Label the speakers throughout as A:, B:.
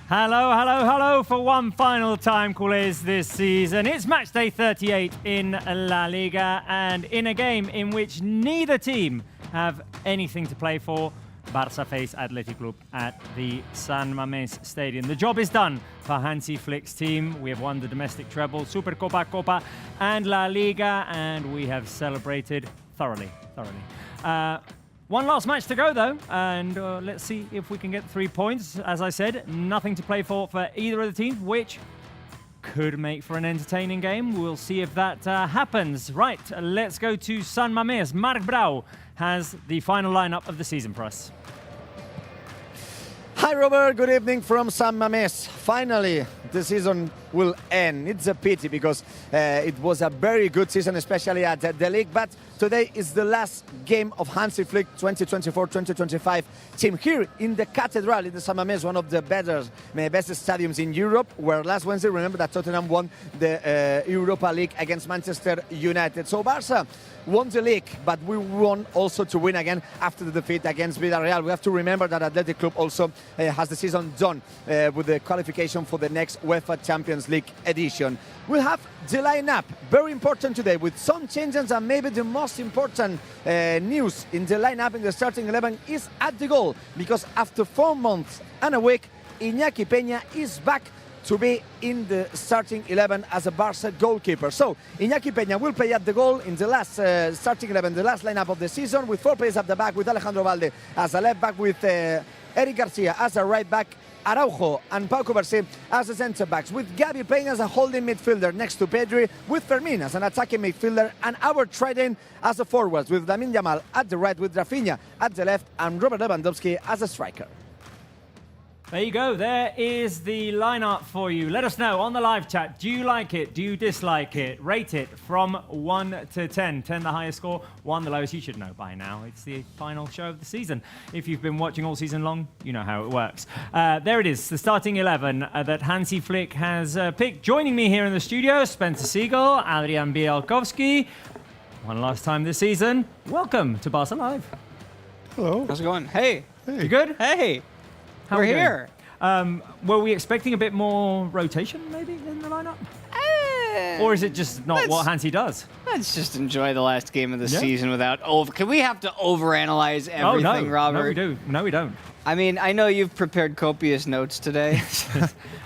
A: Hello, hello, hello for one final time, culés, this season. It's match day 38 in La Liga, and in a game in which neither team have anything to play for, Barça face Athletic Club at the San Mamés Stadium. The job is done for Hansi Flick's team. We have won the domestic treble, Supercopa, Copa, and La Liga, and we have celebrated thoroughly. One last match to go, though, and let's see if we can get 3 points. As I said, nothing to play for either of the teams, which could make for an entertaining game. We'll see if that happens. Right, let's go to San Mamés. Marc Brau has the final lineup of the season for us.
B: Hi, Robert. Good evening from San Mamés. Finally, the season will end. It's a pity because it was a very good season, especially at the league. But today is the last game of Hansi Flick 2024-2025 team here in the Cathedral in the San Mamés, one of the best stadiums in Europe, where last Wednesday, remember that Tottenham won the Europa League against Manchester United. So Barça won the league, but we want also to win again after the defeat against Villarreal. We have to remember that Athletic Club also has the season done with the qualification for the next UEFA Champions League edition. We'll have the lineup, very important today, with some changes, and maybe the most important news in the lineup in the starting 11 is at the goal, because after 4 months and a week, Iñaki Peña is back to be in the starting 11 as a Barça goalkeeper. So Iñaki Peña will play at the goal in the last starting 11, the last lineup of the season, with 4 players at the back, with Alejandro Valde as a left back, with Eric Garcia as a right back, Araujo and Pau Cubarsí as the centre backs, with Gavi playing as a holding midfielder next to Pedri, with Fermin as an attacking midfielder, and our trident as a forwards, with Lamine Yamal at the right, with Rafinha at the left, and Robert Leandowski as a striker.
A: There you go. There is the lineup for you. Let us know on the live chat. Do you like it? Do you dislike it? Rate it from 1 to 10. 10 the highest score, 1 the lowest. You should know by now. It's the final show of the season. If you've been watching all season long, you know how it works. There it is, the starting 11 that Hansi Flick has picked. Joining me here in the studio, Spencer Siegel, Adrian Bielkowski. One last time this season. Welcome to Barça Live.
C: Hello. How's it going? Hey.
A: You good?
C: Hey.
A: How
C: We're here.
A: Were we expecting a bit more rotation, maybe, in the lineup? Or is it just not what Hansi does?
C: Let's just enjoy the last game of the season without Can we have to overanalyze everything, Robert?
A: No, we don't.
C: I mean, I know you've prepared copious notes today.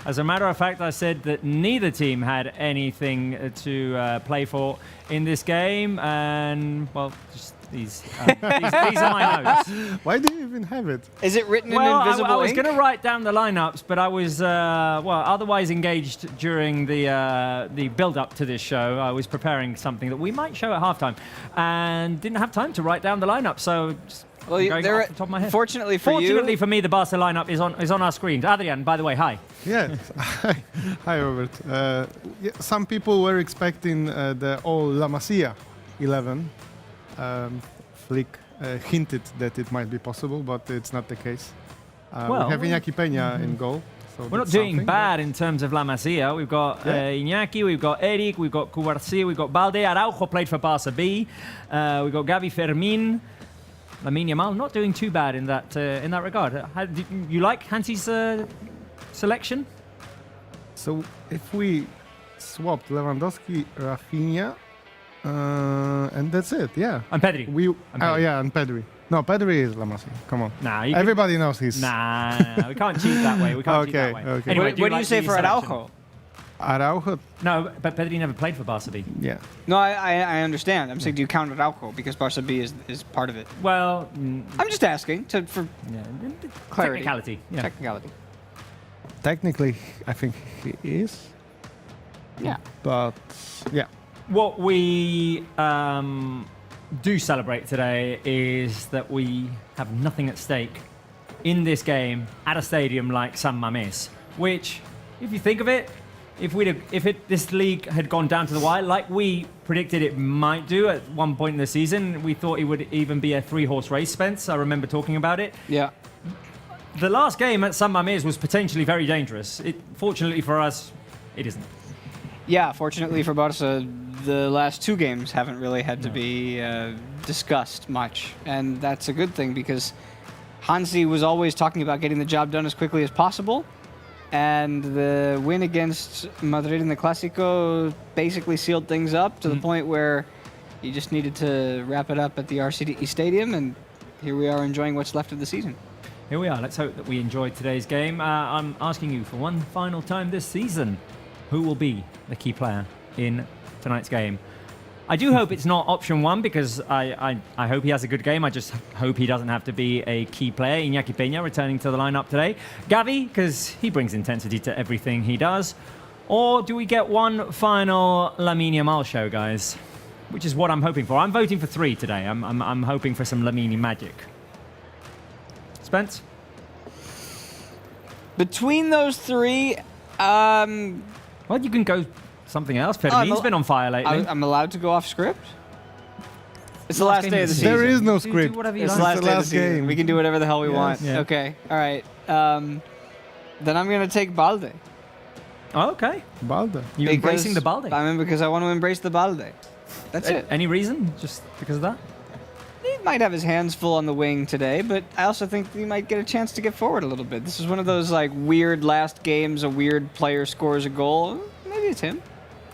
A: As a matter of fact, I said that neither team had anything to play for in this game, and, well, just these are my notes.
D: Why do you even have it?
C: Is it written in invisible
A: I was
C: ink?
A: going to write down the lineups, but I was otherwise engaged during the build-up to this show. I was preparing something that we might show at halftime, and didn't have time to write down the lineup. So, just going off the top of my head.
C: Fortunately for
A: me, the Barca lineup is on our screens. Adrian, by the way, hi.
D: Yeah. Hi, Robert. Some people were expecting the all La Masia 11. Flick hinted that it might be possible, but it's not the case. We have Iñaki Peña in goal. So
A: we're not doing bad in terms of La Masia. We've got Iñaki, we've got Eric, we've got Cubarsí, we've got Balde. Araujo played for Barça B. We've got Gavi, Fermin, Lamine Yamal. Not doing too bad in that regard. Do you like Hansi's selection?
D: So if we swapped Leandowski, Rafinha, and that's it, yeah.
A: And Pedri.
D: And Pedri. No, Pedri is La Masia. Come on.
A: Nah,
D: everybody knows he's...
A: Nah, we can't cheat that way. We can't cheat that way.
D: Okay.
A: Anyway,
C: what do you say for Araujo?
D: Araujo?
A: No, but Pedri never played for Barça B.
D: Yeah.
C: No, I understand. I'm saying, do you count Araujo? Because Barça B is part of it.
A: Well...
C: I'm just asking for clarity.
A: Technicality. Yeah.
C: Technicality.
D: Technically, I think he is.
C: Yeah.
D: But, yeah.
A: What we do celebrate today is that we have nothing at stake in this game at a stadium like San Mamés, which, if you think of it, if this league had gone down to the wire, like we predicted it might do at one point in the season, we thought it would even be a 3-horse race, Spence. I remember talking about it.
C: Yeah.
A: The last game at San Mamés was potentially very dangerous. Fortunately for us, it isn't.
C: Yeah, fortunately for Barca, the last 2 games haven't really had to be discussed much. And that's a good thing, because Hansi was always talking about getting the job done as quickly as possible. And the win against Madrid in the Clásico basically sealed things up to the point where you just needed to wrap it up at the RCDE Stadium, and here we are enjoying what's left of the season.
A: Here we are. Let's hope that we enjoyed today's game. I'm asking you for one final time this season, who will be the key player in tonight's game? I do hope it's not option one, because I hope he has a good game. I just hope he doesn't have to be a key player. Iñaki Peña returning to the lineup today. Gavi, because he brings intensity to everything he does. Or do we get one final Lamine Yamal show, guys? Which is what I'm hoping for. I'm voting for 3 today. I'm hoping for some Lamine magic. Spence?
C: Between those 3,
A: Well, you can go something else. Fermin's been on fire lately.
C: I'm allowed to go off script? It's the last day of the season.
D: There is no
A: Do
D: script.
A: whatever you
C: It's
A: like.
C: the last day of the season. We can do whatever the hell we want.
A: Yeah.
C: Okay, all right. Then I'm going to take Balde.
A: Oh, okay.
D: Balde.
A: You're embracing the Balde.
C: I mean, because I want to embrace the Balde. That's it.
A: Any reason? Just because of that?
C: He might have his hands full on the wing today, but I also think he might get a chance to get forward a little bit. This is one of those like weird last games, a weird player scores a goal. Maybe it's him.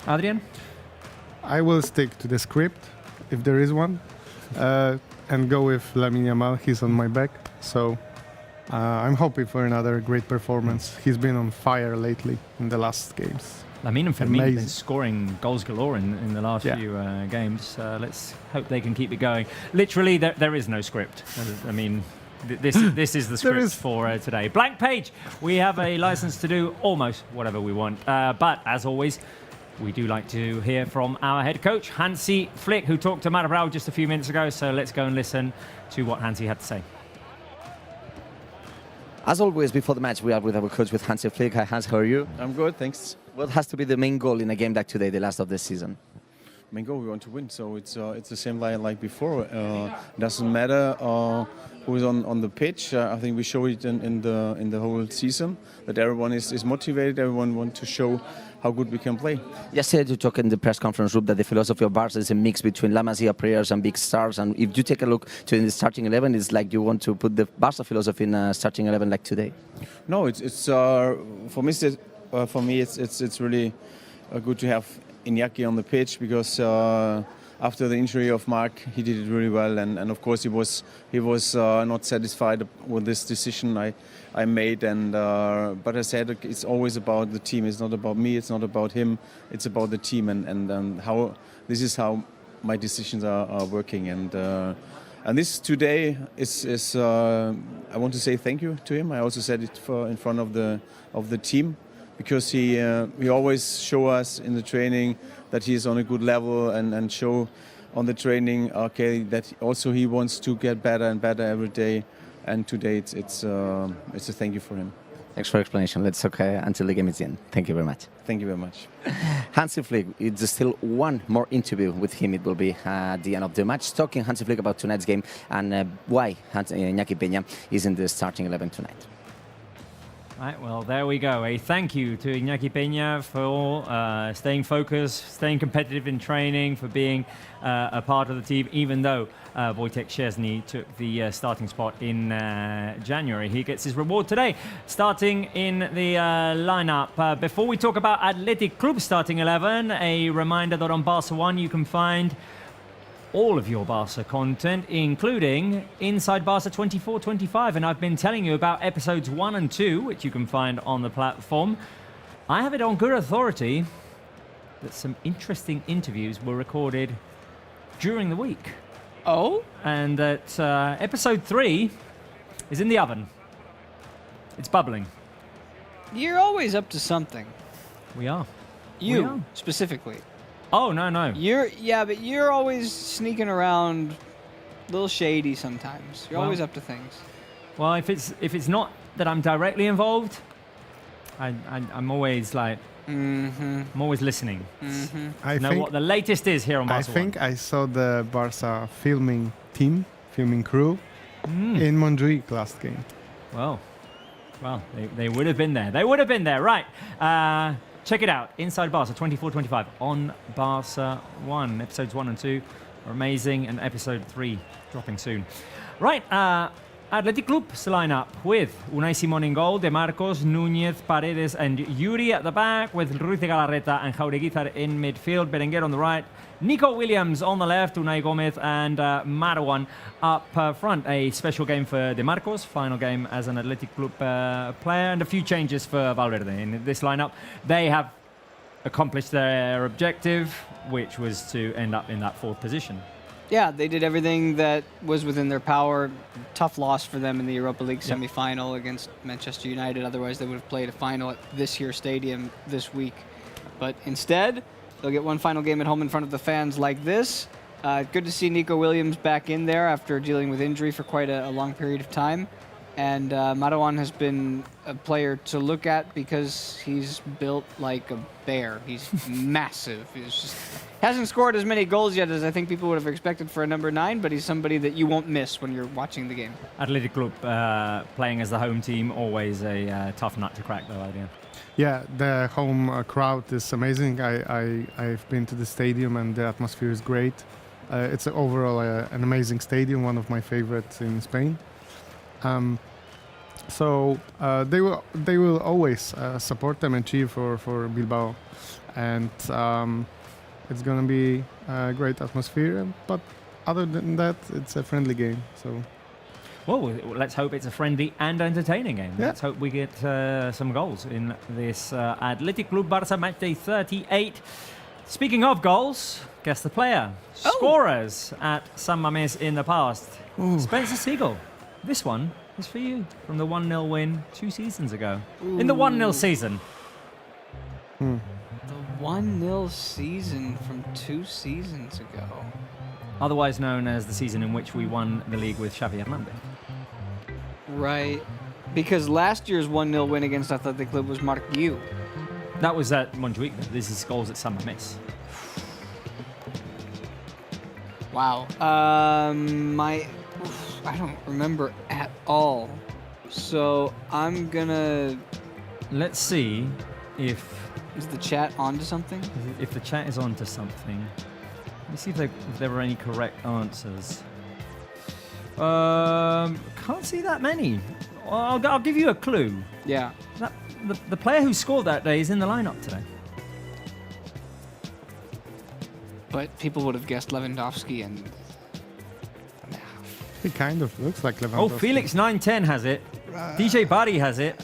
A: Adrian?
D: I will stick to the script, if there is one, and go with Lamine Yamal. He's on my back, so I'm hoping for another great performance. He's been on fire lately in the last games.
A: Lamine and Fermin have been
D: Amazing.
A: scoring goals galore in the last few games. Let's hope they can keep it going. Literally, there is no script. I mean, this is the script for today. Blank page. We have a license to do almost whatever we want. But as always, we do like to hear from our head coach, Hansi Flick, who talked to Matt Brown just a few minutes ago. So let's go and listen to what Hansi had to say.
B: As always, before the match, we are with our coach, with Hansi Flick. Hi, Hans, how are you?
E: I'm good, thanks.
B: What has to be the main goal in a game like today, the last of the season?
E: Main goal, we want to win, so it's the same like before. Doesn't matter who is on the pitch. I think we show it in the whole season that everyone is motivated. Everyone wants to show how good we can play.
B: Yesterday, you talked in the press conference room that the philosophy of Barça is a mix between La Masia players and big stars. And if you take a look to in the starting 11, it's like you want to put the Barça philosophy in a starting 11 like today.
E: No, it's for me it's really good to have Iñaki on the pitch, because after the injury of Mark, he did it really well, and of course he was not satisfied with this decision I made, and but I said it's always about the team. It's not about me. It's not about him. It's about the team, and how this is how my decisions are working, and this today is I want to say thank you to him. I also said it in front of the team, because he always show us in the training that he is on a good level, and show on the training, okay, that also he wants to get better and better every day. And today it's a thank you for him.
B: Thanks for explanation. Let's okay until the game is in. Thank you very much.
E: Thank you very much.
B: Hansi Flick, it's still one more interview with him. It will be at the end of the match, talking Hansi Flick about tonight's game and why Iñaki Peña is in the starting 11 tonight.
A: Right, well, there we go. A thank you to Iñaki Peña for staying focused, staying competitive in training, for being a part of the team, even though Wojciech Szczesny took the starting spot in January. He gets his reward today, starting in the lineup. Before we talk about Athletic Club starting 11, a reminder that on Barça 1 you can find all of your Barça content, including Inside Barça 24-25. And I've been telling you about episodes 1 and 2, which you can find on the platform. I have it on good authority that some interesting interviews were recorded during the week.
C: Oh?
A: And that episode 3 is in the oven. It's bubbling.
C: You're always up to something.
A: We are.
C: You,
A: We are.
C: specifically.
A: Oh, no.
C: But you're always sneaking around, a little shady sometimes. You're
A: Well-
C: always up to things.
A: Well, if it's not that I'm directly involved, I'm always like, I'm always listening.
D: I
A: Know
D: think
A: what the latest is here on Barca.
D: I think I saw the Barca filming crew in Montjuic last game.
A: Well, they would have been there. They would have been there. Right. Check it out. Inside Barca 24-25 on Barca 1. Episodes 1 and 2 are amazing, and episode 3 dropping soon. Right. Athletic Club's lineup with Unai Simón in goal, De Marcos, Núñez, Paredes and Yuri at the back, with Ruiz de Galarreta and Jaureguizar in midfield, Berenguer on the right, Nico Williams on the left, Unai Gomez and Marwan up front. A special game for De Marcos, final game as an Athletic Club player, and a few changes for Valverde in this lineup. They have accomplished their objective, which was to end up in that fourth position.
C: Yeah, they did everything that was within their power. Tough loss for them in the Europa League semi-final against Manchester United. Otherwise, they would have played a final at this here stadium this week. But instead, they'll get one final game at home in front of the fans like this. Good to see Nico Williams back in there after dealing with injury for quite a long period of time. And Marwan has been a player to look at because he's built like a bear. He's massive. He's just hasn't scored as many goals yet as I think people would have expected for a number 9, but he's somebody that you won't miss when you're watching the game.
A: Athletic Club playing as the home team, always a tough nut to crack though, Adrian.
D: Yeah, the home crowd is amazing. I've been to the stadium and the atmosphere is great. It's overall an amazing stadium, one of my favorites in Spain. So they will always support them and cheer for Bilbao, and it's gonna be a great atmosphere. But other than that, it's a friendly game. So.
A: Well, let's hope it's a friendly and entertaining game.
D: Yeah.
A: Let's hope we get some goals in this Athletic Club Barça matchday 38. Speaking of goals, guess the player. Scorers at San Mamés in the past. Spencer Siegel. This one is for you from the 1-0 win 2 seasons ago. In the 1-0 season.
C: The 1-0 season from 2 seasons ago.
A: Otherwise known as the season in which we won the league with Xavi Hernandez.
C: Right. Because last year's 1-0 win against Athletic Club was Marc Guiu.
A: That was at Montjuic. This is goals at San Mamés.
C: Wow. I don't remember at all. So I'm gonna...
A: Let's see if
C: Is the chat onto something?
A: the chat is on to something. Let me see if there were any correct answers. Can't see that many. I'll give you a clue.
C: Yeah.
A: The player who scored that day is in the lineup today.
C: But people would have guessed Leandowski and...
D: He kind of looks like Lewandowski.
A: Oh, Felix 910 has it. DJ Barry has it.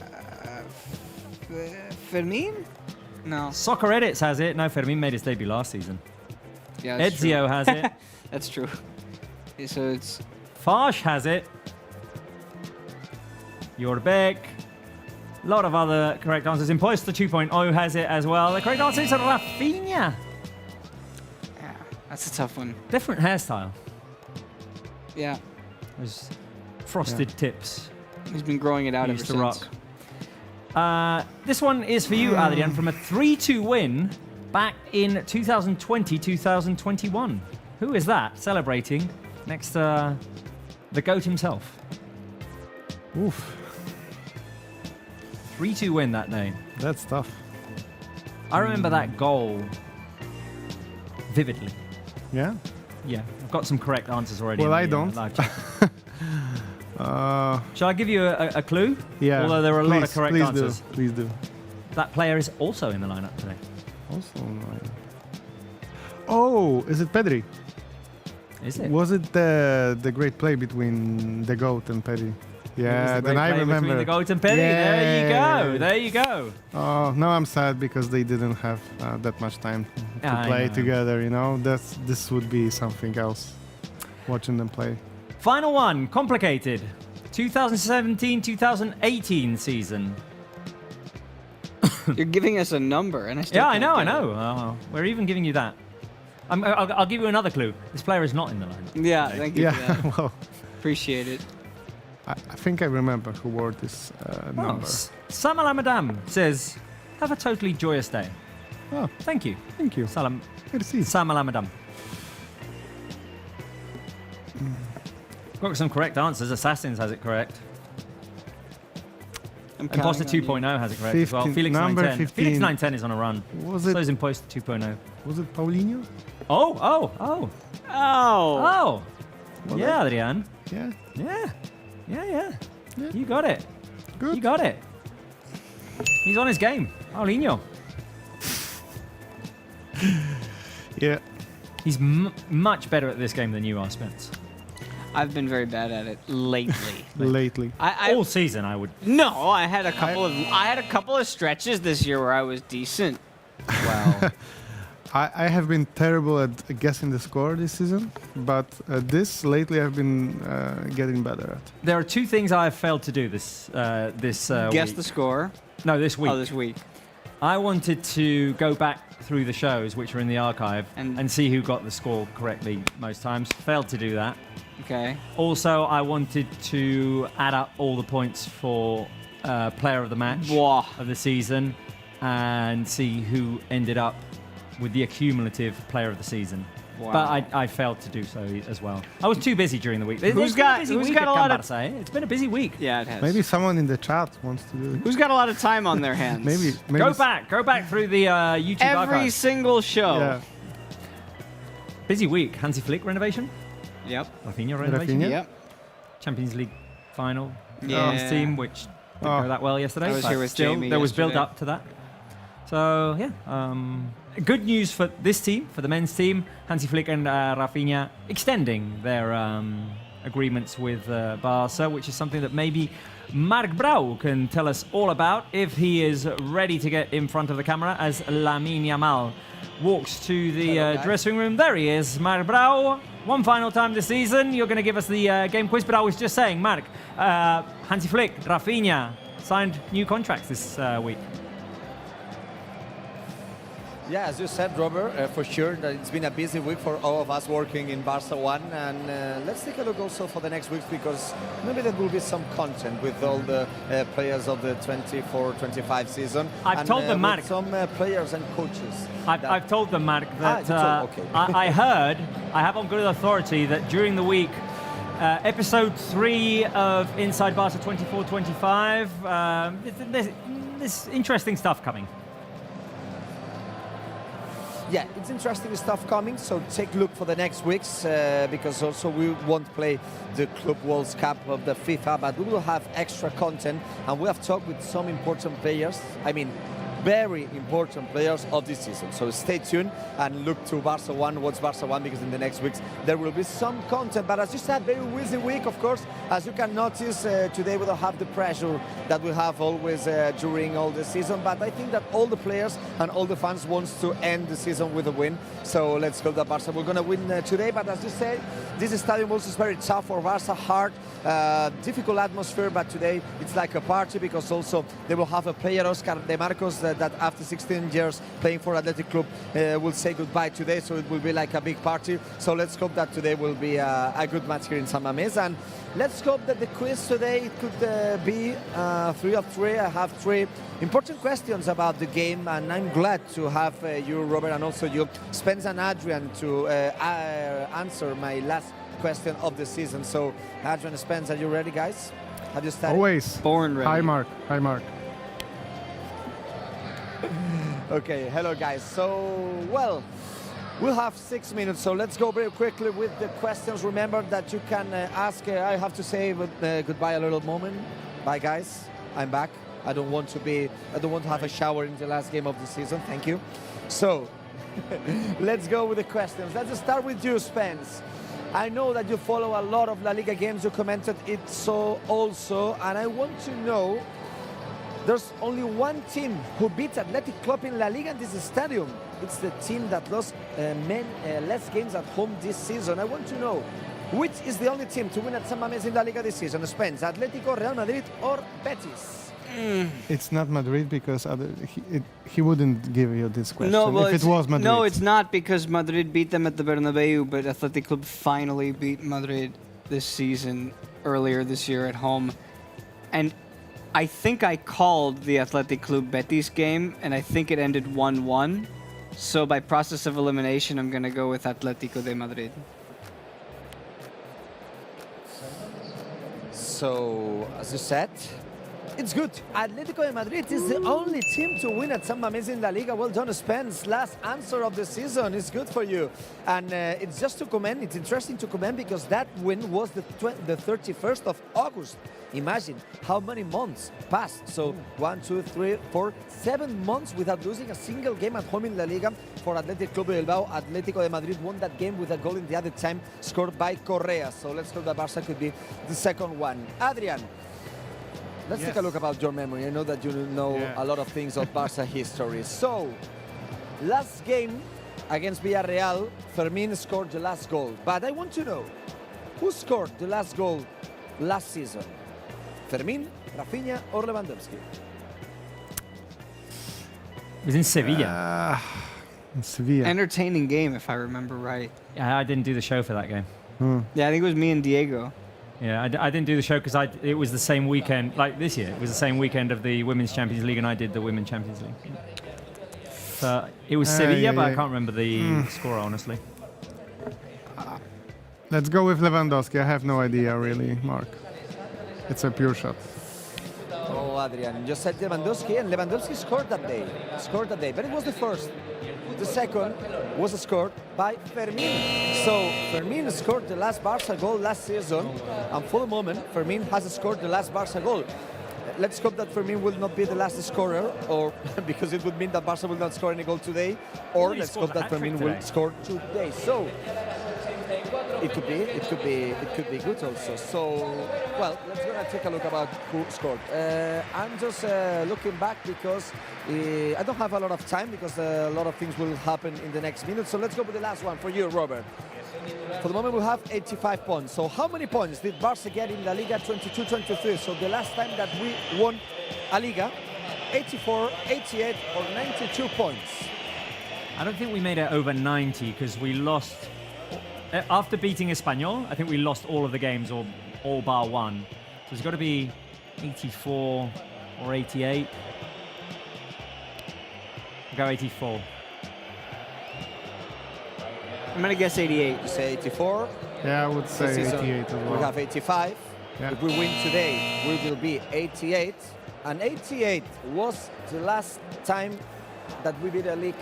C: Fermin? No.
A: Soccer Edits has it. No, Fermin made his debut last season.
C: Yeah, that's true.
A: Ezio has it.
C: That's true. So it's...
A: Farsh has it. Jorbeck. A lot of other correct answers. Imposter 2.0 has it as well. The correct answer is Rafinha.
C: Yeah, that's a tough one.
A: Different hairstyle.
C: Yeah.
A: Those frosted tips.
C: He's been growing it out
A: He
C: ever
A: used to
C: since.
A: rock. This one is for you, Adrian, from a 3-2 win back in 2020-2021. Who is that celebrating next to the GOAT himself?
D: Oof.
A: 3-2 win that day.
D: That's tough.
A: I remember that goal vividly.
D: Yeah?
A: Yeah, I've got some correct answers already.
D: Well,
A: in
D: I
A: the,
D: don't.
A: Live chat. Shall I give you a clue?
D: Yeah.
A: Although there are a lot of correct answers.
D: Please do.
A: That player is also in the lineup today.
D: Also online. Oh, is it Pedri?
A: Is it?
D: Was it the great play between the GOAT and Pedri? Yeah,
A: the
D: then I
A: great play
D: remember.
A: Between the GOAT and Pedri.
D: Yeah.
A: There you go. There you go.
D: Oh, now I'm sad because they didn't have that much time to
A: I
D: play
A: know.
D: together. You know, this would be something else. Watching them play.
A: Final one, complicated. 2017-2018 season.
C: You're giving us a number, and I still
A: Yeah, I
C: can't
A: know.
C: get it.
A: We're even giving you that. I'll give you another clue. This player is not in the lineup.
C: Yeah, thank you for
D: Yeah,
C: that.
D: well,
C: Appreciate it.
D: I think I remember who wore this number.
A: Sam Alamadam says, have a totally joyous day.
D: Oh,
A: Thank you.
D: thank you.
A: Salam.
D: Merci.
A: Sam Alamadam. Got some correct answers. Assassins has it correct.
C: I'm
A: Imposter
C: counting on
A: 2.0 has it correct as well.
D: 15
A: Felix
D: number
A: 910.
D: 15.
A: Felix 910 is on a run.
D: Was
A: So
D: it
A: is Imposter 2.0.
D: was it Paulinho?
A: Oh.
C: you. Oh!
A: Yeah, Adrian.
D: Yeah.
A: Yeah. Yeah. You got it.
D: Good.
A: You got it. He's on his game. Paulinho.
D: Yeah.
A: He's much better at this game than you are, Spence.
C: I've been very bad at it lately.
D: Lately.
A: All season, I would.
C: No, I had a couple of stretches this year where I was decent.
A: Well,
D: I have been terrible at guessing the score this season, but this lately I've been getting better at.
A: there are two things I have failed to do this
C: Guess
A: week.
C: the score.
A: No, this week.
C: Oh, this week.
A: I wanted to go back through the shows, which are in the archive,
C: And-
A: and see who got the score correctly most times. Failed to do that.
C: Okay.
A: Also, I wanted to add up all the points for player of the match
C: Whoa.
A: of the season and see who ended up with the accumulative player of the season.
C: Wow.
A: But I failed to do so as well. I was too busy during the week.
C: Who's
A: It's been
C: got-
A: a busy
C: who's
A: week
C: got
A: at
C: a lot
A: Can
C: of-
A: Barça, eh? It's been a busy week.
C: Yeah, it has.
D: Maybe someone in the chat wants to do it.
C: Who's got a lot of time on their hands?
D: Maybe
A: Go back through the YouTube
C: Every
A: archive.
C: single show.
D: Yeah.
A: Busy week. Hansi Flick renovation.
C: Yep.
A: Rafinha renovation.
D: Rafinha?
C: Yep.
A: Champions League final.
C: Yeah.
A: Men's team, which didn't go that well yesterday.
C: I was
A: but
C: here with
A: still,
C: Jamie
A: there was
C: yesterday.
A: build up to that. So yeah, good news for this team, for the men's team. Hansi Flick and Rafinha extending their agreements with Barça, which is something that maybe Marc Brau can tell us all about if he is ready to get in front of the camera as Lamine Yamal walks to the dressing room. There he is, Marc Brau. One final time this season. You're going to give us the game quiz, but I was just saying, Marc, Hansi Flick, Rafinha signed new contracts this week.
B: Yeah, as you said, Robert, for sure that it's been a busy week for all of us working in Barca 1. And let's take a look also for the next week, because maybe there will be some content with all the players of the 24-25 season.
A: I've told them,
B: with
A: Marc.
B: some players and coaches.
A: I've told them, Marc, that
B: okay.
A: I heard, I have on good authority that during the week, episode 3 of Inside Barca 24-25, there's interesting stuff coming.
B: Yeah, it's interesting stuff coming, so take a look for the next weeks, because also we won't play the Club World Cup of the FIFA, but we will have extra content, and we have talked with some important players, very important players of this season. So stay tuned and look to Barca 1, watch Barca 1, because in the next weeks there will be some content. But as you said, very busy week, of course. As you can notice, today we don't have the pressure that we have always during all the season. But I think that all the players and all the fans want to end the season with a win. So let's hope that Barca will going to win today. But as you said, this stadium also is very tough for Barca, hard, difficult atmosphere. But today it's like a party, because also they will have a player, Oscar De Marcos, that after 16 years playing for Athletic Club will say goodbye today, so it will be like a big party. So let's hope that today will be a good match here in San Mamés, and let's hope that the quiz today it could be 3 of 3. I have 3 important questions about the game, and I'm glad to have you, Robert, and also you, Spence and Adrian, to answer my last question of the season. So Adrian, Spence, are you ready, guys? Have you studied?
D: Always.
C: Born ready.
D: Hi, Mark. Hi, Mark.
B: Okay, hello guys. So, well, we'll have 6 minutes, so let's go very quickly with the questions. Remember that you can ask, I have to say goodbye a little moment. Bye guys, I'm back. I don't want to have a shower in the last game of the season, thank you. So, let's go with the questions. Let's start with you, Spence. I know that you follow a lot of La Liga games, you commented it so also, and I want to know, there's only one team who beat Athletic Club in La Liga in this stadium. It's the team that lost less games at home this season. I want to know, which is the only team to win at San Mamés in La Liga this season? Spence, Atletico, Real Madrid or Betis?
D: It's not Madrid, because he wouldn't give you this question
C: No, well,
D: if it was Madrid.
C: No, it's not, because Madrid beat them at the Bernabeu, but Athletic Club finally beat Madrid this season, earlier this year at home. And I think I called the Athletic Club Betis game, and I think it ended 1-1. So by process of elimination, I'm going to go with Atletico de Madrid.
B: So, as you said, It's good. Atletico de Madrid is the only team to win at San Mamés in La Liga. Well done, Spence. Last answer of the season is good for you. And it's just to commend. It's interesting to commend because that win was the 31st of August. Imagine how many months passed. So 1, 2, 3, 4, 7 months without losing a single game at home in La Liga for Athletic Club de Bilbao. Atletico de Madrid won that game with a goal in the other time scored by Correa. So let's hope that Barça could be the second one. Adrian. Let's take a look about your memory. I know that you know a lot of things of Barça history. So, last game against Villarreal, Fermín scored the last goal. But I want to know, who scored the last goal last season? Fermín, Rafinha, or Lewandowski?
A: It was in Sevilla.
D: Sevilla.
C: Entertaining game, if I remember right.
A: Yeah, I didn't do the show for that game.
C: Yeah, I think it was me and Diego.
A: Yeah, I didn't do the show because it was the same weekend, like this year. It was the same weekend of the Women's Champions League, and I did the Women's Champions League. So it was Sevilla, but I can't remember the score, honestly.
D: Let's go with Lewandowski. I have no idea, really, Mark. It's a pure shot.
B: Oh, Adrian, you said Lewandowski, and Lewandowski scored that day. But it was the first. The second was scored by Fermín. So Fermín scored the last Barça goal last season, and for the moment, Fermín has scored the last Barça goal. Let's hope that Fermín will not be the last scorer, or because it would mean that Barça will not score any goal today, or let's hope that Fermín will score today. So it could be good also. So, well, let's gonna take a look about who scored. I'm just looking back because I don't have a lot of time because a lot of things will happen in the next minute. So let's go with the last one for you, Robert. For the moment, we have 85 points. So how many points did Barça get in La Liga 22-23? So the last time that we won a Liga, 84, 88, or 92 points.
A: I don't think we made it over 90 because we lost. After beating Espanyol, I think we lost all of the games, or all bar one. So it's got to be 84 or 88. I'll go 84.
C: I'm going to guess 88.
B: You say 84.
D: Yeah, I would say 88 as well.
B: We have 85.
D: Yeah.
B: If we win today, we will be 88. And 88 was the last time that we beat a league.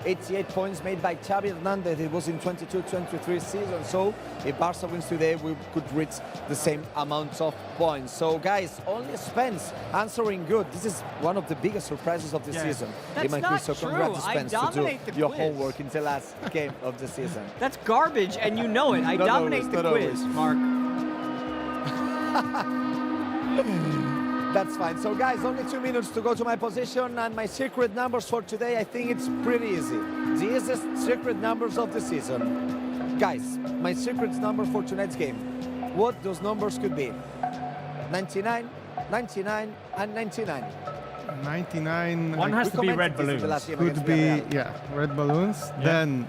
B: 88 points made by Xavi Hernandez. It was in 22-23 season. So if Barça wins today, we could reach the same amount of points. So guys, only Spence answering good. This is one of the biggest surprises of the season.
C: That's not
B: so
C: true.
B: congrats,
C: I
B: Spence, to
C: dominate
B: do
C: the
B: your
C: quiz.
B: homework in the last game of the season.
C: That's garbage, and you know it. I
B: Not
C: dominate
B: always,
C: the
B: not
C: quiz,
B: always.
C: Mark.
B: That's fine. So guys, only 2 minutes to go to my position, and my secret numbers for today, I think it's pretty easy. The easiest secret numbers of the season. Guys, my secret numbers for tonight's game. What those numbers could be. 99, 99, and 99.
D: 99.
A: One has to be red
B: commented this in the
A: balloons.
B: last game
D: Could
B: against
D: be,
B: Villarreal.
D: red balloons.
A: Yeah.
D: Then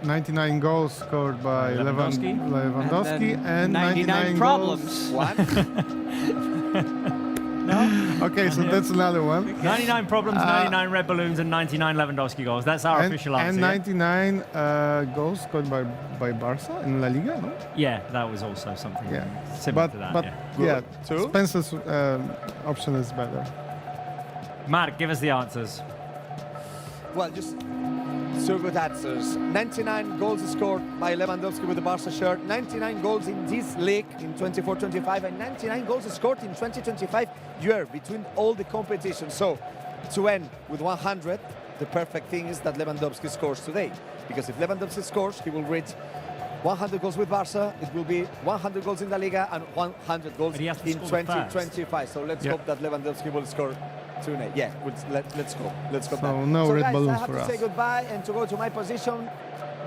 D: 99 goals scored by
A: Lewandowski.
D: Lewandowski, and
C: 99 problems.
B: One.
D: Okay, so that's another one.
A: 99 problems, 99 red balloons, and 99 Lewandowski goals. That's our official answer.
D: And
A: yeah?
D: 99 goals scored by Barça in La Liga, no?
A: Yeah, that was also something similar to that.
D: But
A: yeah.
B: Two?
D: Spencer's option is better.
A: Mark, give us the answers.
B: Well, just so good answers. 99 goals scored by Leandowski with the Barca shirt. 99 goals in this league in 24-25, and 99 goals scored in 20-25 year between all the competitions. So to end with 100, the perfect thing is that Lewandowski scores today. Because if Lewandowski scores, he will reach 100 goals with Barca. It will be 100 goals in La Liga and 100 goals
A: But he has to
B: in
A: score the
B: 2025. So let's hope that Lewandowski will score tonight. Yeah, let's go. Let's go.
D: So no red
B: guys,
D: balloons
B: I have
D: for
B: to
D: us.
B: say goodbye and to go to my position.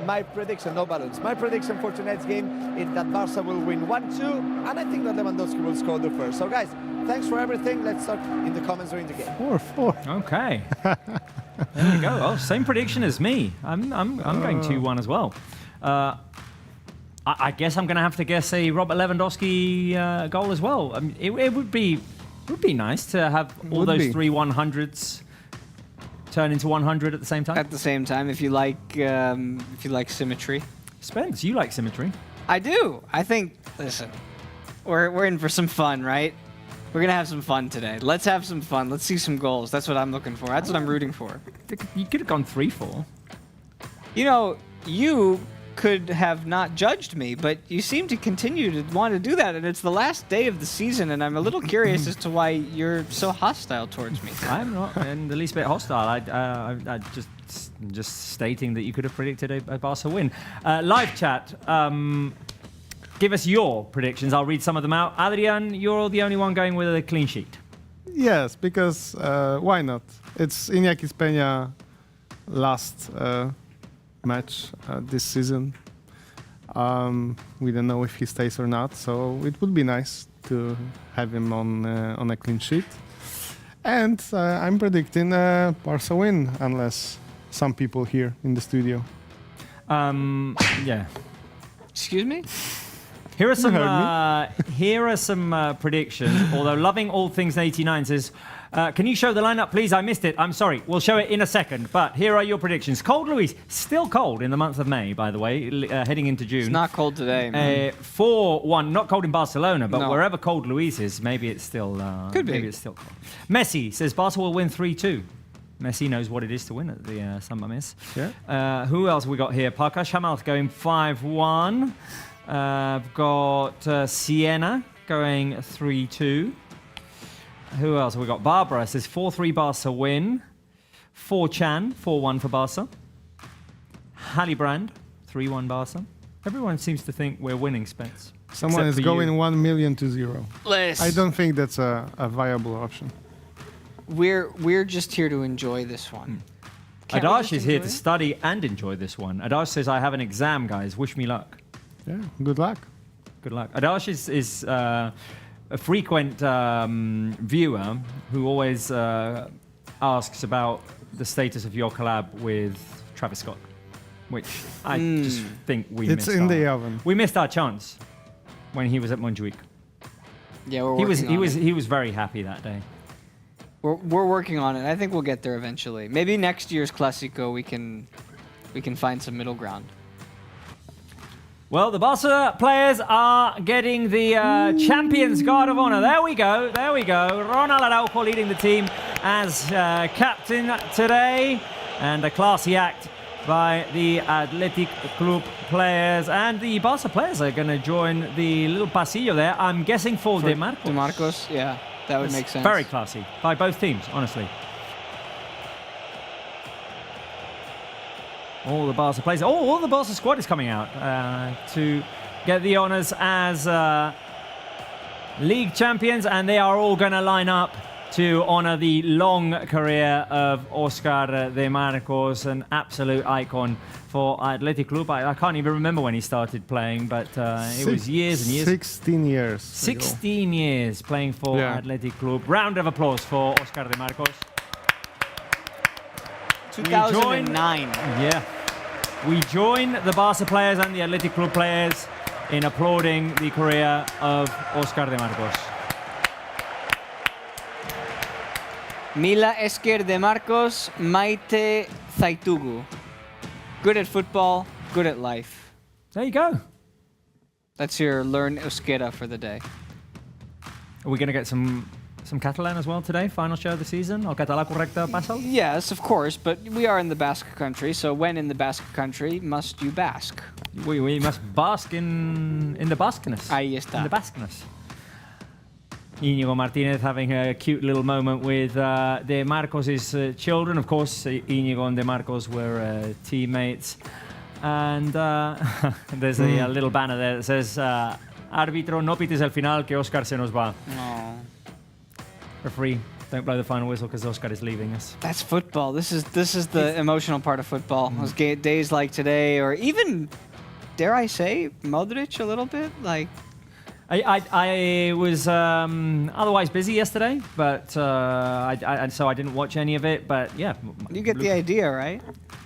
B: My prediction, no balloons. My prediction for tonight's game is that Barca will win 1-2, and I think that Lewandowski will score the first. So guys, thanks for everything. Let's start in the comments during the game.
D: 4-4.
A: Okay. There we go. Oh, same prediction as me. I'm going 2-1 as well. I guess I'm going to have to guess a Robert Lewandowski goal as well. I mean, it would be nice to have all
D: Would
A: those
D: be.
A: 3 100s turn into 100 at the same time.
C: At the same time, if you like symmetry.
A: Spence, you like symmetry.
C: I do. I think. Listen, we're in for some fun, right? We're going to have some fun today. Let's have some fun. Let's see some goals. That's what I'm looking for. That's what I'm rooting for.
A: You could have gone 3-4.
C: You know, you could have not judged me, but you seem to continue to want to do that, and it's the last day of the season, and I'm a little curious as to why you're so hostile towards me.
A: I'm not in the least bit hostile. I just stating that you could have predicted a Barca win. Live chat. Give us your predictions. I'll read some of them out. Adrian, you're the only one going with a clean sheet.
D: Yes, because why not? It's Iñaki Peña last match this season. We don't know if he stays or not, so it would be nice to have him on a clean sheet. And I'm predicting a Barca win, unless some people here in the studio.
A: Yeah.
C: Excuse me?
A: Here are some predictions. Although loving all things 89 says, can you show the lineup, please? I missed it. I'm sorry. We'll show it in a second. But here are your predictions. Cold Luis, still cold in the month of May, by the way, heading into June.
C: It's not cold today, man.
A: 4-1. Not cold in Barcelona, but
C: No.
A: wherever Cold Luis is, maybe it's still
C: Could be.
A: Maybe it's still cold. Messi says Barca will win 3-2. Messi knows what it is to win at the San Mamés.
D: Yeah.
A: Who else have we got here? Parker Shamal going 5-1. I've got Siena going 3-2. Who else have we got? Barbara says 4-3 Barca win. 4chan, 4-1 for Barca. Hallibrand, 3-1 Barca. Everyone seems to think we're winning, Spence.
D: Someone
A: Except
D: is
A: for you.
D: going 1 million to 0. I don't think that's a viable option.
C: We're just here to enjoy this one. Can't we
A: Adash
C: just
A: is here
C: enjoy
A: to
C: it?
A: study and enjoy this one. Adash says, I have an exam, guys. Wish me luck.
D: Yeah, good luck.
A: Good luck. Adash is a frequent viewer who always asks about the status of your collab with Travis Scott, which I just think we
D: It's
A: missed.
D: in the oven.
A: We missed our chance when he was at Montjuic.
C: Yeah, we're working on it.
A: He was very happy that day.
C: We're working on it. I think we'll get there eventually. Maybe next year's Clásico we can find some middle ground.
A: Well, the Barca players are getting the Champions Guard of Honor. There we go. Ronald Araujo leading the team as captain today. And a classy act by the Athletic Club players. And the Barca players are going to join the little pasillo there. I'm guessing for De Marcos.
C: De Marcos, yeah, that would make sense.
A: Very classy by both teams, honestly. All the Barca players, all the Barca squad is coming out to get the honours as league champions, and they are all going to line up to honour the long career of Oscar De Marcos, an absolute icon for Athletic Club. I can't even remember when he started playing, but it was years and years.
D: 16 years.
A: 16 years playing for
D: Yeah.
A: Athletic Club. Round of applause for Oscar De Marcos.
C: 2009.
A: Yeah. We join the Barca players and the Athletic Club players in applauding the career of Oscar De Marcos.
C: Mila Esker De Marcos, Maite Zaitugu. Good at football, good at life.
A: There you go.
C: That's your learn euskera for the day.
A: Are we going to get some Catalan as well today? Final show of the season? El català correcte passa?
C: Yes, of course, but we are in the Basque country, so when in the Basque country must you bask?
A: We must bask in the Basqueness.
C: Ahí está.
A: In the Basqueness. Íñigo Martínez having a cute little moment with De Marcos' children. Of course, Íñigo and De Marcos were teammates. And there's a little banner there that says, Árbitro, no pites el final, que Oscar se nos va.
C: Oh,
A: Referee, don't blow the final whistle because Oscar is leaving us.
C: that's football. This is the emotional part of football. Those days like today, or even, dare I say, Modric a little bit? Like,
A: I was otherwise busy yesterday, but so I didn't watch any of it. But yeah,
C: you get the idea, right?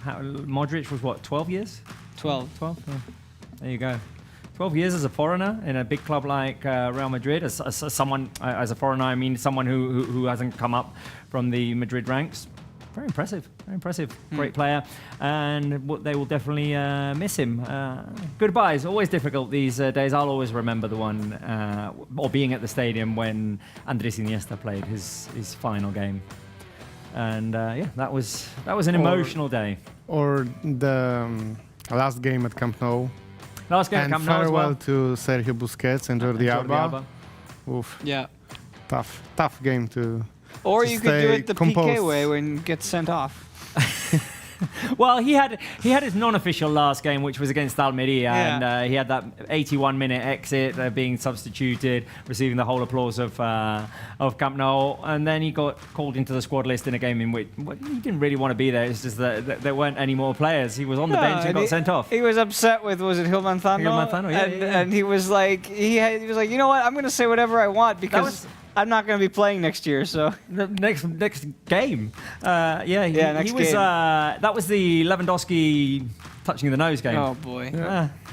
A: Modric was what, 12 years?
C: 12.
A: 12. Yeah. There you go. 12 years as a foreigner in a big club like Real Madrid. As a foreigner, I mean someone who hasn't come up from the Madrid ranks. Very impressive. Very impressive. Great player. And they will definitely miss him. Goodbye. It's always difficult these days. I'll always remember the one, or being at the stadium when Andrés Iniesta played his final game. And yeah, that was an emotional day.
D: Or the last game at Camp Nou.
A: Last game
D: And
A: at Camp Nou as
D: farewell
A: well.
D: to Sergio Busquets and Jordi Alba. Oof,
C: Yeah.
D: tough game to.
C: Or
D: to
C: you could do
D: stay
C: it the
D: composed.
C: PK way when you get sent off.
A: Well, he had his non-official last game, which was against Almeria,
C: Yeah.
A: and he had that 81-minute exit, being substituted, receiving the whole applause of Camp Nou, and then he got called into the squad list in a game in which he didn't really want to be there. It's just that there weren't any more players. He was on the bench and got sent off.
C: He was upset with, was it Gil Manzano?
A: Gil Manzano, yeah.
C: And he was like, he was like, you know what? I'm going to say whatever I want because I'm not going to be playing next year. So
A: The next game, he
C: next
A: was.
C: game.
A: That was the Leandowski touching the nose game.
C: oh boy.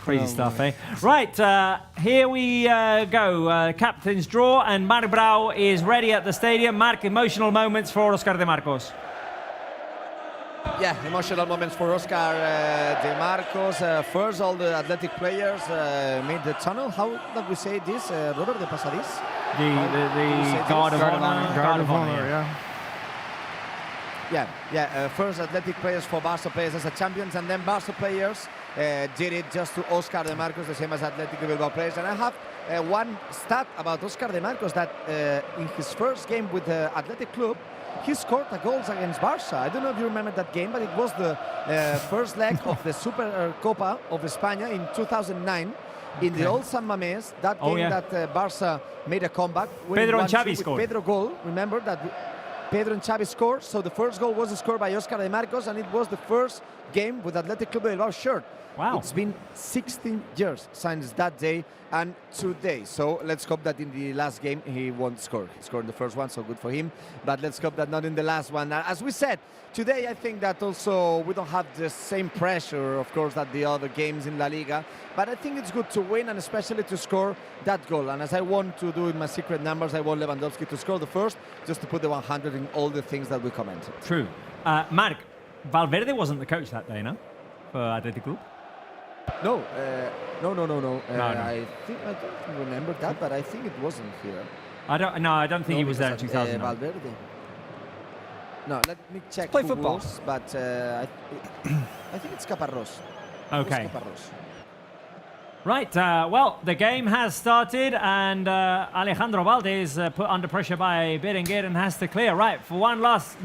A: Crazy
C: Oh,
A: stuff,
C: boy.
A: eh? Right, here we go. Captain's draw, and Marc Brau is ready at the stadium. Marc, emotional moments for Oscar de Marcos.
B: Yeah, emotional moments for Oscar de Marcos. First, all the athletic players made the tunnel. How do we say this? Robert de Pasadis?
A: The guard of honor.
D: Guard of honor,
B: Yeah. First, athletic players for Barça players as a champions, and then Barça players did it just to Oscar de Marcos, the same as Athletic Bilbao players. And I have one stat about Oscar de Marcos that in his first game with the Athletic Club, he scored a goal against Barça. I don't know if you remember that game, but it was the first leg of the Super Copa of España in 2009 in the old San Mamés. That game that Barça made a comeback.
A: Pedro and Xavi scored.
B: Pedro goal. Remember that Pedro and Xavi scored. So the first goal was scored by Oscar de Marcos, and it was the first game with Athletic Club Bilbao shirt.
A: Wow.
B: It's been 16 years since that day and today. So let's hope that in the last game he won't score. He scored in the first one, so good for him. But let's hope that not in the last one. As we said, today I think that also we don't have the same pressure, of course, that the other games in La Liga. But I think it's good to win and especially to score that goal. And as I want to do in my secret numbers, I want Leandowski to score the first, just to put the 100 in all the things that we commented.
A: True. Marc, Valverde wasn't the coach that day, no? For Athletic Club?
B: No.
A: No.
B: I think I don't remember that, but I think it wasn't here.
A: I don't think he was there in 2009.
B: Valverde. No, let me check.
C: Play
B: who
C: football.
B: was, but I think it's Caparrós.
A: Okay.
B: It's Caparrós.
A: Right, well, the game has started, and Alejandro Valde is put under pressure by Berenguer and has to clear. Right, for one last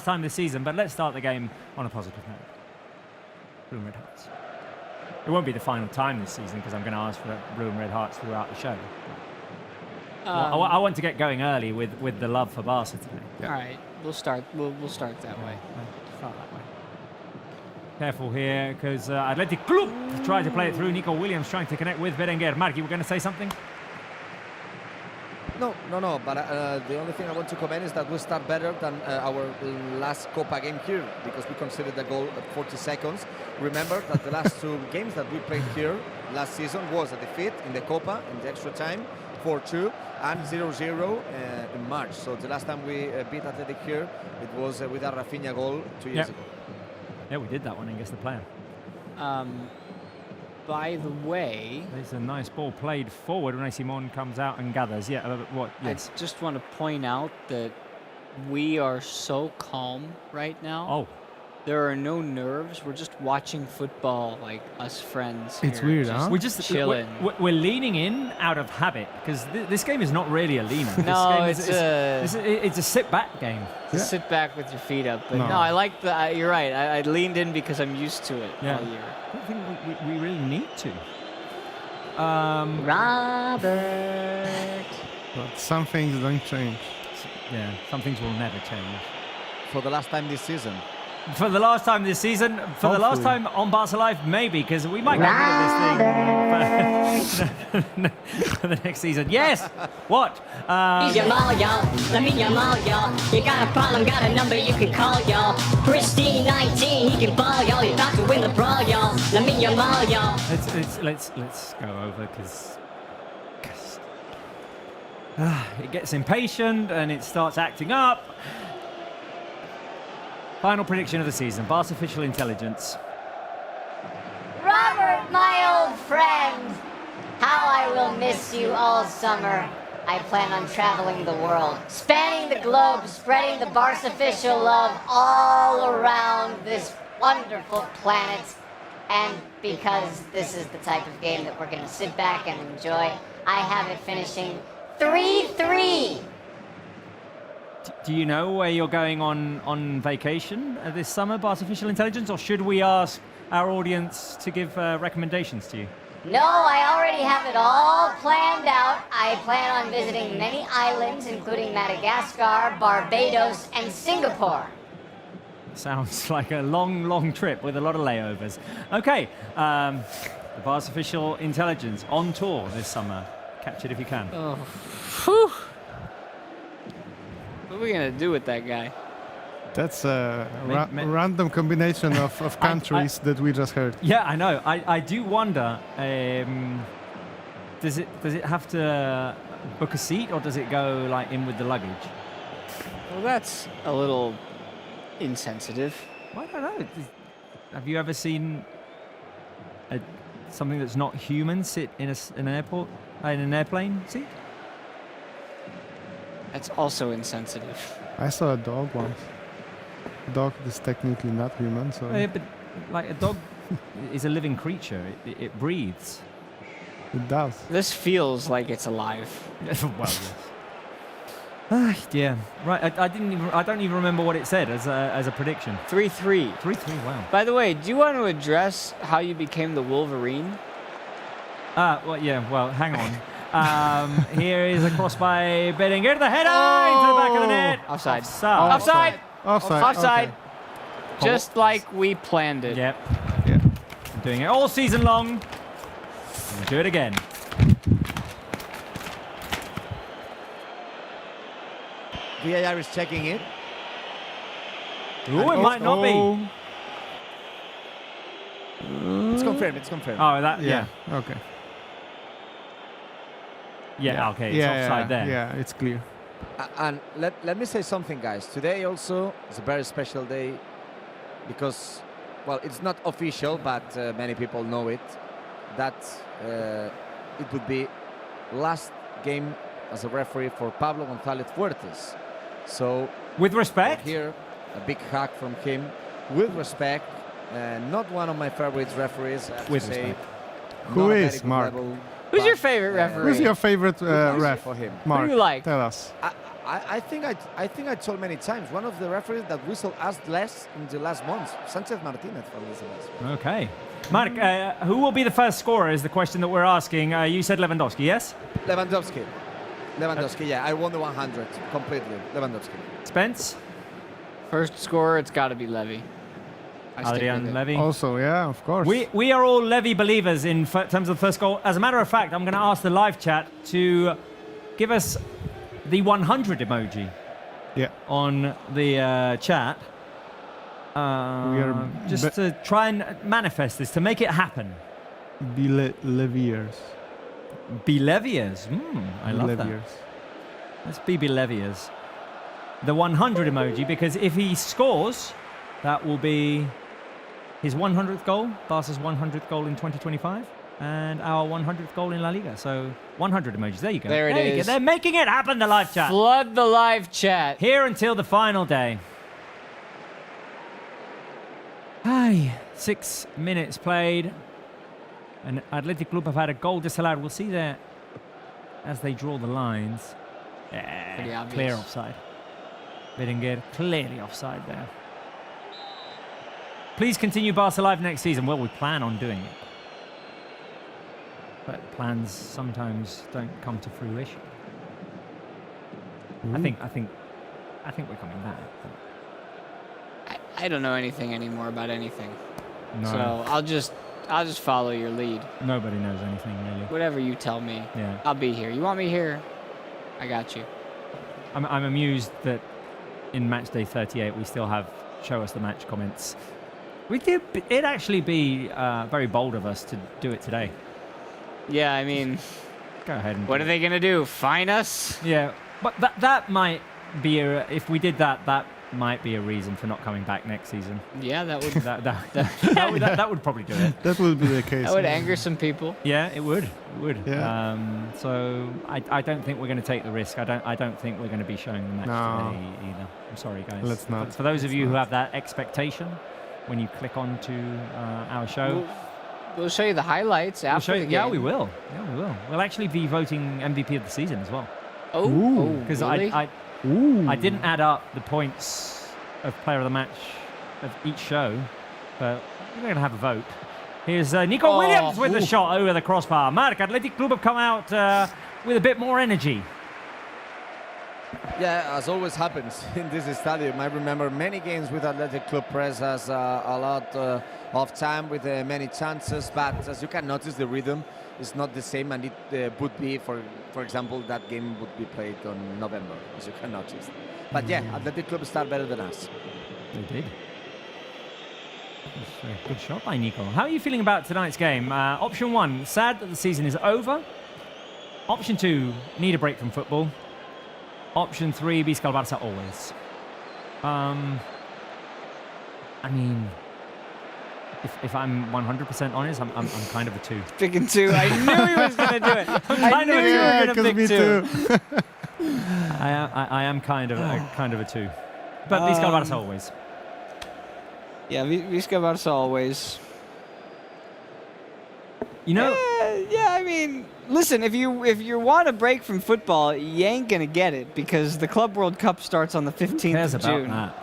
A: time this season, but let's start the game on a positive note. Blue and Red Hearts. It won't be the final time this season because I'm going to ask for Blue and Red Hearts throughout the show. I want to get going early with the love for Barça today.
C: All right, we'll start. We'll start that way.
A: Start that way. Careful here because Athletic Club tried to play it through. Nico Williams trying to connect with Berenguer. Marc, you were going to say something?
B: No. But the only thing I want to comment is that we start better than our last Copa game here because we considered the goal at 40 seconds. Remember that the last two games that we played here last season was a defeat in the Copa in the extra time, 4-2, and 0-0 in March. So the last time we beat Athletic here, it was with a Rafinha goal 2 years ago.
A: Yeah, we did that one against the player.
C: By the way,
A: There's a nice ball played forward when Simon comes out and gathers. Yeah, what? Yes.
C: I just want to point out that we are so calm right now.
A: Oh,
C: There are no nerves. We're just watching football like us friends here.
D: It's weird, huh?
A: we're just
C: chilling.
A: We're leaning in out of habit because this game is not really a leaner. This
C: No,
A: game
C: it's
A: it's a sit-back game.
C: Just sit back with your feet up. But
D: No.
C: no, I like the. You're right. I leaned in because I'm used to it all year.
A: I don't think we really need to.
F: Robert.
D: But some things don't change.
A: Yeah, some things will never change.
B: For the last time this season.
A: For the last time this season, for the last time on Barca Live, maybe, because we might get rid of this thing for the next season. Yes! What?
F: Jamal, y'all. Let me Jamal, y'all. You got a problem, got a number you can call, y'all. Pristine 19, he can ball, y'all. You're about to win the brawl, y'all. Let me Jamal, y'all.
A: Let's go over because it gets impatient and it starts acting up. Final prediction of the season. Barca official intelligence.
F: Robert, my old friend, how I will miss you all summer. I plan on traveling the world, spanning the globe, spreading the Barça official love all around this wonderful planet. And because this is the type of game that we're going to sit back and enjoy, I have it finishing 3-3.
A: Do you know where you're going on vacation this summer, Barca official intelligence, or should we ask our audience to give recommendations to you?
F: No, I already have it all planned out. I plan on visiting many islands, including Madagascar, Barbados, and Singapore.
A: Sounds like a long, long trip with a lot of layovers. Okay, the Barca official intelligence on tour this summer. Catch it if you can.
C: Oh, whew. What are we gonna do with that guy?
D: That's a
A: Me-
D: random combination of countries that we just heard.
A: Yeah, I know. I do wonder. Does it have to book a seat, or does it go like in with the luggage?
C: Well, that's a little insensitive.
A: I don't know. Have you ever seen something that's not human sit in an airport in an airplane seat?
C: That's also insensitive.
D: I saw a dog once. Dog is technically not human, so
A: Yeah, but like a dog is a living creature. It breathes.
D: it does.
C: This feels like it's alive.
A: Well, yes. Yeah. Right. I don't even remember what it said as a prediction.
C: 3-3.
A: 3-3. Wow.
C: By the way, do you want to address how you became the Wolverine?
A: Well, yeah. Well, hang on. Here is a cross by Bellinger. The header into the back of the net.
C: Offside.
A: Offside.
C: Offside.
D: Offside.
C: Offside.
D: Okay.
C: Just like we planned it.
A: Yep.
D: Yeah.
A: Doing it all season long. We'll do it again.
B: VAR is checking it.
A: Ooh, it might not be.
B: It's confirmed. It's confirmed.
A: Oh, that. Yeah.
D: Okay.
A: Yeah. Okay. It's
D: yeah,
A: offside there.
D: Yeah, it's clear.
B: And let me say something, guys. Today also is a very special day because, well, it's not official, but many people know it, that it would be last game as a referee for Pablo González Fuertes. So
A: With respect.
B: here, a big hug from him. With respect, not one of my favorite referees, I have to
A: With
B: say.
A: respect.
D: Who
B: Not a
D: is,
B: very good
D: Mark?
B: level,
C: Who's your
B: but,
C: favorite referee?
D: Who's your favorite ref?
B: for him?
D: Mark,
C: do you like?
D: tell us.
B: I think I told many times one of the referees that whistled us less in the last months, Sanchez Martinez for this.
A: Okay. Mark, who will be the first scorer is the question that we're asking. You said Leandowski, yes?
B: Leandowski, yeah, I won the 100 completely. Leandowski.
A: Spence?
C: First scorer, it's got to be Levy. I stick with
A: Adrian
C: it.
A: Levy?
D: Also, yeah, of course.
A: We are all Levy believers in terms of the first goal. As a matter of fact, I'm going to ask the live chat to give us the 100 emoji
D: Yeah.
A: on the chat.
D: are
A: Just to try and manifest this, to make it happen.
D: Be Leviers.
A: Be Leviers. I love that.
D: Leviers.
A: Let's be Leviers. The 100 emoji, because if he scores, that will be his 100th goal, Barca's 100th goal in 2025, and our 100th goal in La Liga. So 100 emojis. There you go.
C: There it
A: you go.
C: is.
A: They're making it happen, the live chat.
C: Flood the live chat.
A: Here until the final day. Hi, 6 minutes played. And Athletic Club have had a goal disallowed. We'll see there as they draw the lines.
C: Pretty
A: Yeah,
C: obvious.
A: clear offside. Berenguer clearly offside there. Please continue Barca Live next season. Well, we plan on doing it. But plans sometimes don't come to fruition. I think we're coming back.
C: I don't know anything anymore about anything.
A: No,
C: So I'll just follow your lead.
A: nobody knows anything really.
C: Whatever you tell me,
A: Yeah.
C: I'll be here. You want me here? I got you.
A: I'm amused that in match day 38 we still have show us the match comments. It'd actually be very bold of us to do it today.
C: Yeah, I mean,
A: Go ahead and
C: what
A: do
C: are
A: it.
C: they gonna do? Fine us?
A: Yeah, but that might be if we did that, that might be a reason for not coming back next season.
C: Yeah, that would
A: That would probably do it.
D: That would be the case.
C: that would anger some people.
A: Yeah, it would. It would.
D: Yeah.
A: So I don't think we're going to take the risk. I don't think we're going to be showing the match
D: No.
A: today either. I'm sorry, guys.
D: Let's not.
A: For those of
D: Let's
A: you who
D: not.
A: have that expectation, when you click on to our show,
C: We'll show you the highlights
A: we'll
C: after
A: show
C: the
A: you,
C: game.
A: yeah, we will. Yeah, we will. We'll actually be voting MVP of the season as well.
C: Oh,
A: Because
C: really?
A: I didn't add up the points of player of the match of each show, but we're going to have a vote. Here's Nico Williams with the shot over the crossbar. Marc, Athletic Club have come out with a bit more energy.
B: Yeah, as always happens in this stadium. I remember many games with Athletic Club press as a lot of time with many chances, but as you can notice, the rhythm is not the same, and it would be, for example, that game would be played on November, as you can notice. But yeah, Athletic Club start better than us.
A: They did. That's a good shot by Nico. How are you feeling about tonight's game? Option 1, sad that the season is over. Option 2, need a break from football. Option 3, Visca el Barça always. I mean, if I'm 100% honest, I'm kind of a 2.
C: Picking 2. I knew he was going to do it. I knew you were going to pick
D: me
C: 2.
D: too.
A: I am kind of a 2. But Visca el Barça always.
C: Yeah, Visca Barça always.
A: You know,
C: Yeah, I mean, listen, if you want a break from football, you ain't gonna get it because the Club World Cup starts on the 15th
A: cares
C: of
A: about
C: June.
A: that.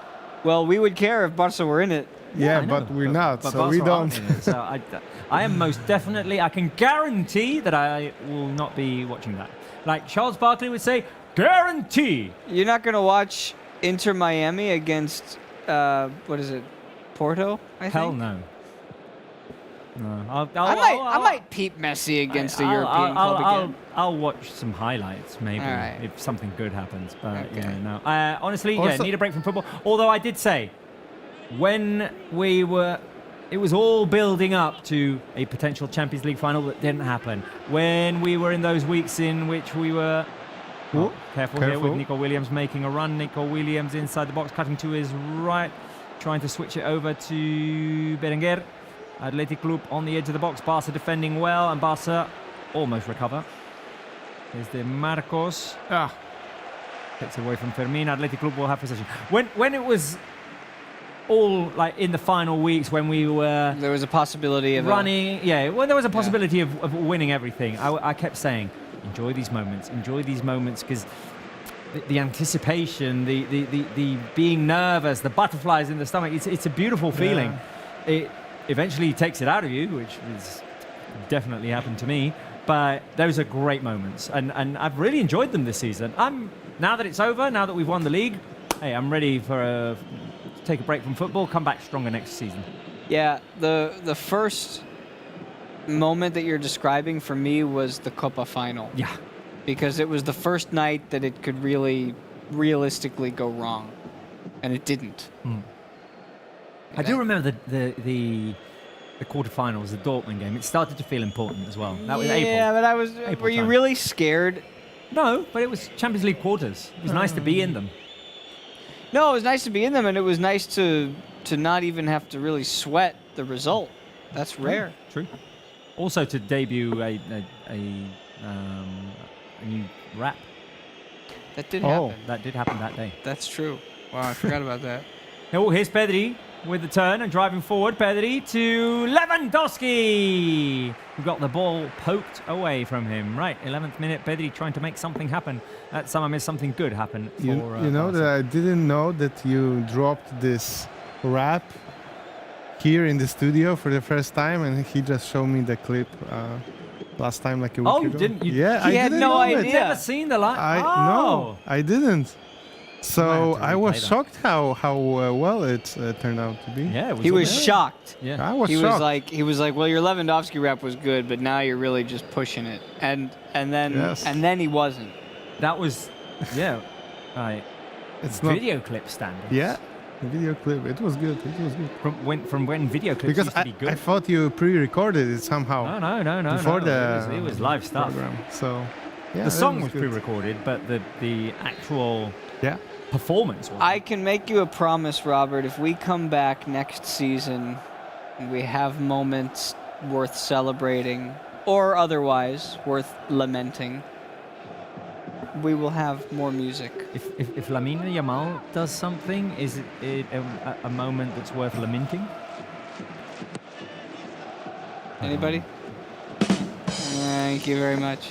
C: Well, we would care if Barca were in it.
D: Yeah,
A: I know,
D: but we're not,
A: but
D: so we
A: Barca aren't
D: don't.
A: in it. So I am most definitely, I can guarantee that I will not be watching that. Like Charles Barkley would say, guarantee.
C: You're not gonna watch Inter Miami against what is it, Porto? I think.
A: Hell no. No,
C: I might peep Messi against a European club again.
A: I'll watch some highlights maybe
C: All right.
A: if something good happens. But
C: Okay.
A: no. Honestly,
D: Also-
A: need a break from football. Although I did say, when it was all building up to a potential Champions League final that didn't happen. When we were in those weeks in which we were careful here with Nico Williams making a run. Nico Williams inside the box, cutting to his right, trying to switch it over to Berenguer. Athletic Club on the edge of the box. Barca defending well, and Barca almost recover. Here's the Marcos. Takes it away from Fermin. Athletic Club will have possession. When it was all like in the final weeks, when we were
C: There was a possibility of
A: running, when there was a possibility of winning everything, I kept saying, enjoy these moments, because the anticipation, the being nervous, the butterflies in the stomach, it's a beautiful feeling. It eventually takes it out of you, which has definitely happened to me. But those are great moments, and I've really enjoyed them this season. Now that it's over, now that we've won the league, hey, I'm ready for take a break from football, come back stronger next season.
C: Yeah, the first moment that you're describing for me was the Copa final.
A: Yeah.
C: Because it was the first night that it could really realistically go wrong, and it didn't.
A: I do remember the quarterfinals, the Dortmund game. It started to feel important as well. That was April.
C: Yeah, but were you
A: time.
C: really scared?
A: No, but it was Champions League quarters. It was nice to be in them.
C: No, it was nice to be in them, and it was nice to not even have to really sweat the result. That's rare.
A: True. Also to debut a new rap.
C: That did happen.
A: That did happen that day.
C: That's true. Wow, I forgot about that.
A: Oh, here's Pedri with the turn and driving forward. Pedri to Leandowski, who got the ball poked away from him. Right, 11th minute, Pedri trying to make something happen. At Samames, something good happen for
D: You know
A: Barca.
D: that I didn't know that you dropped this rap here in the studio for the first time, and he just showed me the clip last time, like a week ago.
A: Didn't you?
D: Yeah,
C: He
D: I
C: had
D: didn't
C: no
D: know
C: idea.
D: it.
A: You've never seen the live?
D: No, I didn't. So
A: Might have to
D: I was
A: replay that.
D: shocked how well it turned out to be.
A: Yeah,
C: He was
A: almost-
C: shocked.
A: Yeah.
D: I was
C: He
D: shocked.
C: was like, well, your Lewandowski rap was good, but now you're really just pushing it, and then
D: Yes.
C: then he wasn't.
A: That was, right.
D: It's not.
A: Video clip standards.
D: Yeah, the video clip. It was good. It was good.
A: From when video clips
D: Because
A: used to be good.
D: I thought you pre-recorded it somehow
A: No.
D: before
A: It was live stuff.
D: program. So yeah,
A: The
D: that
A: song was
D: good.
A: pre-recorded, but the actual
D: Yeah.
A: performance.
C: I can make you a promise, Robert. If we come back next season and we have moments worth celebrating or otherwise worth lamenting, we will have more music.
A: If Lamine Yamal does something, is it a moment that's worth lamenting?
C: Anybody? Thank you very much.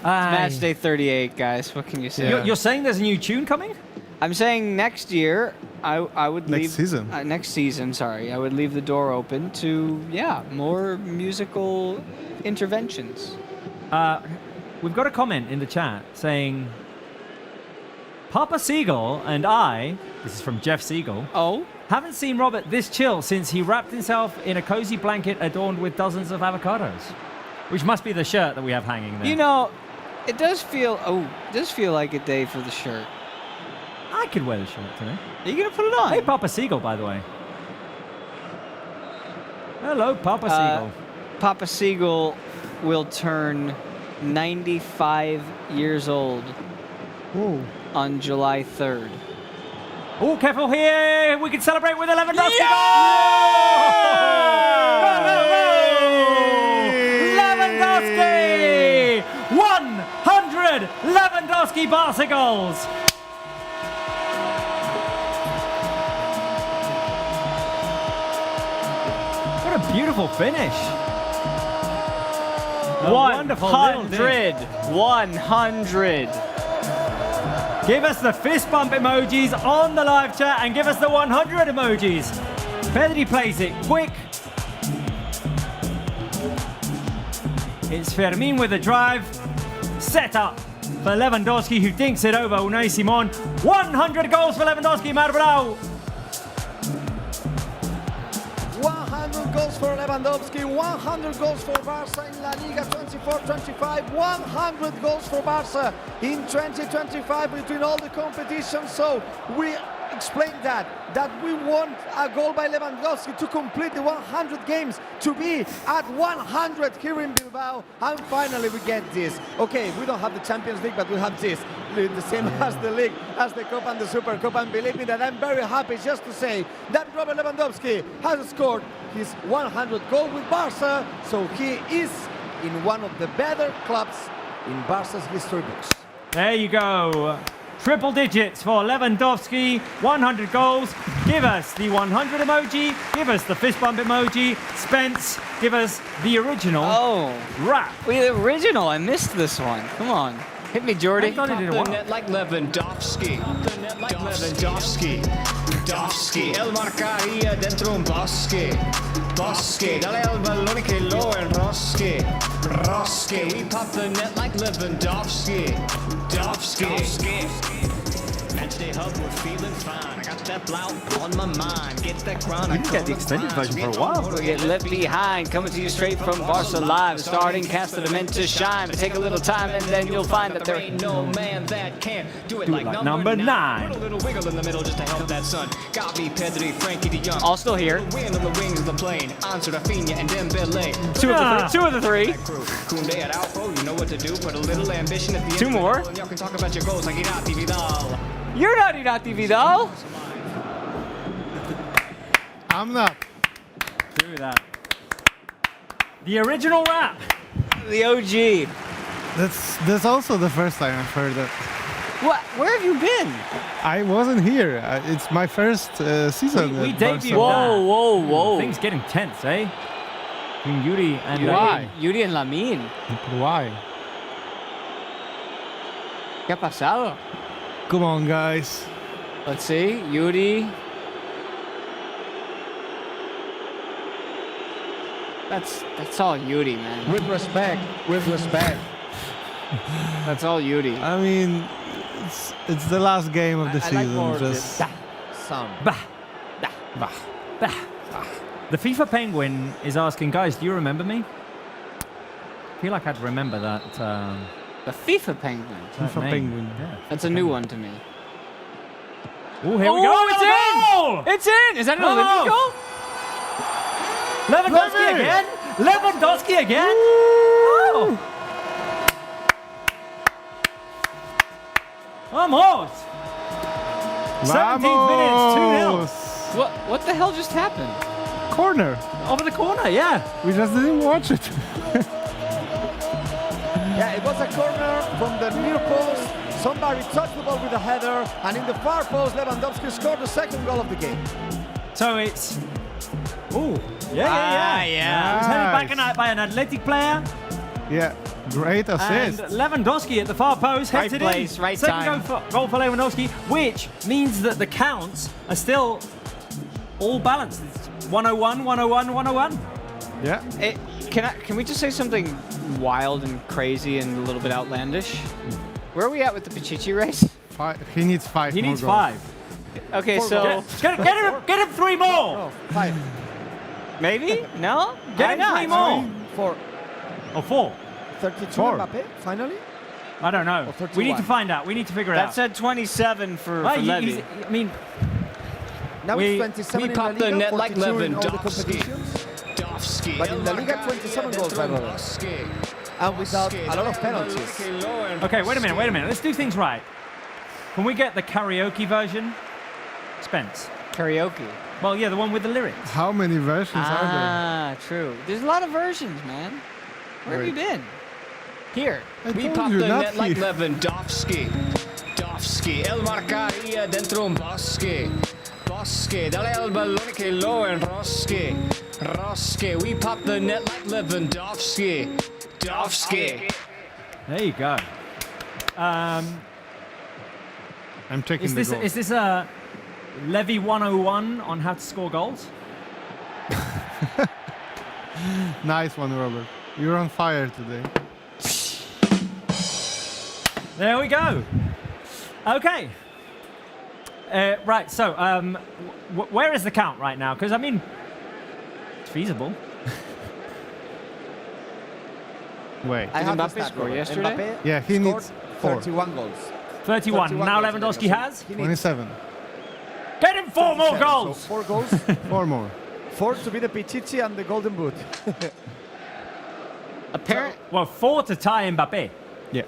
C: Match day 38, guys. What can you say?
A: You're saying there's a new tune coming?
C: I'm saying next year, I would leave...
D: Next season.
C: Next season, sorry. I would leave the door open to, more musical interventions.
A: We've got a comment in the chat saying, Papa Siegel and I, this is from Jeff Siegel, haven't seen Robert this chill since he wrapped himself in a cozy blanket adorned with dozens of avocados. Which must be the shirt that we have hanging there.
C: You know, it does feel like a day for the shirt.
A: I could wear the shirt today.
C: Are you going to put it on?
A: Hey, Papa Siegel, by the way. Hello, Papa Siegel.
C: Papa Siegel will turn 95 years old on July 3rd.
A: Oh, careful here. We can celebrate with a Leandowski goal! Leandowski! 100 Leandowski Barça goals! What a beautiful finish. A wonderful little dig.
C: 100.
A: Give us the fist bump emojis on the live chat and give us the 100 emojis. Pedri plays it quick. It's Fermin with the drive. Set up for Leandowski, who dinks it over Unai Simon. 100 goals for Leandowski, Marbrau.
B: 100 goals for Lewandowski, 100 goals for Barça in La Liga 24-25, 100 goals for Barça in 2025 between all the competitions. So we explained that we want a goal by Lewandowski to complete the 100 games, to be at 100 here in Bilbao, and finally we get this. Okay, we don't have the Champions League, but we have this, the same as the League, as the Cup and the Super Cup, and believe me that I'm very happy just to say that Robert Lewandowski has scored his 100 goal with Barça, so he is in one of the better clubs in Barca's history books.
A: There you go. Triple digits for Leandowski, 100 goals. Give us the 100 emoji, give us the fist bump emoji. Spence, give us the original rap.
C: The original, I missed this one. Come on. Hit me, Jordy.
A: I thought he did it well.
G: Net like Leandowski. Leandowski. El marcaría dentro un bosque. Dale al balón que lo enrosque. We pop the net like Leandowski. Matchday hub, we're feeling fine. I got that blout on my mind. Get that crown.
A: We didn't get the extended version for a while.
C: We get left behind, coming to you straight from Barca Live. Starting cast that are meant to shine. But take a little time and then you'll find that there
G: ain't no man that can't do it like
A: number 9.
G: Put a little wiggle in the middle just to help that sun. Gavi, Pedri, Frankie de Jong.
C: All still here.
G: Wind on the wings of the plane. Answer Rafinha and Dembele.
C: Two of the three.
G: Kunde at Alpo, you know what to do. Put a little ambition at the end.
C: Two more.
G: And y'all can talk about your goals like Irati Vidal.
C: You're not Irati Vidal.
D: I'm not.
A: Do that. The original rap.
C: The OG.
D: That's also the first time I've heard that.
C: What? Where have you been?
D: I wasn't here. It's my first season.
A: We
D: at
A: debuted
D: Barcelona.
C: Whoa.
A: Things getting tense, eh? Between Yuri and
D: Why?
C: Yuri and Lamine.
D: Why?
C: ¿Qué ha pasado?
D: Come on, guys.
C: Let's see. Yuri. That's all Yuri, man.
B: With respect.
C: That's all Yuri.
D: I mean, it's the last game of the season.
A: The FIFA Penguin is asking, guys, do you remember me? I feel like I'd remember that.
C: The FIFA Penguin.
D: FIFA Penguin.
A: Yeah.
C: That's a new one to me.
A: Oh, here we go.
C: It's in! It's in! Is that an Olympic goal?
A: Leandowski again? Leandowski again? Oh. Vamos! 17th minute, 2-0.
C: What the hell just happened?
D: Corner.
A: Over the corner, yeah.
D: We just didn't watch it.
B: Yeah, it was a corner from the near post. Somebody touched the ball with a header, and in the far post, Leandowski scored the second goal of the game.
A: So it's... Ooh, yeah. It was headed back by an Athletic player.
D: Yeah, great
A: And
D: assist.
A: Lewandowski at the far post heads
C: Right
A: it
C: place,
A: in.
C: right
A: Second
C: time.
A: goal for Lewandowski, which means that the counts are still all balanced. It's 101, 101, 101.
D: Yeah.
C: Can we just say something wild and crazy and a little bit outlandish? Where are we at with the Pichichi race?
D: He needs 5
A: He
D: more
A: needs
D: goals.
A: 5.
C: Okay, so
A: Get him 3 more.
B: Oh, 5.
C: maybe? No?
A: Get
C: Why
A: him 3
C: not?
A: more.
B: 4.
A: Or 4.
B: 32
D: 4.
B: Mbappe, finally?
A: I don't know.
B: Or 31.
A: We need to find out. We need to figure it
C: That
A: out.
C: said 27 for
A: Well,
C: Levy.
A: I mean,
B: Now
A: We-
B: it's 27
G: we
B: in La
G: popped the
B: Liga,
G: net like
B: 42 in all the
G: Lewandowski.
B: competitions,
G: Dovski,
B: But in La Liga, 27 goals, by the way. and without a lot of penalties.
A: okay, wait a minute. Let's do things right. Can we get the karaoke version? Spence.
C: Karaoke.
A: Well, yeah, the one with the lyrics.
D: How many versions are
C: Ah, true. There's a lot of versions, man. Where have you been? Here.
D: there? I
G: We
D: told
G: popped
D: you,
G: the
D: not
G: net like
D: here.
G: Lewandowski. Dovski, El marcaria dentro un bosque. Bosque, dale al ballone che lo enrosque. Rosque, we popped the net like Lewandowski. Dovski.
A: There you go.
D: I'm checking
A: Is
D: the
A: this
D: goal.
A: is this a Levy 101 on how to score goals?
D: Nice one, Robert. You're on fire today.
A: There we go. Okay. Right. So, where is the count right now? Because I mean, it's feasible.
D: Wait.
B: I have the
C: Mbappe
B: stat,
C: score
B: Robert.
C: yesterday?
B: Mbappe
D: Yeah, he
B: scored
D: needs 4.
B: 31 goals.
A: 31.
B: 31
A: Now
B: goals
A: Lewandowski
B: today, so
A: has.
B: he needs
D: 27.
A: Get him 4 more
B: 27,
A: goals.
B: So 4 goals,
D: 4 more.
B: 4 to be the Pichichi and the Golden Boot.
C: Apparent.
A: Well, 4 to tie Mbappe.
D: Yeah.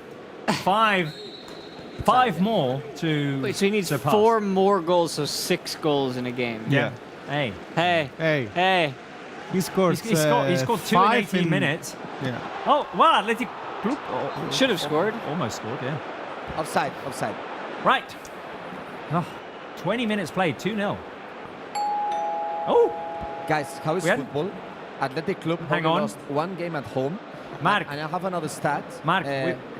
A: 5 more to.
C: Wait, so he needs
A: surpass.
C: 4 more goals, so 6 goals in a game.
D: Yeah.
A: Hey,
C: Hey.
D: Hey,
C: Hey.
D: he scored.
A: he scored 2 in
D: 5
A: 18 minutes.
D: Yeah.
A: Oh, well, Athletic Group
C: Should have scored.
A: almost scored, yeah.
B: Offside.
A: Right. Oh, 20 minutes played, 2-0. Oh,
B: Guys, how is
A: We had-
B: football? Athletic Club
A: Hang
B: only
A: on.
B: lost 1 game at home.
A: Mark.
B: And I have another stat.
A: Mark,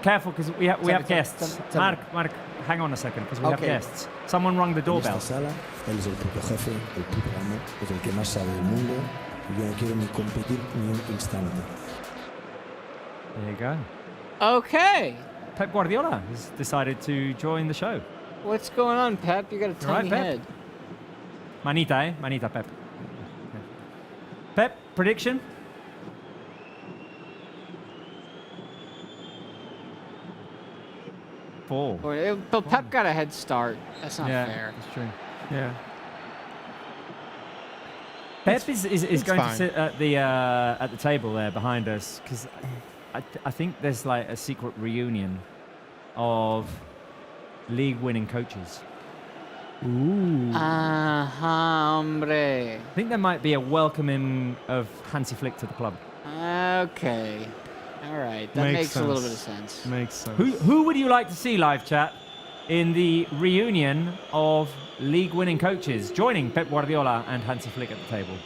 A: careful because we have
B: tell me,
A: guests.
B: tell me.
A: Mark, hang on a second because we have
B: Okay.
A: guests. Someone rung the
H: En
A: doorbell.
H: esta sala, él es el puto jefe, el puto amo, es el que más sabe del mundo y yo no quiero ni competir ni un instante.
A: There you go.
C: Okay.
A: Pep Guardiola has decided to join the show.
C: What's going on, Pep? You got a
A: right,
C: tiny
A: Pep?
C: head.
A: Manita, eh? Manita, Pep. Pep, prediction? Four.
C: But Pep got a head start. That's not fair.
A: that's true.
D: Yeah.
A: Pep is going
D: fine.
A: to sit at the table there behind us because I think there's like a secret reunion of league-winning coaches.
D: Ooh.
C: Hombre.
A: I think there might be a welcoming of Hansi Flick to the club.
C: Okay. All right. That makes a little bit of sense.
D: Makes sense.
A: Who would you like to see, live chat, in the reunion of league-winning coaches joining Pep Guardiola and Hansi Flick at the table?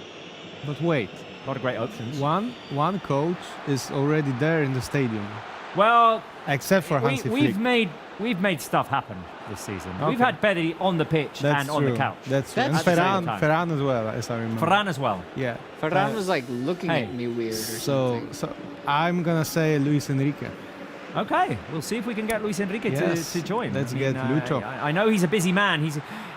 D: But wait,
A: A lot of great options.
D: one coach is already there in the stadium,
A: Well,
D: except for Hansi Flick.
A: we've made stuff happen this season.
D: Okay.
A: We've had Pedri on the pitch
D: That's
A: and
D: true.
A: on the couch.
D: That's true.
C: That's
D: And
A: true.
D: Ferran as well, as I remember.
A: Ferran as well.
D: Yeah.
C: Ferran was like looking
A: hey.
C: at me weird or
D: So,
C: something.
D: so I'm gonna say Luis Enrique.
A: Okay, we'll see if we can get Luis Enrique
D: Yes,
A: to join.
D: let's get Lucho.
A: I know he's a busy man.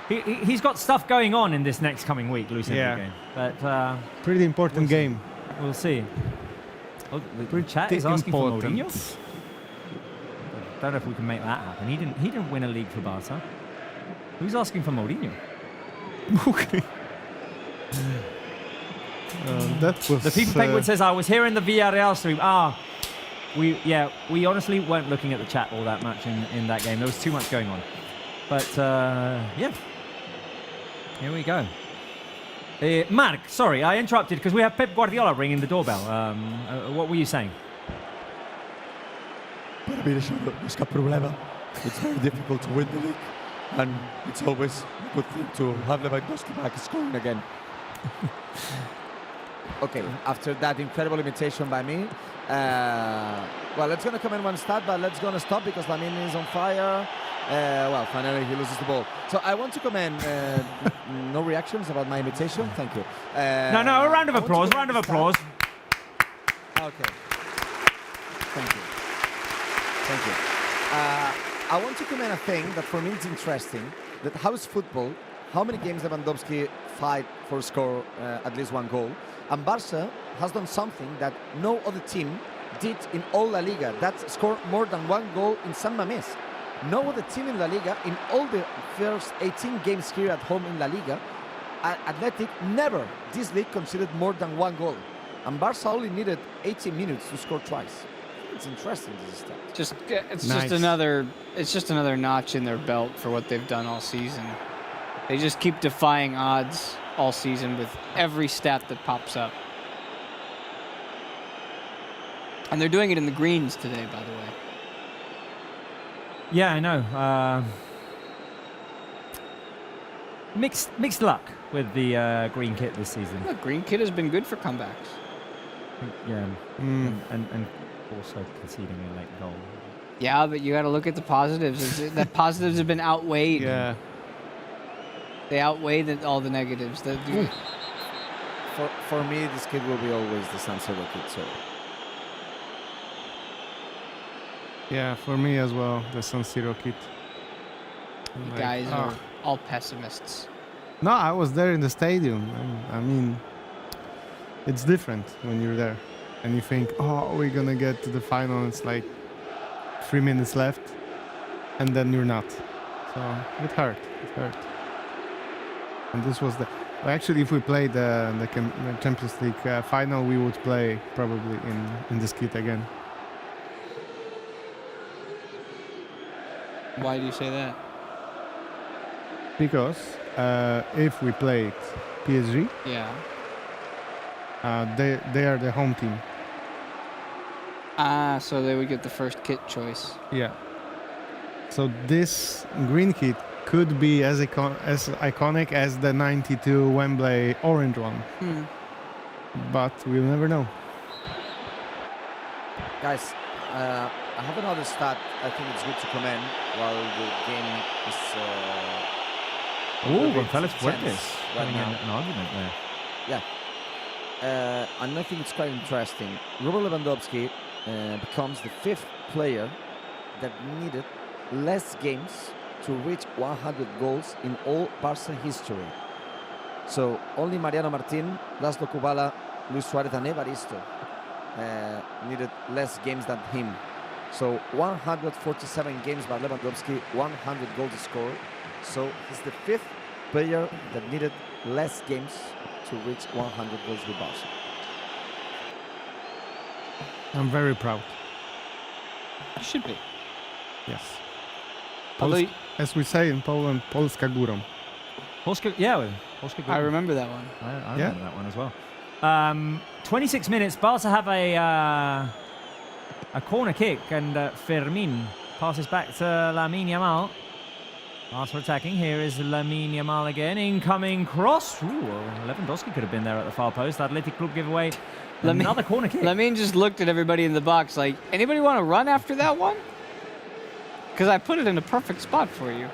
A: He's got stuff going on in this next coming week, Luis
D: Yeah.
A: Enrique. But
D: Pretty important game.
A: we'll see. Oh, the chat is asking for Mourinho. Don't know if we can make that happen. He didn't win a league for Barca. Who's asking for Mourinho?
D: Okay. That was.
A: The FIFA Penguin says I was here in the Villarreal stream. We honestly weren't looking at the chat all that much in that game. There was too much going on. But yeah, Here we go. Mark, sorry, I interrupted because we have Pep Guardiola ringing the doorbell. What were you saying?
B: Per mi diciamo, non c'è problema. It's very difficult to win the league, and it's always a good thing to have Lewandowski back scoring again. Okay, after that incredible imitation by me, well, let's gonna come in one start, but let's gonna stop because Lamine is on fire. Well, finally he loses the ball. So I want to comment. No reactions about my imitation. Thank you.
A: No, a round of applause. Round of applause.
B: Okay. Thank you. Thank you. I want to comment a thing that for me is interesting. That how is football? How many games Lewandowski fight for score at least one goal? And Barça has done something that no other team did in all La Liga. That scored more than one goal in San Mamés. No other team in La Liga, in all the first 18 games here at home in La Liga, Athletic never this league conceded more than one goal. And Barça only needed 18 minutes to score twice. It's interesting, this stat.
C: It's
D: Nice.
C: just another notch in their belt for what they've done all season. They just keep defying odds all season with every stat that pops up. And they're doing it in the greens today, by the way.
A: Yeah, I know. Mixed luck with the green kit this season.
C: The green kit has been good for comebacks.
A: Yeah, and also conceding a late goal.
C: Yeah, but you got to look at the positives. The positives have been outweighed.
D: Yeah.
C: They outweigh all the negatives.
B: For me, this kid will be always the San Siro kid. So
D: Yeah, for me as well, the San Siro kit.
C: You guys are all pessimists.
D: No, I was there in the stadium. I mean, it's different when you're there. And you think, oh, we're going to get to the final. It's like 3 minutes left. And then you're not. So it hurt. It hurt. And this was the... Well, actually, if we played the Champions League final, we would play probably in this kit again.
C: Why do you say that?
D: Because if we played PSG,
C: Yeah.
D: they are the home team.
C: Ah, so they would get the first kit choice.
D: Yeah. So this green kit could be as iconic as the 92 Wembley orange one. But we'll never know.
B: guys, I have another stat. I think it's good to comment while the game is.
A: González Fuertes
B: right
A: having
B: now.
A: an argument there.
B: Yeah. And I think it's quite interesting. Robert Lewandowski becomes the 5th player that needed less games to reach 100 goals in all Barça history. So only Mariano Martín, Laszlo Kubala, Luis Suarez and Evaristo needed less games than him. So 147 games by Lewandowski, 100 goals scored. So he's the 5th player that needed less games to reach 100 goals with Barca.
D: I'm very proud.
C: You should be.
D: Yes.
C: Although
D: As we say in Poland, Polska górą.
A: Polska, yeah, Polska.
C: I remember that one.
A: I remember that one as well. 26 minutes. Barca have a corner kick, and Fermin passes back to Lamine Yamal. Barca attacking. Here is Lamine Yamal again. Incoming cross. Ooh, Lewandowski could have been there at the far post. Athletic Club give away another corner kick.
C: Lamine just looked at everybody in the box like, anybody want to run after that one? Because I put it in a perfect spot for you.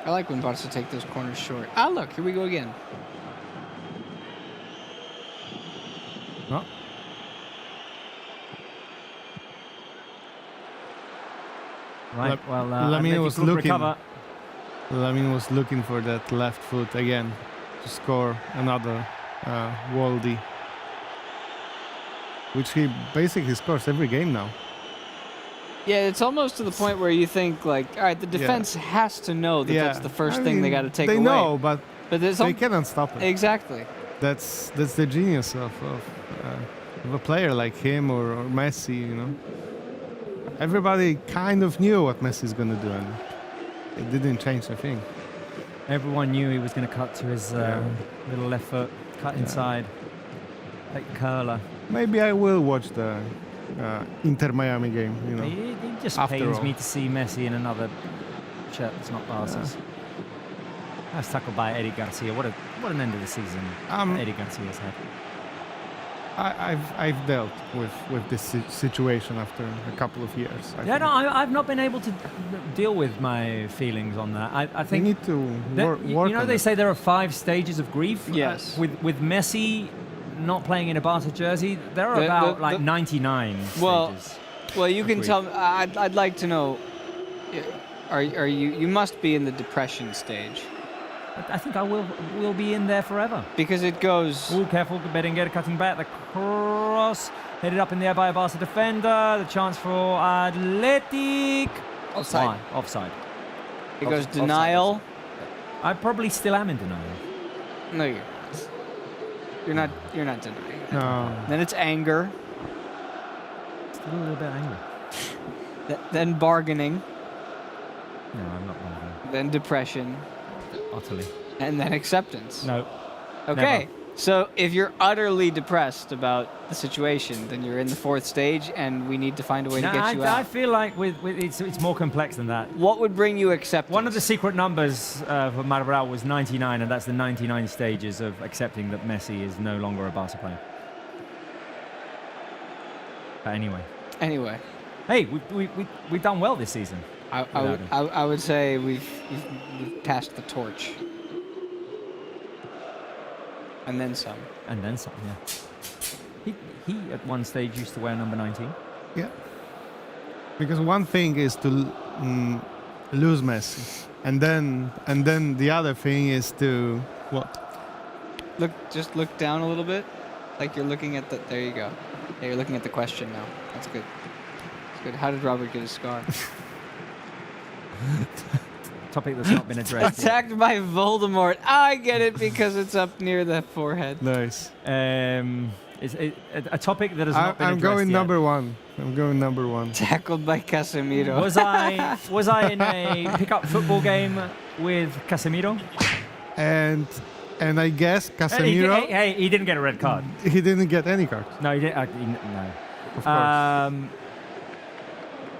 C: I like when Barca take those corners short. Ah, look, here we go again.
D: Oh.
A: Right, well,
D: Lamine was
A: Club
D: looking.
A: recover.
D: Lamine was looking for that left foot again to score another Waldy, which he basically scores every game now.
C: Yeah, it's almost to the point where you think, like, all right, the defense has to know that that's the first thing they got to take away.
D: They know, but
C: there's
D: they cannot stop it.
C: Exactly.
D: That's the genius of a player like him or Messi, you know. everybody kind of knew what Messi's going to do, and it didn't change a thing.
A: Everyone knew he was going to cut to his little left foot, cut inside, like curler.
D: Maybe I will watch the Inter Miami game. You know,
A: It just
D: after
A: pains
D: all.
A: me to see Messi in another shirt that's not Barca's. Nice tackle by Eddie Garcia. What an end of the season Eddie Garcia's had.
D: I've dealt with this situation after a couple of years. I think.
A: I've not been able to deal with my feelings on that. I
D: We
A: think
D: need to work
A: you know
D: on
A: they
D: it.
A: say there are 5 stages of grief.
C: Yes.
A: With Messi not playing in a Barca jersey, there are about 99
C: Well,
A: stages.
C: Well, you can
A: Agreed.
C: tell. I'd like to know. Are you? You must be in the depression stage
A: I think I will be in there forever.
C: because it goes.
A: Oh, careful, Berenguer cutting back the cross, headed up in the air by a Barca defender. The chance for Athletic.
C: Offside.
A: Offside.
C: It goes denial.
A: I probably still am in denial.
C: No, you're not. You're not denying.
D: No.
C: Then it's anger.
A: Still a little bit angry.
C: Then bargaining.
A: No, I'm not angry.
C: Then depression.
A: Utterly.
C: And then acceptance.
A: No.
C: Okay.
A: never.
C: So if you're utterly depressed about the situation, then you're in the 4th stage, and we need to find a way to get you
A: I
C: out.
A: feel like with it's more complex than that.
C: What would bring you acceptance?
A: One of the secret numbers for Madrid was 99, and that's the 99 stages of accepting that Messi is no longer a Barca player. But anyway, hey, we've done well this season.
C: I would say we've passed the torch. And then some.
A: And then some, yeah. He at one stage used to wear number 19.
D: Yeah. Because one thing is to lose Messi, and then the other thing is to what?
C: Just look down a little bit, like you're looking at the. There you go. Yeah, you're looking at the question now. That's good. That's good. How did Robert get his scar?
A: Topic that's not been addressed yet.
C: Attacked by Voldemort. I get it because it's up near the forehead.
D: Nice.
A: It's a topic that has not been
D: I'm
A: addressed
D: going
A: yet.
D: number 1. I'm going number 1.
C: Tackled by Casemiro.
A: Was I in a pickup football game with Casemiro?
D: And I guess Casemiro,
A: Hey, he didn't get a red card.
D: he didn't get any cards.
A: No, he didn't. No.
D: Of course.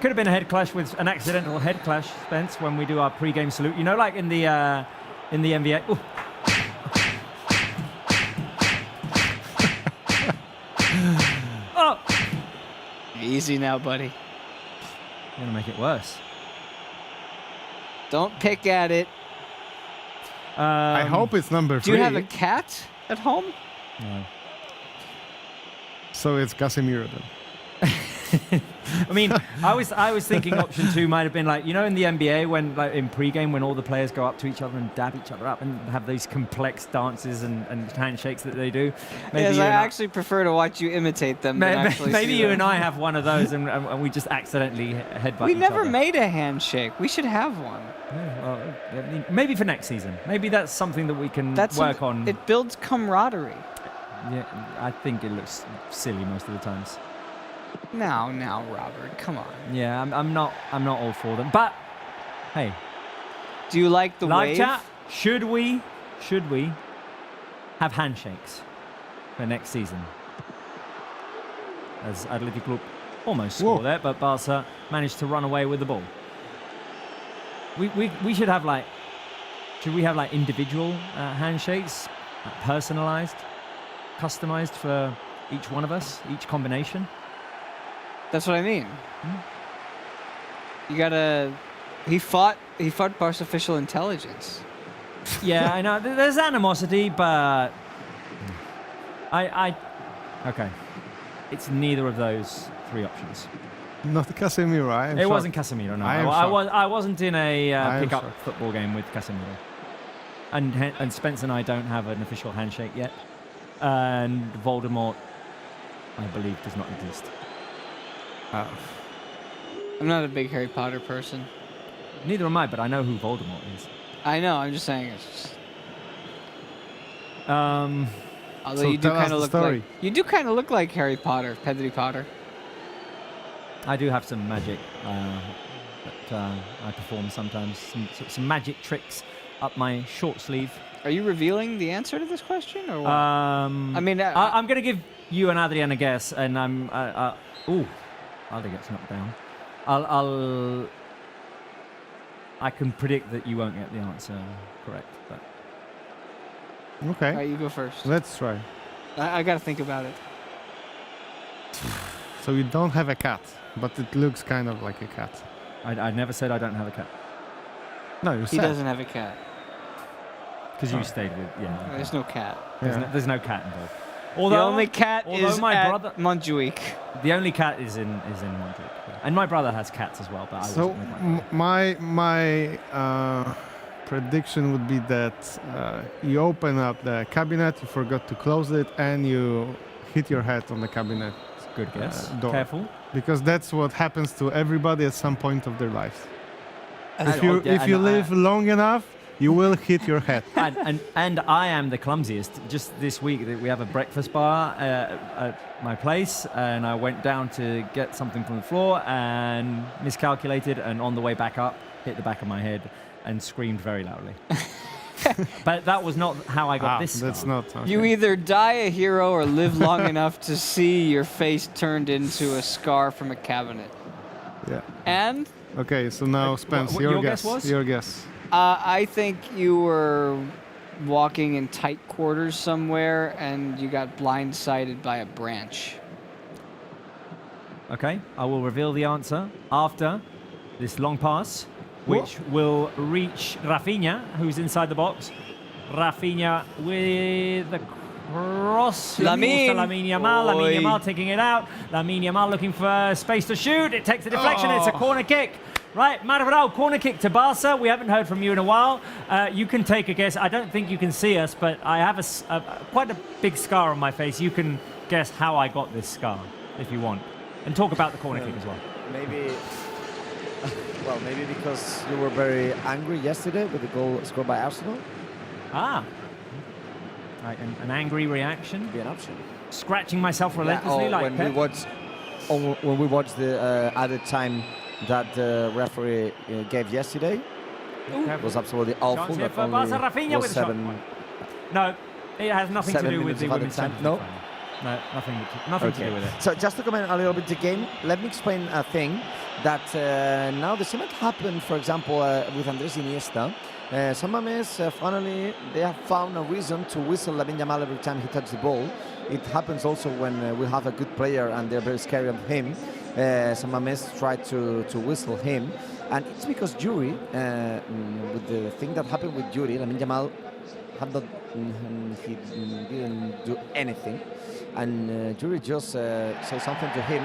A: Could have been a head clash with an accidental head clash, Spence, when we do our pre-game salute. You know, like in the NBA. Ooh. Oh!
C: Easy now, buddy.
A: You're gonna make it worse.
C: Don't pick at it.
D: I hope it's number 3.
C: Do you have a cat at home?
A: No.
D: So it's Casemiro then.
A: I mean, I was thinking option 2 might have been like, you know, in the NBA when, like, in pre-game when all the players go up to each other and dab each other up and have these complex dances and handshakes that they do.
C: Yes, I actually prefer to watch you imitate them than actually
A: maybe
C: see
A: you
C: them.
A: and I have one of those and we just accidentally headbutt
C: We
A: each
C: never
A: other.
C: made a handshake. We should have one.
A: Yeah, well, I mean, maybe for next season. Maybe that's something that we can work on.
C: It builds camaraderie.
A: Yeah, I think it looks silly most of the times.
C: Now, Robert, come on.
A: Yeah, I'm not all for them. But hey,
C: Do you like the
A: live
C: wave?
A: chat. Should we have handshakes for next season? As Athletic Club almost scored there, but Barca managed to run away with the ball. We should have like. Should we have like individual handshakes, personalized, customized for each one of us, each combination?
C: That's what I mean. You gotta. He fought Barca official intelligence.
A: Yeah, I know. There's animosity, but okay. It's neither of those 3 options.
D: Not Casemiro. I am
A: It
D: shocked.
A: wasn't Casemiro. No,
D: I am
A: I wasn't in a
D: am
A: pickup
D: shocked.
A: football game with Casemiro. And Spence and I don't have an official handshake yet. And Voldemort, I believe, does not exist.
C: I'm not a big Harry Potter person.
A: Neither am I, but I know who Voldemort is.
C: I know. I'm just saying. It's just,
A: Um,
C: although
D: So
C: you do
D: tell us
C: kind of
D: the
C: look
D: story.
C: like Harry Potter, Pedri Potter.
A: I do have some magic that I perform sometimes. Some magic tricks up my short sleeve.
C: Are you revealing the answer to this question, or what?
A: I
C: mean,
A: I'm going to give you and Adrian a guess, and ooh, Aldi gets knocked down. I can predict that you won't get the answer correct. But
D: Okay.
C: All right, you go first.
D: Let's try.
C: I got to think about it.
D: So you don't have a cat, but it looks kind of like a cat.
A: I never said I don't have a cat.
D: No, you
C: He
D: said.
C: doesn't have a cat.
A: Because you stayed with,
C: There's no cat.
D: Yeah.
A: There's no cat involved.
C: The only cat
A: although
C: is
A: my
C: at
A: brother-
C: Montjuic.
A: The only cat is in Montjuic. Yeah. And my brother has cats as well, but I
D: So
A: wasn't with my brother.
D: my prediction would be that you open up the cabinet, you forgot to close it, and you hit your head on the cabinet
A: Good guess.
D: door.
A: Careful.
D: Because that's what happens to everybody at some point of their lives.
A: And-
D: If you live long enough, you will hit your head.
A: and I am the clumsiest. Just this week, we have a breakfast bar at my place, and I went down to get something from the floor and miscalculated, and on the way back up, hit the back of my head and screamed very loudly. But that was not how I got this.
D: That's
A: scar.
D: not. Okay.
C: You either die a hero or live long enough to see your face turned into a scar from a cabinet.
D: Yeah.
C: And
D: Okay, so now Spence,
A: what
D: your
A: your
D: guess.
A: guess was?
D: Your guess.
C: I think you were walking in tight quarters somewhere and you got blindsided by a branch.
A: Okay, I will reveal the answer after this long pass, which will reach Rafinha, who's inside the box. Rafinha with the cross.
C: Lamine.
A: Lamine Yamal.
C: Oi.
A: Lamine Yamal taking it out. Lamine Yamal looking for space to shoot. It takes a deflection. It's a corner kick. Right, Maribral, corner kick to Barça. We haven't heard from you in a while. You can take a guess. I don't think you can see us, but I have quite a big scar on my face. You can guess how I got this scar, if you want. And talk about the corner kick as well.
B: Maybe because you were very angry yesterday with the goal scored by Arsenal.
A: Ah. Right, an angry reaction.
B: Be an option.
A: Scratching myself relentlessly
B: Yeah,
A: like
B: when
A: Pep.
B: we watched the added time that the referee gave yesterday. It was absolutely awful.
A: Chance here
B: Not
A: for
B: only
A: Barca. Rafinha
B: was
A: with a shot.
B: 7
A: No, it has nothing to
B: 7
A: do with
B: minutes
A: the
B: of added
A: women's
B: time.
A: championship
B: No?
A: final. No, nothing to do with it.
B: So just to comment a little bit the game, let me explain a thing that now the same had happened, for example, with Andres Iniesta. Some Mames, finally, they have found a reason to whistle Lamine Yamal every time he touches the ball. It happens also when we have a good player and they're very scared of him. Some Mames try to whistle him. And it's because Yuri, with the thing that happened with Yuri, Lamine Yamal he didn't do anything. And Yuri just said something to him.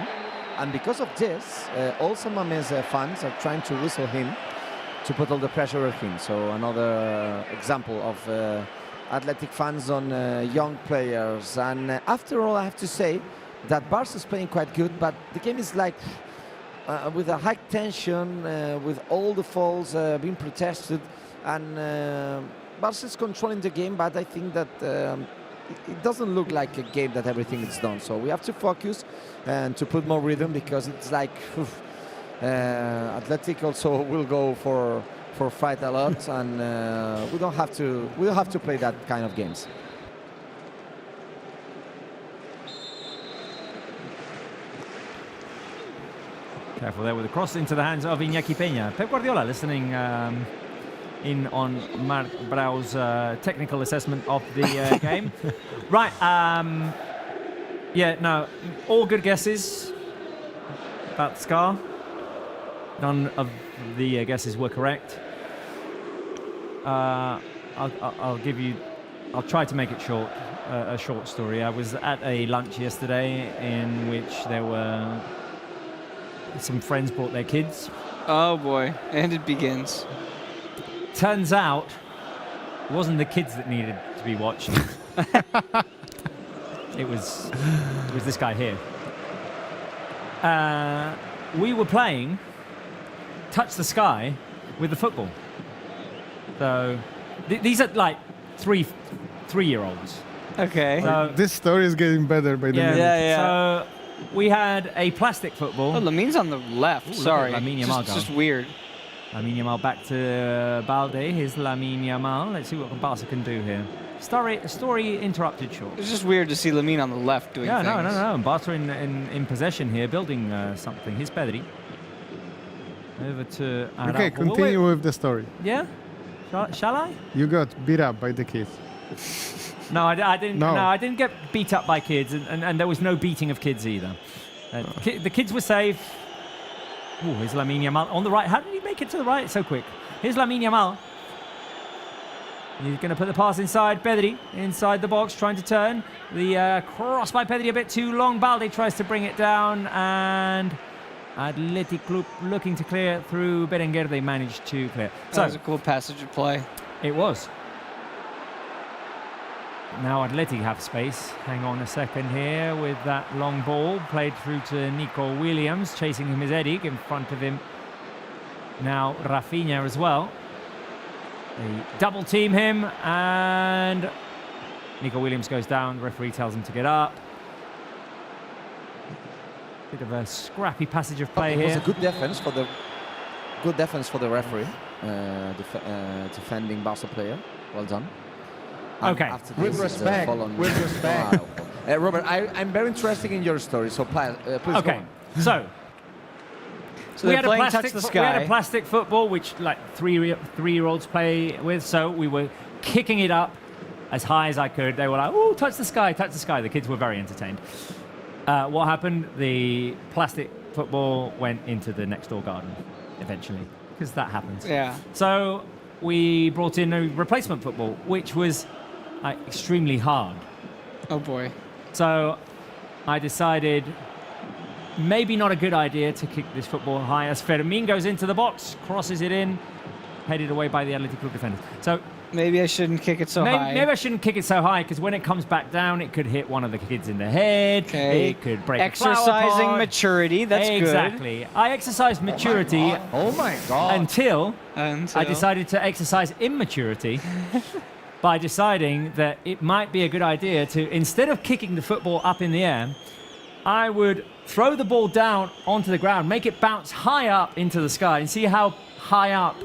B: And because of this, all San Mamés fans are trying to whistle him to put all the pressure on him. So another example of athletic fans on young players. And after all, I have to say that Barça is playing quite good, but the game is like with a high tension, with all the fouls being protested. And Barça is controlling the game, but I think that it doesn't look like a game that everything is done. So we have to focus and to put more rhythm, because it's like Athletic also will go for fight a lot, and we don't have to play that kind of games.
A: Careful there with the cross into the hands of Iñaki Peña. Pep Guardiola listening in on Marc Brau's technical assessment of the game. Right, yeah, no, all good guesses about the scar. None of the guesses were correct. I'll try to make it short, a short story. I was at a lunch yesterday in which there were some friends brought their kids.
C: Oh boy, and it begins.
A: Turns out, it wasn't the kids that needed to be watched. It was this guy here. We were playing Touch the Sky with the football. So these are like three-year-olds.
C: Okay.
A: So,
D: This story is getting better by the minute.
C: Yeah.
A: So we had a plastic football.
C: Oh, Lamin's on the left.
A: Ooh, look at
C: Sorry.
A: Lamine Yamal go.
C: Just weird.
A: Lamine Yamal back to Balde. Here's Lamine Yamal. Let's see what Barca can do here. Story interrupted short.
C: It's just weird to see Lamin on the left doing things.
A: No. And Barca in possession here, building something. Here's Pedri. Over to Araujo.
D: Okay, continue with the story.
A: Yeah? Shall I?
D: You got beat up by the kids.
A: No, I didn't.
D: No.
A: No, I didn't get beat up by kids, and there was no beating of kids either. The kids were safe. Oh, here's Lamine Yamal on the right. How did he make it to the right so quick? Here's Lamine Yamal. He's going to put the pass inside. Pedri inside the box, trying to turn. The cross by Pedri a bit too long. Balde tries to bring it down, and Athletic Club looking to clear through Berenguer. They managed to clear.
C: That was a cool passage of play.
A: It was. Now Athletic have space. Hang on a second here with that long ball. Played through to Nico Williams. Chasing him is Eric. In front of him now Rafinha as well. They double team him, and Nico Williams goes down. The referee tells him to get up. Bit of a scrappy passage of play
B: It
A: here.
B: was a good defense for the referee, defending Barca player. Well done. And
A: Okay.
B: after
I: With
B: this,
I: respect, with respect.
B: Robert, I'm very interested in your story, so please go
A: Okay,
B: on.
A: so
C: So
A: we
C: they're
A: had,
C: playing
A: we
C: Touch the
A: had
C: Sky.
A: a plastic football, which like three-year-olds play with. So we were kicking it up as high as I could. They were like, "Oh, touch the sky, touch the sky." The kids were very entertained. What happened? The plastic football went into the next door garden eventually, because that happens.
C: Yeah.
A: So we brought in a replacement football, which was extremely hard.
C: Oh boy.
A: So I decided maybe not a good idea to kick this football high, as Fermin goes into the box, crosses it in, headed away by the Athletic Club defenders. So
C: Maybe I shouldn't kick it so high.
A: maybe I shouldn't kick it so high, because when it comes back down, it could hit one of the kids in the head.
C: Okay.
A: It could break a flower
C: Exercising
A: pot.
C: maturity. That's good.
A: Exactly. I exercised maturity
B: Oh my God!
A: until
C: And
A: I decided to exercise immaturity by deciding that it might be a good idea to, instead of kicking the football up in the air, I would throw the ball down onto the ground, make it bounce high up into the sky, and see how high up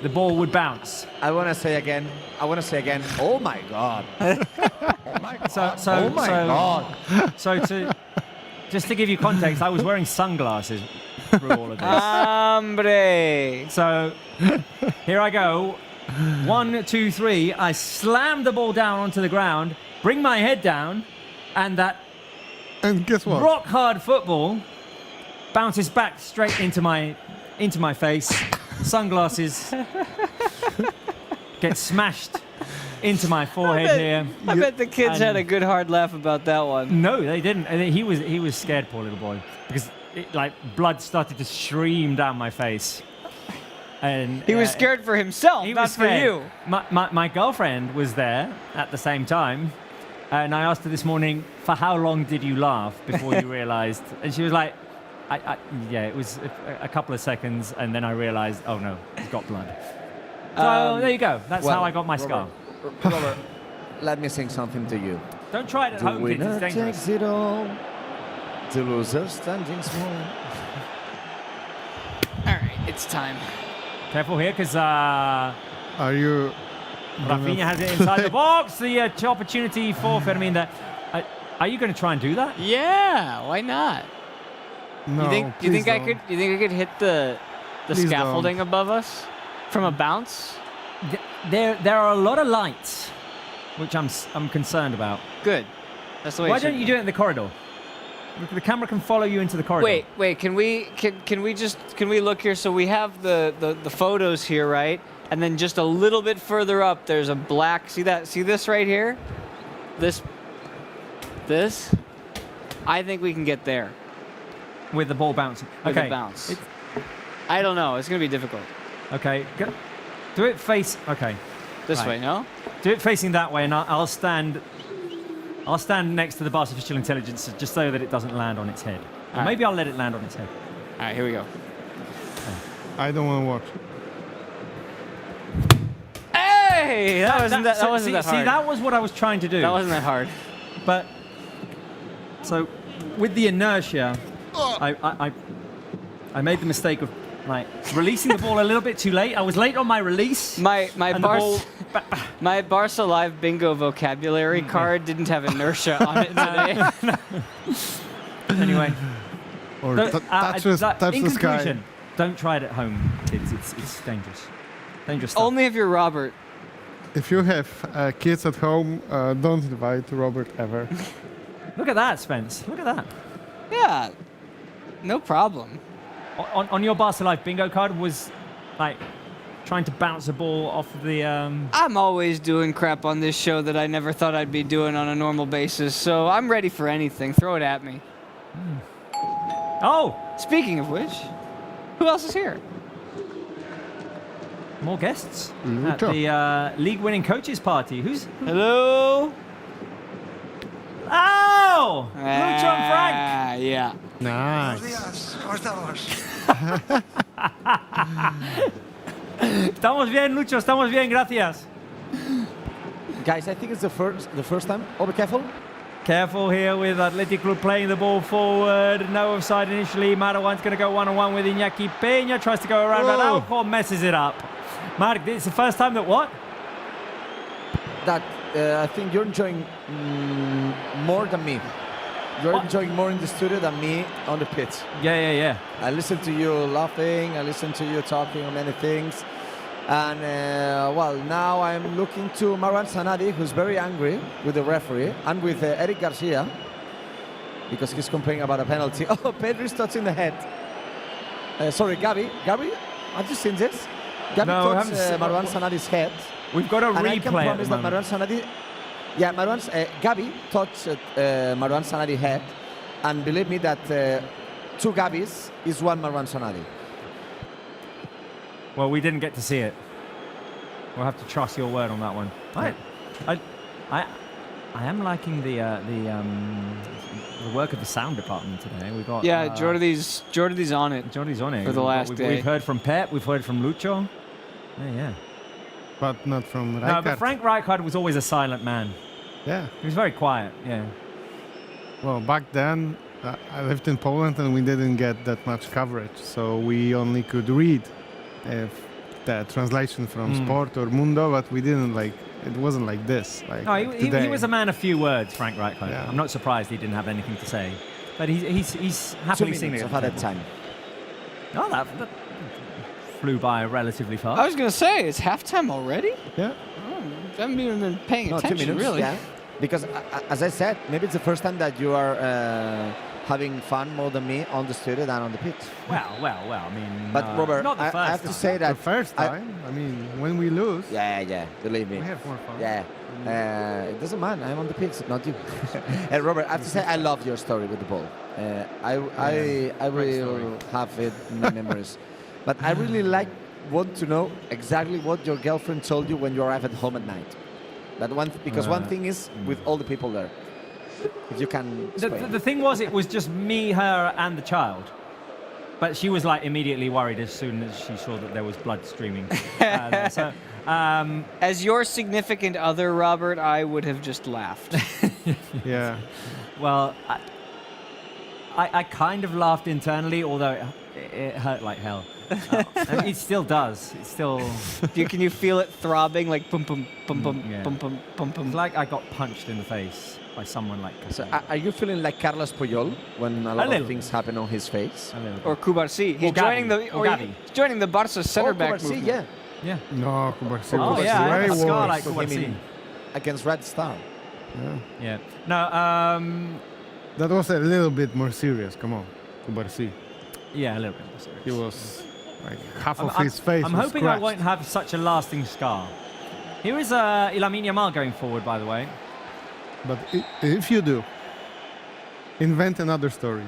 A: the ball would bounce.
B: I want to say again. Oh my God!
A: So to just to give you context, I was wearing sunglasses through all of this.
C: Hombre.
A: So here I go. 1, 2, 3. I slam the ball down onto the ground, bring my head down, and that
D: And guess what?
A: rock hard football bounces back straight into my face. Sunglasses get smashed into my forehead here.
C: I bet the kids had a
A: And-
C: good hard laugh about that one.
A: No, they didn't. And he was scared, poor little boy, because blood started to stream down my face. And
C: He was scared for himself,
A: he
C: not
A: was
C: for
A: scared.
C: you.
A: My girlfriend was there at the same time, and I asked her this morning, for how long did you laugh before you realized? And she was like, yeah, it was a couple of seconds, and then I realized, oh no, he's got blood. So there you go. That's how I got my scar.
B: Robert, let me sing something to you.
A: Don't try it at home, kids. It's dangerous.
B: takes it all. The loser standing small.
C: All right, it's time.
A: Careful here, because
D: Are you?
A: Rafinha has it inside the box. The opportunity for Fermin there. Are you going to try and do that?
C: Yeah, why not?
D: No.
C: You think
D: please
C: I
D: don't.
C: could? You think I could hit the
D: Please
C: scaffolding
D: don't.
C: above us from a bounce?
A: There are a lot of lights, which I'm concerned about.
C: Good. That's the way.
A: Why
C: it should
A: don't you
C: be.
A: do it in the corridor? The camera can follow you into the corridor.
C: Wait. Can we look here? So we have the photos here, right? And then just a little bit further up, there's a black. See that? See this right here? This. I think we can get there
A: With the ball bouncing.
C: with
A: Okay.
C: a bounce. I don't know. It's gonna be difficult.
A: Okay. Do it face. Okay.
C: This
A: Right.
C: way, no?
A: Do it facing that way, and I'll stand. I'll stand next to the Barca artificial intelligence just so that it doesn't land on its head. Or
C: All right.
A: maybe I'll let it land on its head.
C: All right, here we go.
D: I don't want to watch.
C: Hey, that wasn't that
A: See,
C: hard.
A: that was what I was trying to do.
C: That wasn't that hard.
A: But so with the inertia, I made the mistake of like releasing the ball a little bit too late. I was late on my release.
C: My
A: and the ball-
C: my Barca Live bingo vocabulary card didn't have inertia on it today.
A: Anyway,
D: Or
A: don't-
D: touch the
A: in
D: sky.
A: conclusion, don't try it at home, kids. It's dangerous. Dangerous stuff.
C: Only if you're Robert.
D: If you have kids at home, don't invite Robert ever.
A: Look at that, Spence. Look at that.
C: Yeah, no problem.
A: On your Barca Life bingo card was like trying to bounce a ball off the.
C: I'm always doing crap on this show that I never thought I'd be doing on a normal basis, so I'm ready for anything. Throw it at me.
A: Oh,
C: Speaking of which, who else is here?
A: more guests at
D: Lucho.
A: the league-winning coaches party. Who's?
C: Hello?
A: Oh, Lucho and Frank.
C: Ah, yeah.
D: Nice.
A: Estamos bien, Lucho. Estamos bien. Gracias.
B: Guys, I think it's the first time. Oh, be careful.
A: Careful here with Athletic Club playing the ball forward. No offside initially. Marwan's going to go one-on-one with Iñaki Peña. Tries to go around, but
D: Whoa.
A: Araujo messes it up. Mark, it's the first time that what?
B: That I think you're enjoying more than me. You're
A: What?
B: enjoying more in the studio than me on the pitch.
A: Yeah.
B: I listen to you laughing. I listen to you talking on many things. And well, now I'm looking to Marwan Sanadi, who's very angry with the referee and with Eric Garcia because he's complaining about a penalty. Oh, Pedri's touching the head. Sorry, Gavi. Gavi, have you seen this? Gavi
A: No, I
B: touched
A: haven't seen-
B: Marwan Sanadi's head.
A: We've got a
B: And I can
A: replay at
B: promise
A: the
B: that
A: moment.
B: Marwan Sanadi, yeah, Gavi touched Marwan Sanadi's head, and believe me that two Gavis is one Marwan Sanadi.
A: Well, we didn't get to see it. We'll have to trust your word on that one. I am liking the work of the sound department today. We've got
C: Jordi's on it.
A: Jordi's on it
C: for the last day.
A: We've heard from Pep. We've heard from Lucho. Yeah.
D: But not from
A: No,
D: Rijkaard.
A: but Frank Rijkaard was always a silent man.
D: Yeah.
A: He was very quiet. Yeah.
D: Well, back then, I lived in Poland and we didn't get that much coverage. So we only could read the translation from Sport or Mundo, but we didn't it wasn't like this. Like
A: No, he
D: today.
A: was a man of few words, Frank Rijkaard.
D: Yeah.
A: I'm not surprised he didn't have anything to say. But he's
B: 2
A: happily seen
B: minutes
A: it.
B: of added time.
A: Oh, that flew by relatively fast.
C: I was gonna say, it's halftime already?
D: Yeah.
C: I haven't even been paying
B: No, 2
C: attention,
B: minutes,
C: really.
B: yeah. Because as I said, maybe it's the first time that you are having fun more than me on the studio than on the pitch.
A: Well. I mean,
B: But Robert,
A: not the first
B: I have to
A: time.
B: say
D: The
B: that
D: first time, I mean, when we lose,
B: Yeah, believe me.
D: we have more fun.
B: Yeah. It doesn't matter. I'm on the pitch, not you. Robert, I have to say I love your story with the ball. I will have it in my memories. But I really want to know exactly what your girlfriend told you when you arrive at home at night. Because one thing is with all the people there. If you can.
A: The thing was, it was just me, her, and the child. But she was like immediately worried as soon as she saw that there was blood streaming.
C: As your significant other, Robert, I would have just laughed.
D: Yeah.
A: Well, I kind of laughed internally, although it hurt like hell. And it still does. It's still.
C: Can you feel it throbbing like pum pum pum pum
A: Yeah.
C: pum pum pum pum?
A: It's like I got punched in the face by someone like.
B: So are you feeling like Carlos Puyol when a lot
A: little.
B: of things happen on his face?
A: A little bit.
C: Or Kubarsi. He's
A: Or
C: joining
A: Gavi.
C: the
A: Or Gavi.
C: he's joining the Barca center back
B: Kubarsi,
C: movement.
B: yeah.
A: Yeah.
D: No, Kubarsi
A: Oh
D: was
A: yeah, I
D: way
A: have a scar
D: worse.
A: like
B: For him
A: Kubarsi.
B: in- Against Red Star.
D: Yeah.
A: Yeah. No.
D: That was a little bit more serious. Come on, Kubarsi.
A: Yeah, a little bit more serious.
D: He was like half of his face
A: I'm
D: was
A: hoping I
D: scratched.
A: won't have such a lasting scar. Here is Lamine Yamal going forward, by the way.
D: But if you do, invent another story.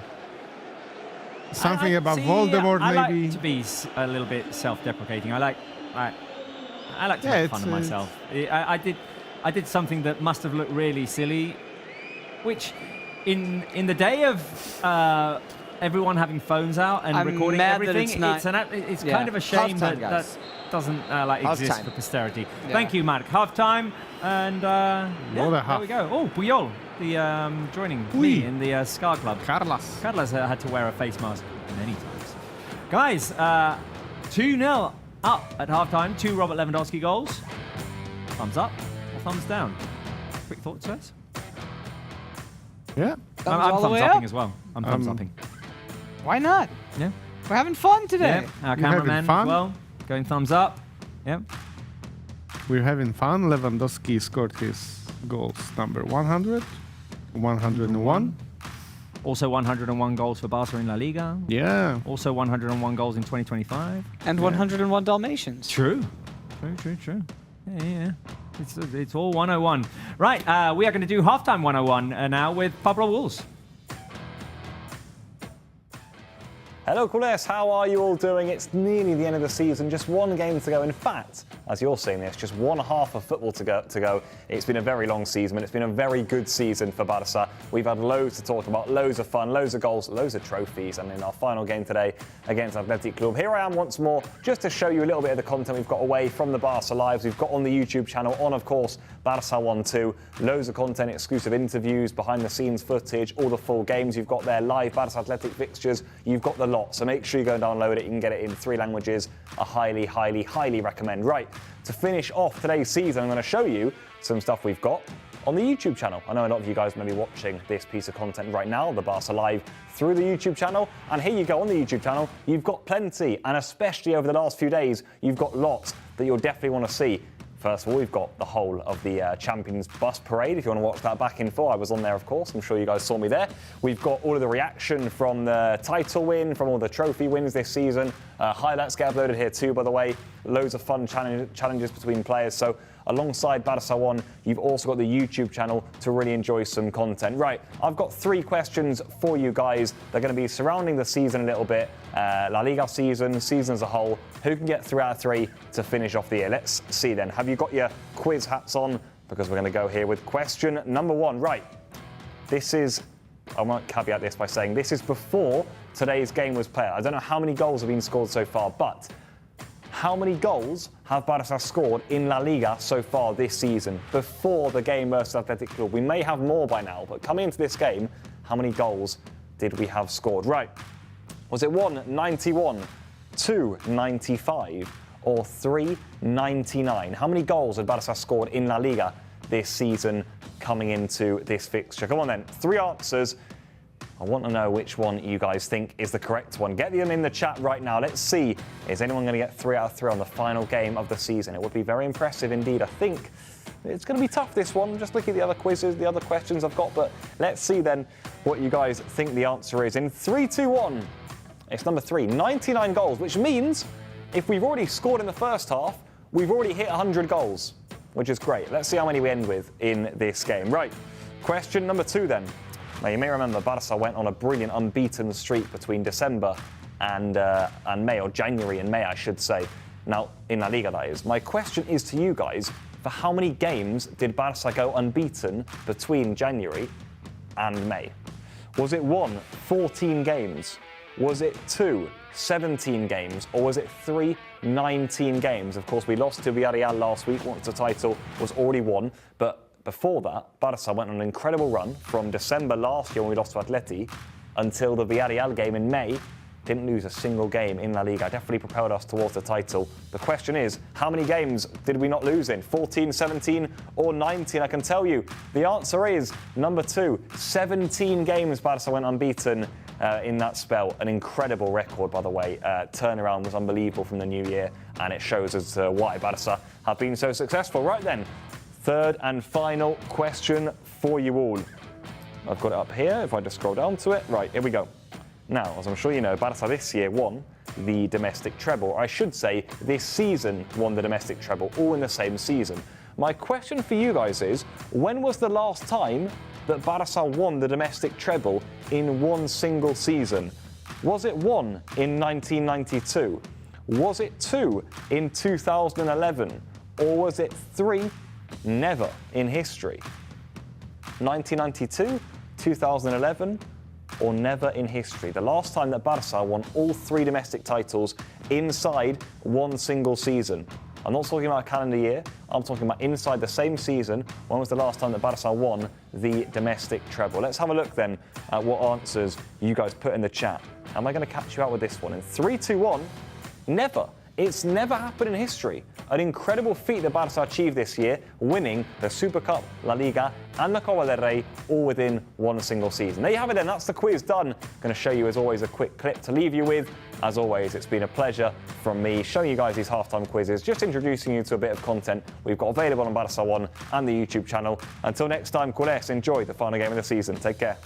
D: Something about
A: See,
D: Voldemort,
A: I
D: maybe.
A: like to be a little bit self-deprecating. I like to
D: Yeah,
A: make fun of
D: it's-
A: myself. I did something that must have looked really silly, which in the day of everyone having phones out and
C: I'm
A: recording
C: mad that
A: everything.
C: it's not-
A: It's
C: Yeah.
A: kind of a shame
B: Halftime,
A: that
B: guys.
A: doesn't exist
B: Halftime.
A: for posterity.
C: Yeah.
A: Thank you, Mark. Halftime, and
D: More than
A: there
D: half.
A: we go. Oh, Puyol, joining
D: Oui.
A: me in the Scar Club.
D: Carlos.
A: Carlos had to wear a face mask many times. Guys, 2-0 up at halftime. 2 Robert Lewandowski goals. Thumbs up or thumbs down? Quick thoughts, guys?
D: Yeah.
A: I'm
C: all the
A: thumbs
C: way
A: upping
C: up?
A: as well. I'm thumbs upping.
C: Why not?
A: Yeah.
C: We're having fun today.
A: Yeah. Our
D: You're having
A: cameraman as
D: fun?
A: well. Going thumbs up. Yeah.
D: We're having fun. Lewandowski scored his goals number 100, 101.
A: Also 101 goals for Barca in La Liga.
D: Yeah.
A: Also 101 goals in 2025.
C: And 101 Dalmatians.
A: True. True. Yeah. It's all 101. Right, we are going to do halftime 101 now with Pablo Wolves.
J: Hello, Coolers. How are you all doing? It's nearly the end of the season, just one game to go. In fact, as you're seeing this, just one half of football to go. It's been a very long season, and it's been a very good season for Barça. We've had loads to talk about, loads of fun, loads of goals, loads of trophies, and in our final game today against Athletic Club, here I am once more, just to show you a little bit of the content we've got away from the Barça Lives. We've got on the YouTube channel, on, of course, Barça 1-2, loads of content, exclusive interviews, behind-the-scenes footage, all the full games. You've got their live Barça Athletic fixtures. You've got the lot, so make sure you go and download it. You can get it in 3 languages. I highly recommend. Right, to finish off today's season, I'm going to show you some stuff we've got on the YouTube channel. I know a lot of you guys may be watching this piece of content right now, the Barça Live, through the YouTube channel. And here you go on the YouTube channel. You've got plenty, and especially over the last few days, you've got lots that you'll definitely want to see. First of all, we've got the whole of the Champions Bus Parade. If you want to watch that back in full, I was on there, of course. I'm sure you guys saw me there. We've got all of the reaction from the title win, from all the trophy wins this season. Highlights get uploaded here too, by the way. Loads of fun challenges between players. So alongside Barça 1, you've also got the YouTube channel to really enjoy some content. Right, I've got 3 questions for you guys. They're going to be surrounding the season a little bit. La Liga season as a whole. Who can get 3 out of 3 to finish off the year? Let's see then. Have you got your quiz hats on? Because we're going to go here with question number 1. Right, this is, I might caveat this by saying this is before today's game was played. I don't know how many goals have been scored so far, but how many goals have Barça scored in La Liga so far this season before the game versus Athletic Club? We may have more by now, but coming into this game, how many goals did we have scored? Right, was it 1, 91, 2, 95, or 3, 99? How many goals had Barça scored in La Liga this season coming into this fixture? Come on then, 3 answers. I want to know which one you guys think is the correct one. Get them in the chat right now. Let's see, is anyone going to get 3 out of 3 on the final game of the season? It would be very impressive indeed. I think it's going to be tough, this one. Just look at the other quizzes, the other questions I've got. But let's see then what you guys think the answer is. In 3, 2, 1, it's number 3, 99 goals, which means if we've already scored in the first half, we've already hit 100 goals, which is great. Let's see how many we end with in this game. Right, question number 2 then. Now, you may remember Barça went on a brilliant unbeaten streak between December and May, or January and May, I should say. Now, in La Liga, that is. My question is to you guys, for how many games did Barça go unbeaten between January and May? Was it 1, 14 games? Was it 2, 17 games? Or was it 3, 19 games? Of course, we lost to Villarreal last week once the title was already won, but before that, Barça went on an incredible run from December last year when we lost to Atleti until the Villarreal game in May. Didn't lose a single game in La Liga. Definitely propelled us towards the title. The question is, how many games did we not lose in? 14, 17, or 19? I can tell you the answer is number 2. 17 games Barça went unbeaten in that spell. An incredible record, by the way. Turnaround was unbelievable from the new year, and it shows as to why Barça have been so successful. Right then, 3rd and final question for you all. I've got it up here, if I just scroll down to it. Right, here we go. Now, as I'm sure you know, Barça this year won the domestic treble. Or I should say, this season won the domestic treble, all in the same season. My question for you guys is, when was the last time that Barça won the domestic treble in one single season? Was it 1 in 1992? Was it 2 in 2011? Or was it 3? Never in history. 1992, 2011, or never in history. The last time that Barça won all 3 domestic titles inside one single season. I'm not talking about a calendar year, I'm talking about inside the same season. When was the last time that Barça won the domestic treble? Let's have a look then at what answers you guys put in the chat. Am I going to catch you out with this one? In 3, 2, 1, never. It's never happened in history. An incredible feat that Barça achieved this year, winning the Super Cup, La Liga and the Copa del Rey all within one single season. There you have it then, that's the quiz done. Going to show you as always a quick clip to leave you with. As always, it's been a pleasure from me showing you guys these halftime quizzes, just introducing you to a bit of content we've got available on Barça 1 and the YouTube channel. Until next time, culés, enjoy the final game of the season. Take care.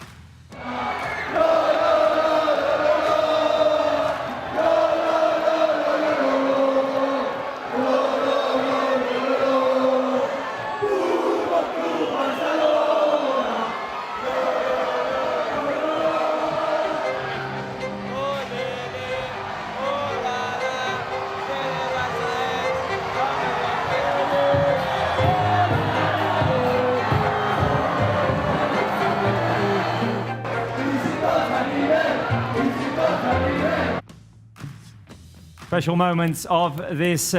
A: Special moments of this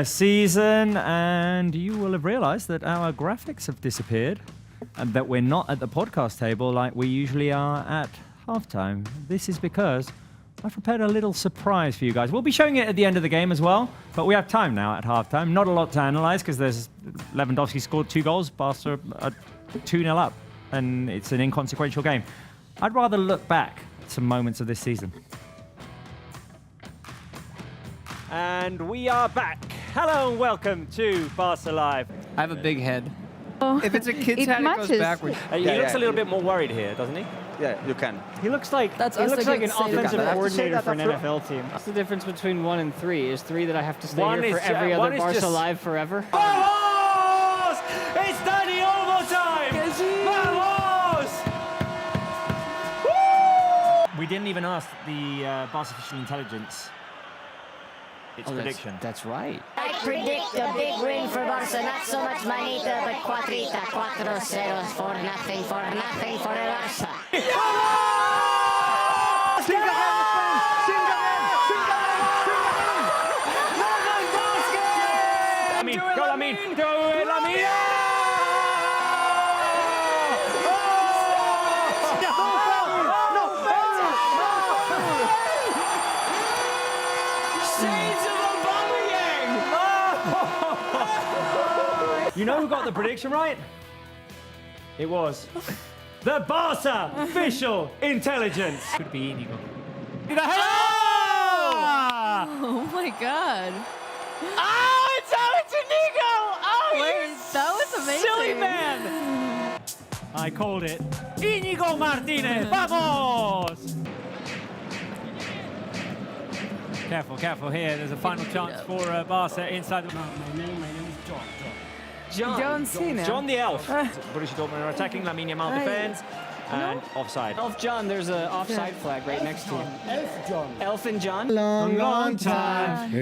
A: season, and you will have realized that our graphics have disappeared and that we're not at the podcast table like we usually are at halftime. This is because I've prepared a little surprise for you guys. We'll be showing it at the end of the game as well, but we have time now at halftime. Not a lot to analyze because there's Leandowski scored 2 goals, Barca are 2-0 up, and it's an inconsequential game. I'd rather look back at some moments of this season. And we are back. Hello and welcome to Barca Live.
C: I have a big head.
K: Oh,
C: If it's a kid's head, it goes backwards.
A: He looks a little bit more worried here, doesn't he?
I: Yeah, you can.
A: He looks like
K: That's
A: he
K: also
A: looks like
K: good
A: an
K: to say.
A: offensive
K: You can.
A: coordinator
I: I have
A: for
I: to
A: an
I: say that
A: NFL team.
C: What's the difference between 1 and 3? Is 3 that I have to stay
A: One
C: here for
A: is-
C: every
A: one
C: other
A: is
C: Barca
A: just-
C: Live forever?
A: Vamos! It's Danny overtime! Vamos! Woo! We didn't even ask the Barca official intelligence its prediction.
C: That's right.
F: I predict a big win for Barca. Not so much manita, but cuatrita, 4 ceros for nothing for el Barça.
A: Lamin, go Lamin, go Lamin! You know who got the prediction right? It was the Barca official intelligence. Could be Inigo.
K: Oh my god.
A: Oh, it's Inigo! Oh,
K: Wait, that was amazing.
A: silly man! I called it. Inigo Martinez, vamos! Careful, careful here. There's a final chance for Barca inside the...
K: You don't see now.
A: John the Elf. Borussia Dortmund are attacking. Lamine Yamal defends. And offside.
C: Elf John, there's an offside flag right next to him. Elfin John.
A: Long time.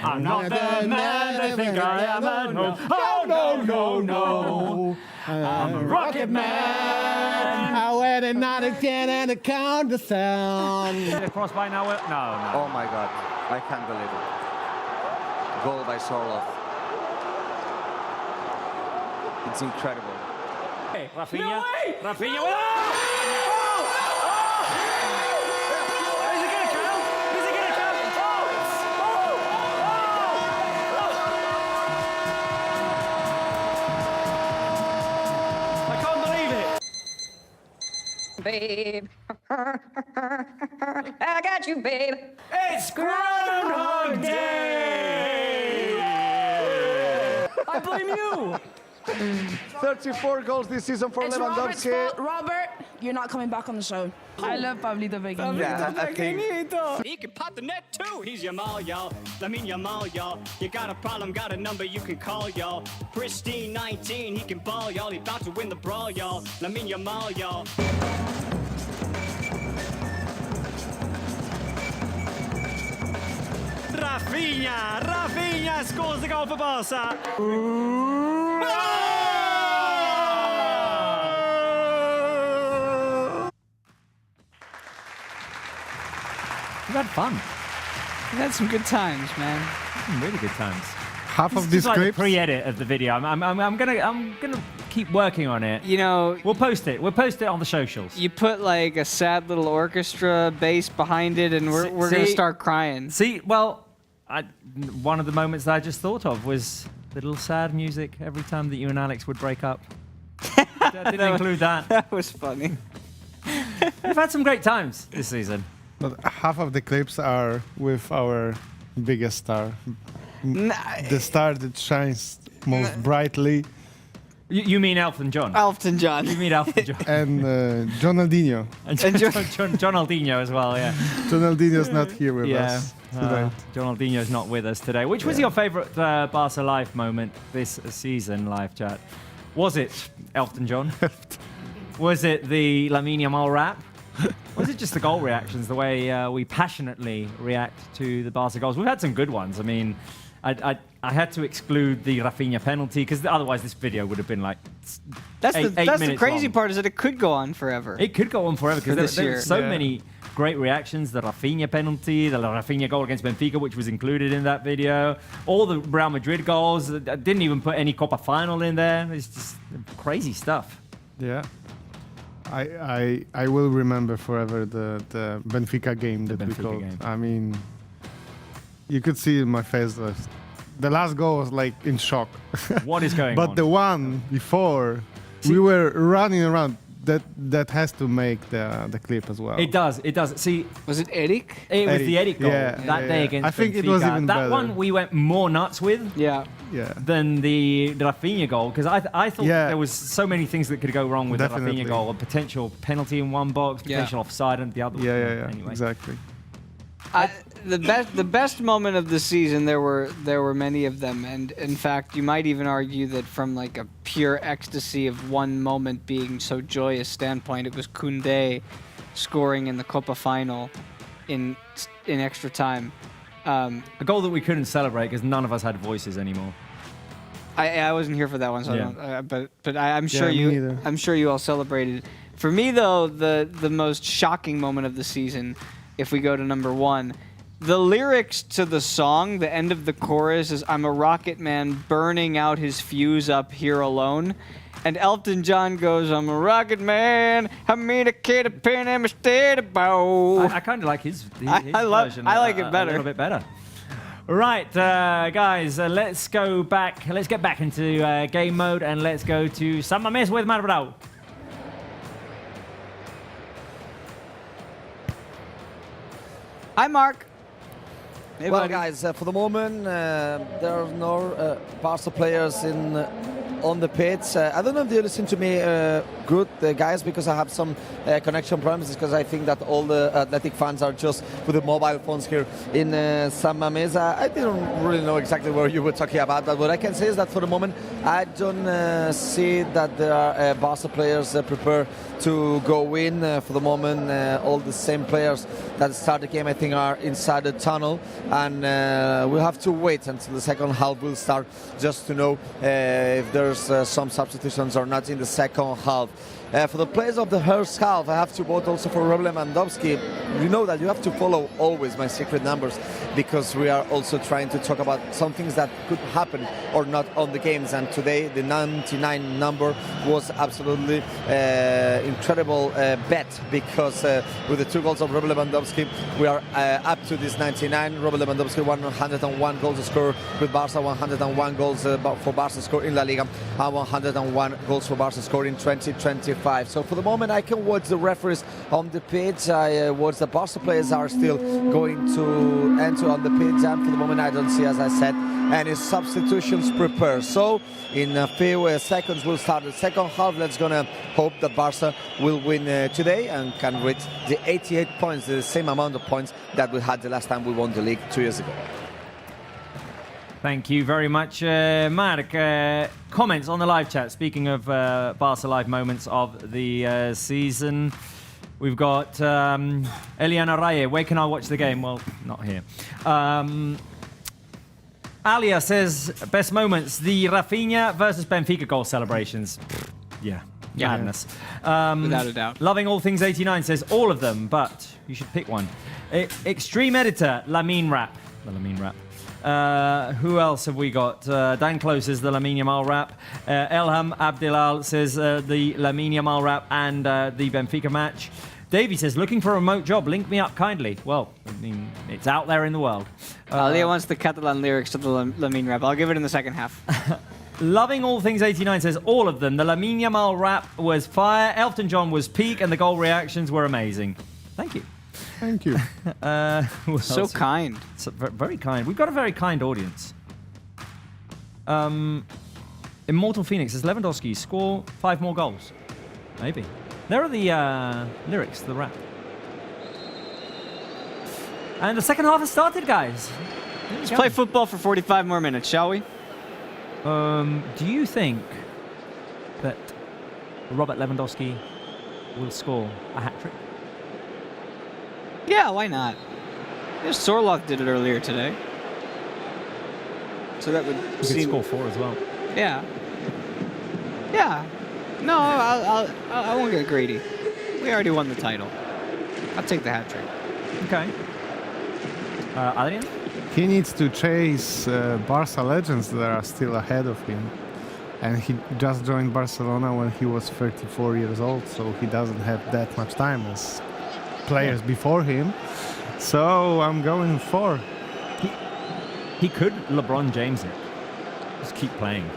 A: I'm not the man they think I am at home. Oh, no. I'm a rocket man.
L: I wear it not again and it count the sound.
A: Cross by now. No.
I: Oh my God, I can't believe it. Goal by Sorloth. It's incredible.
A: Hey, Rafinha. Rafinha. Is it gonna count? Is it gonna count? I can't believe it.
M: Babe, I got you, babe.
A: It's Groundhog Day! I blame you!
B: 34 goals this season for Leandowski.
K: Robert, you're not coming back on the show. I love Pablito Pequeñito.
I: Yeah, I think
G: He can pop the net too. He's Yamal, y'all. Lamine Yamal, y'all. You got a problem, got a number you can call, y'all. Pristine 19, he can ball, y'all. He about to win the brawl, y'all. Lamine Yamal, y'all.
A: Rafinha scores the goal for Barca. had fun.
C: We've had some good times, man.
A: Really good times.
D: Half of
A: This
D: these
A: is like the
D: clips.
A: pre-edit of the video. I'm gonna keep working on it.
C: You know,
A: We'll post it. We'll post it on the socials.
C: you put like a sad little orchestra bass behind it, and we're gonna
A: See?
C: start crying.
A: See, well, one of the moments that I just thought of was the little sad music every time that you and Alex would break up. I didn't include that.
C: That was funny.
A: We've had some great times this season.
D: But half of the clips are with our biggest star. The star that shines most brightly.
A: You mean Elton John?
C: Elton John.
A: You mean Elton John?
D: And Ronaldinho.
A: And John Aldinho as well, yeah.
D: Ronaldinho's not here with
A: Yeah.
D: us today.
A: John Aldinho's not with us today. Which was your favourite Barca Live moment this season, live chat? Was it Elton John? Was it the Lamine Yamal rap? Was it just the goal reactions, the way we passionately react to the Barca goals? We've had some good ones. I mean, I had to exclude the Rafinha penalty because otherwise this video would have been like
C: That's
A: eight
C: the
A: minutes
C: crazy
A: long.
C: part is that it could go on forever.
A: It could go on forever
C: For
A: because
C: this year.
A: there's so
D: Yeah.
A: many great reactions. The Rafinha penalty, the Rafinha goal against Benfica, which was included in that video. All the Real Madrid goals. I didn't even put any Copa final in there. It's just crazy stuff.
D: Yeah. I will remember forever the Benfica game that we
A: Benfica
D: called.
A: game.
D: I mean, you could see in my face the last goal was like in shock.
A: What is going
D: But
A: on?
D: the one before, we were running around. That has to make the clip as well.
A: It does. It does. See,
C: Was it Eric?
A: it was
D: Eric.
A: the Eric goal
D: Yeah,
A: that
D: yeah,
A: day
D: yeah.
A: against
D: I think
A: Benfica.
D: it was even
A: that
D: better.
A: one we went more nuts with
C: Yeah.
D: Yeah.
A: than the Rafinha goal because I thought
D: Yeah.
A: there was so many things that could go wrong with
D: Definitely.
A: the Rafinha goal. A potential penalty in one box,
C: Yeah.
A: potential offside in the other.
D: Yeah.
A: Anyway.
D: Exactly.
C: The best moment of the season, there were many of them, and in fact you might even argue that from like a pure ecstasy of one moment being so joyous standpoint, it was Koundé scoring in the Copa final in extra time.
A: A goal that we couldn't celebrate because none of us had voices anymore.
C: I wasn't here for that one, so
A: Yeah.
C: I don't. But I'm sure
D: me
C: you
D: neither.
C: I'm sure you all celebrated. For me though, the most shocking moment of the season, if we go to number one, the lyrics to the song, the end of the chorus is "I'm a rocket man burning out his fuse up here alone." And Elton John goes, "I'm a rocket man, I made a kid a pen and a state about."
A: I kind of like his
C: I
A: version.
C: like it better.
A: A little bit better. Right, guys, let's go back. Let's get back into game mode and let's go to San Mamés with Marbrau.
C: Hi, Mark. Hey,
B: Well,
C: buddy.
B: guys, for the moment, there are no Barca players on the pitch. I don't know if you listen to me good, guys, because I have some connection problems. It's because I think that all the Athletic fans are just with the mobile phones here in San Mamés. I didn't really know exactly what you were talking about, but what I can say is that for the moment, I don't see that there are Barca players prepared to go in. For the moment, all the same players that start the game, I think, are inside the tunnel, and we'll have to wait until the second half will start just to know if there's some substitutions or not in the second half. For the players of the first half, I have to vote also for Leandowski. You know that you have to follow always my secret numbers because we are also trying to talk about some things that could happen or not on the games. And today, the 99 number was absolutely incredible bet because with the 2 goals of Robert Lewandowski, we are up to this 99. Robert Lewandowski, 101 goals scored with Barca, 101 goals for Barca scored in La Liga, and 101 goals for Barca scored in 2025. So for the moment, I can watch the referees on the pitch. I watch the Barca players are still going to enter on the pitch, and for the moment, I don't see, as I said, any substitutions prepared. So in a few seconds, we'll start the second half. Let's gonna hope that Barca will win today and can reach the 88 points, the same amount of points that we had the last time we won the league 2 years ago.
A: Thank you very much, Mark. Comments on the live chat. Speaking of Barca live moments of the season, we've got Eliana Raye. Where can I watch the game? Well, not here. Alia says, best moments, the Rafinha versus Benfica goal celebrations. Yeah, Madness.
C: Without a doubt.
A: Loving All Things 89 says all of them, but you should pick one. Extreme Editor, Lamine Rap. The Lamine Rap. Who else have we got? Dan Close says the Lamine Yamal rap. Elham Abdilal says the Lamine Yamal rap and the Benfica match. Davey says, looking for a remote job, link me up kindly. Well, I mean, it's out there in the world.
C: Leo wants the Catalan lyrics to the Lamine rap. I'll give it in the second half.
A: Loving All Things 89 says all of them. The Lamine Yamal rap was fire, Elton John was peak, and the goal reactions were amazing. Thank you.
D: Thank you.
C: So kind.
A: So, very kind. We've got a very kind audience. Immortal Phoenix says Leandowski score 5 more goals. Maybe. There are the lyrics to the rap. And the second half has started, guys.
C: Let's play football for 45 more minutes, shall we?
A: Do you think that Robert Lewandowski will score a hat-trick?
C: Yeah, why not? Sorloth did it earlier today. So that would
A: He could score 4 as well.
C: Yeah. Yeah. No, I won't get greedy. We already won the title. I'll take the hat trick.
A: Okay. Adrian?
D: He needs to chase Barca legends that are still ahead of him. And he just joined Barcelona when he was 34 years old, so he doesn't have that much time as players before him. So I'm going 4.
A: He could LeBron James it. Just keep playing.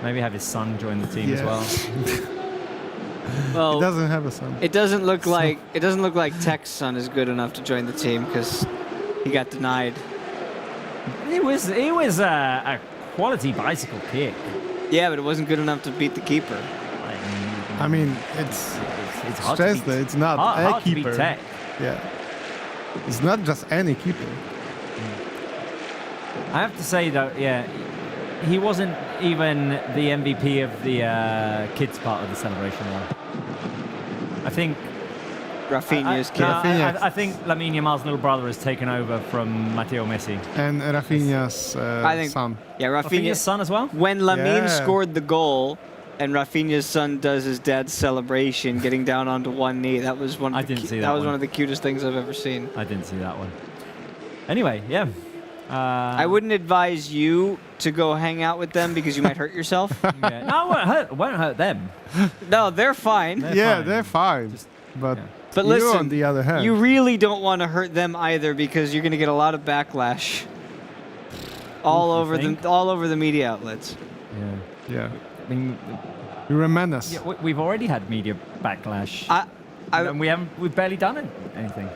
A: Maybe have his son join the team as well.
C: Well,
D: he doesn't have a son.
C: It doesn't look like Tech's son is good enough to join the team because he got denied.
A: It was a quality bicycle kick.
C: Yeah, but it wasn't good enough to beat the keeper.
D: I mean, it's
A: hard to beat.
D: It's not
A: hard
D: a keeper.
A: To beat Tech.
D: Yeah, it's not just any keeper.
A: I have to say though, yeah, he wasn't even the MVP of the kids part of the celebration though. I think
C: Rafinha's kid.
A: I think Lamine Yamal's little brother has taken over from Matteo Messi.
D: And Rafinha's son.
C: Yeah,
A: Rafinha's son as well?
C: When Lamine scored the goal and Rafinha's son does his dad's celebration, getting down onto one knee, that was one of one of the cutest things I've ever seen.
A: I didn't see that one. Anyway, yeah.
C: I wouldn't advise you to go hang out with them because you might hurt yourself.
A: Yeah. No, it won't hurt them.
C: No, they're fine.
D: They're fine. But
C: But
D: you,
C: listen,
D: on the other hand,
C: you really don't want to hurt them either because you're going to get a lot of backlash all over the media outlets.
D: Yeah.
A: I mean,
D: you're a menace.
A: Yeah, we've already had media backlash. And we've barely done anything.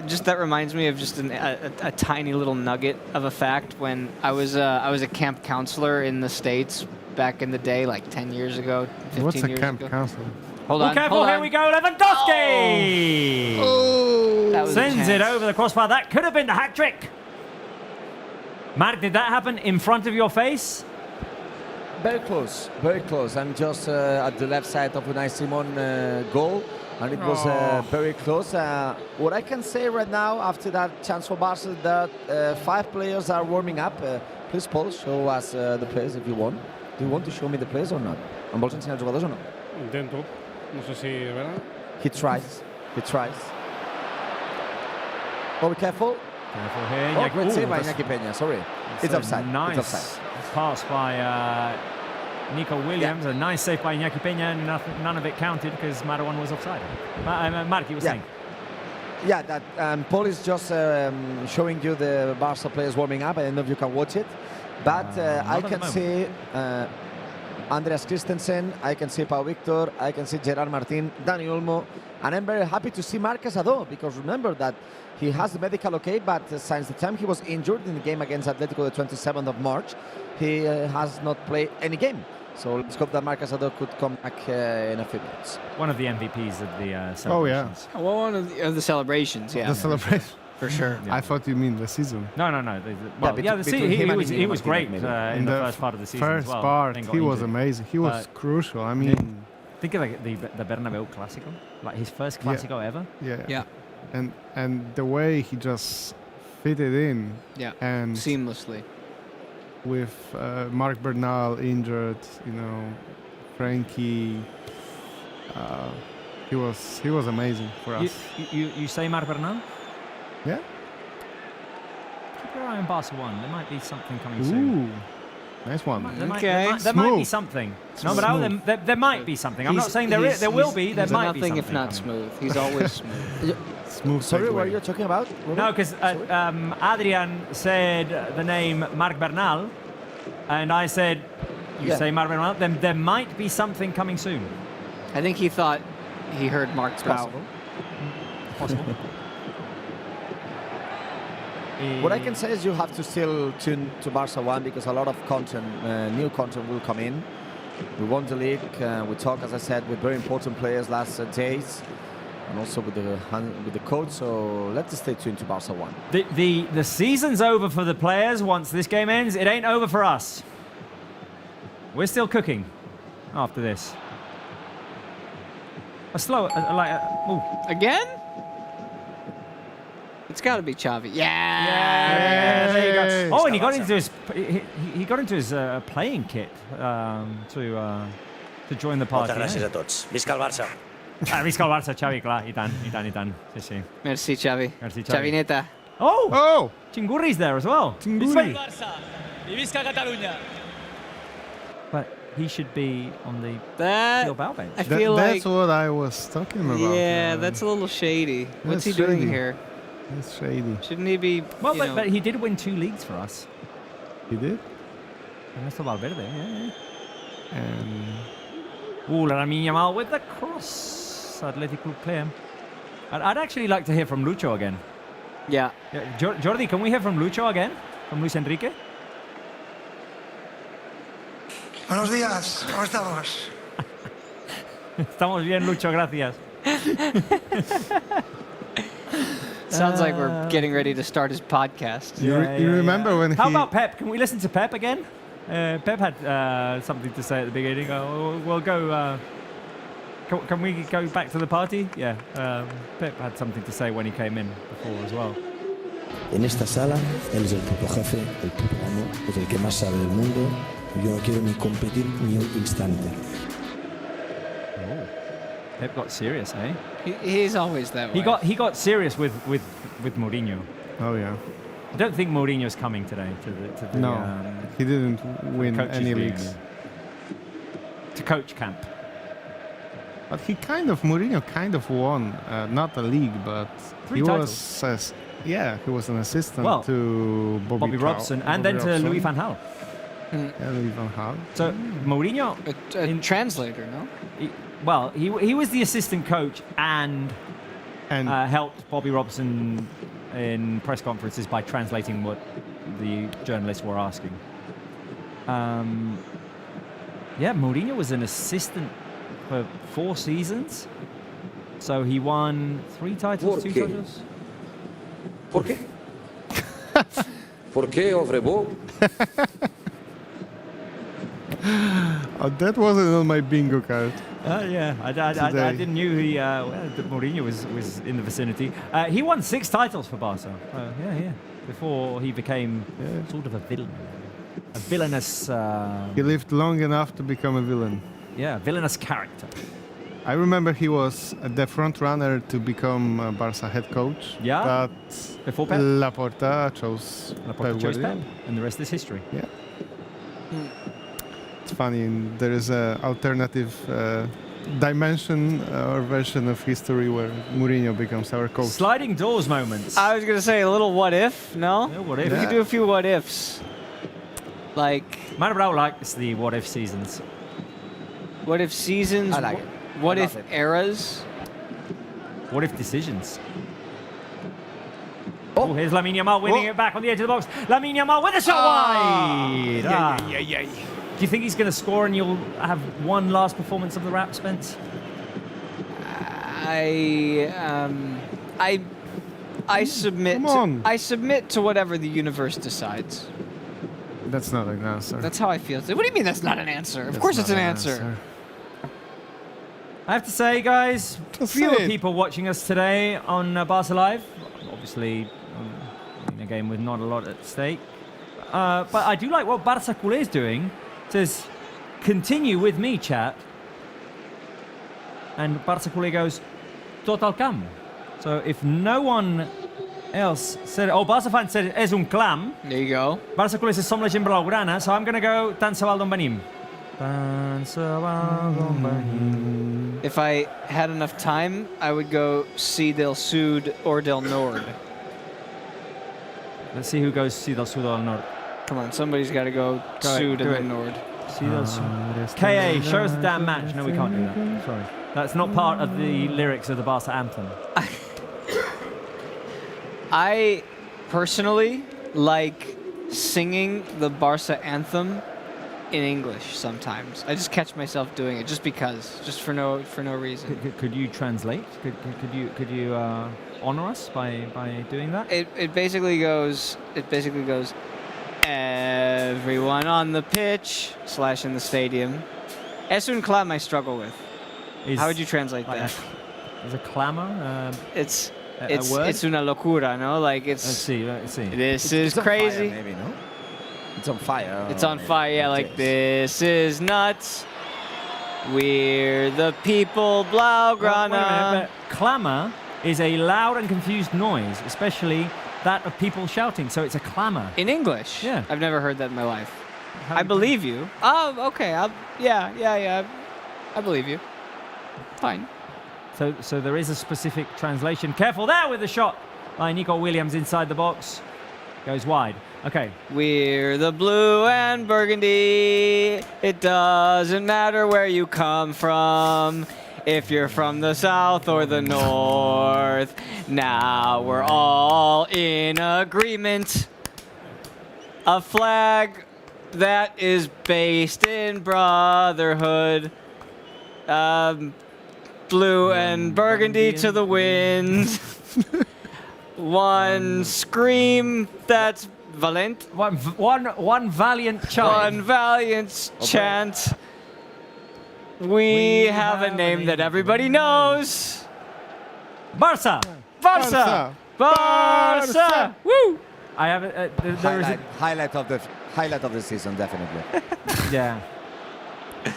C: Just that reminds me of just a tiny little nugget of a fact. When I was a camp counselor in the States back in the day, like 10 years ago, 15 years ago.
D: What's a camp counselor?
C: Hold on.
A: Careful, here we go, Leandowski!
C: That was
A: Sends it over the crossbar. That could have been the hat trick. Mark, did that happen in front of your face?
B: Very close, very close. I'm just at the left side of Unai Simon goal, and it was very close. What I can say right now, after that chance for Barça, that 5 players are warming up. Please, Paul, show us the players if you want. Do you want to show me the players or not? ¿En vols ensenyar els jugadors o no?
M: Intento. No sé si, ¿verdad?
B: He tries. Oh, be careful.
A: Careful here.
B: Oh, great save by Iñaki Peña. Sorry. It's offside.
A: Nice
B: It's offside.
A: pass by Nico Williams. A nice save by Iñaki Peña. None of it counted because Marouane was offside. Mark, you were saying?
B: Yeah, that Paul is just showing you the Barca players warming up. I don't know if you can watch it. But I can see Andreas Christensen, I can see Pau Victor, I can see Gerard Martin, Dani Olmo, and I'm very happy to see Marc Casado, because remember that he has the medical okay, but since the time he was injured in the game against Atletico the 27th of March, he has not played any game. So let's hope that Marc Casado could come back in a few minutes.
A: One of the MVPs of the celebrations.
D: Oh, yeah.
C: Well, one of the celebrations, yeah.
D: The celebration.
C: For sure.
D: I thought you mean the season.
A: No. He was great in the first part of the season
D: First
A: as well.
D: part, he was amazing. He was crucial. I mean,
A: think of the Bernabeu Clásico, like his first Clásico ever.
D: Yeah. And the way he just fitted in.
C: Yeah.
D: And
C: seamlessly.
D: With Marc Bernal injured, cranky. He was amazing for us.
A: You say Marc Bernal?
D: Yeah.
A: Keep your eye on Barca 1. There might be something coming soon.
D: Ooh, nice one.
A: There might be something. No, but there might be something. I'm not saying there will be. There might be something.
C: Nothing if not smooth. He's always smooth.
D: Smooth.
B: Sorry,
D: segue.
B: what are you talking about?
A: No, because Adrian said the name Marc Bernal, and I said, you say Marc Bernal, then there might be something coming soon.
C: I think he thought he heard Mark's
B: Possible.
A: Possible.
B: What I can say is you have to still tune to Barca 1 because a lot of content, new content will come in. We won the league. We talked, as I said, with very important players last days, and also with the coach. So let's stay tuned to Barca 1.
A: The season's over for the players once this game ends. It ain't over for us. We're still cooking after this. A slow,
C: Again? It's got to be Xavi.
A: Yeah, there you go. Oh, and he got into his he got into his playing kit to join the party.
N: Moltes gràcies a tots. Visca el Barça.
A: Visca el Barça, Xavi, clar, i tant. Sí, sí.
C: Merci, Xavi.
A: Merci, Xavi.
C: Xavineta.
A: Oh! Chingurri's there as well.
C: Chingurri.
O: Barça. I visca Catalunya.
A: But he should be on the Bilbao bench.
C: I feel
D: that's what I was talking about.
C: Yeah, that's a little shady. What's he doing here?
D: That's shady.
C: Shouldn't he be?
A: Well, but he did win 2 leagues for us.
D: He did?
A: Ernesto Valverde, yeah.
D: And
A: Lamine Yamal with the cross. Athletic Club player. I'd actually like to hear from Lucho again.
C: Yeah.
A: Jordi, can we hear from Lucho again? From Luis Enrique?
P: Buenos días, ¿cómo estamos?
A: Estamos bien, Lucho, gracias.
C: Sounds like we're getting ready to start his podcast.
D: You remember when
A: How about Pep? Can we listen to Pep again? Pep had something to say at the beginning. We'll go. Can we go back to the party? Yeah. Pep had something to say when he came in before as well.
H: En esta sala, él es el puto jefe, el puto amo, es el que más sabe del mundo. Y yo no quiero ni competir ni un instante.
A: Pep got serious, eh?
C: He's always that way.
A: He got serious with Mourinho.
D: Oh yeah.
A: I don't think Mourinho's coming today to the
D: No, he didn't win
A: Coaches
D: any
A: League,
D: leagues.
A: To coach camp.
D: But Mourinho kind of won, not a league, but
A: 3
D: he
A: titles.
D: was, he was an assistant
A: Well,
D: to Bobby
A: Robson and then to Louis van Gaal.
D: Yeah, Louis van Gaal.
A: So Mourinho,
C: a translator, no?
A: He was the assistant coach and helped Bobby Robson in press conferences by translating what the journalists were asking. Mourinho was an assistant for 4 seasons. So he won 3 titles, 2 titles.
Q: ¿Por qué? ¿Por qué, Ovrebo?
D: That wasn't on my bingo card.
A: I didn't knew that Mourinho was in the vicinity. He won 6 titles for Barca. Before he became sort of a villain, a villainous.
D: He lived long enough to become a villain.
A: Yeah, villainous character.
D: I remember he was the front runner to become Barca head coach.
A: Yeah.
D: But
A: before Pep,
D: Laporta chose
A: Pep, and the rest is history.
D: Yeah. It's funny. There is an alternative dimension or version of history where Mourinho becomes our coach.
A: Sliding doors moments.
C: I was gonna say a little what if, no?
A: Yeah, what if?
C: We could do a few what ifs. Like
A: Manu Brown likes the what if seasons.
C: What if seasons?
B: I like it.
C: What if eras?
A: What if decisions? Oh, here's Lamine Yamal winning it back on the edge of the box. Lamine Yamal with a shot wide. Do you think he's going to score and you'll have one last performance of the wrap, Spence?
C: I submit. I submit to whatever the universe decides.
D: That's not an answer.
C: That's how I feel. What do you mean that's not an answer? Of course it's an answer.
A: I have to say, guys, fewer people watching us today on Barca Live. Obviously, in a game with not a lot at stake. But I do like what Barça Culé is doing. It says, continue with me, chat. and Barça culé goes tot al camp. So if no one else said, oh, Barça fan said és un clam.
C: There you go.
A: Barça culé se som la gent blaugrana, so I'm going to go tant se val d'on venim. Tant se val d'on venim.
C: If I had enough time, I would go Si del Sud or del Nord.
A: Let's see who goes Si del Sud or del Nord.
C: Come on, somebody's got to go Sud and then Nord.
A: Si del Sud. KA, show us the damn match. No, we can't do that. Sorry. That's not part of the lyrics of the Barça anthem.
C: I personally like singing the Barça anthem in English sometimes. I just catch myself doing it just because, just for no reason.
A: Could you translate? Could you honor us by doing that?
C: It basically goes. Everyone on the pitch / in the stadium. Es un clam I struggle with. How would you translate that?
A: Is a clamor?
C: It's
A: a word?
C: It's una locura, no? Like it's.
A: Let's see.
C: This is
B: on
C: crazy.
B: Fire, maybe, no? It's on fire.
C: It's on fire, yeah, like this is nuts. We're the people, Blaugrana.
A: Clamor is a loud and confused noise, especially that of people shouting, so it's a clamor.
C: In English?
A: Yeah.
C: I've never heard that in my life. I believe you. Oh, okay. Yeah. I believe you. Fine.
A: So there is a specific translation. Careful there with the shot by Nico Williams inside the box. Goes wide. Okay.
C: We're the blue and burgundy. It doesn't matter where you come from. If you're from the south or the north. Now we're all in agreement. A flag that is based in brotherhood. Blue and burgundy to the wind. One scream that's valent.
A: One valiant chant.
C: One valiant chant. We have a name that everybody knows.
A: Barça.
C: Barça. Barça. Woo!
A: I have
B: highlight of the season, definitely.
A: Yeah.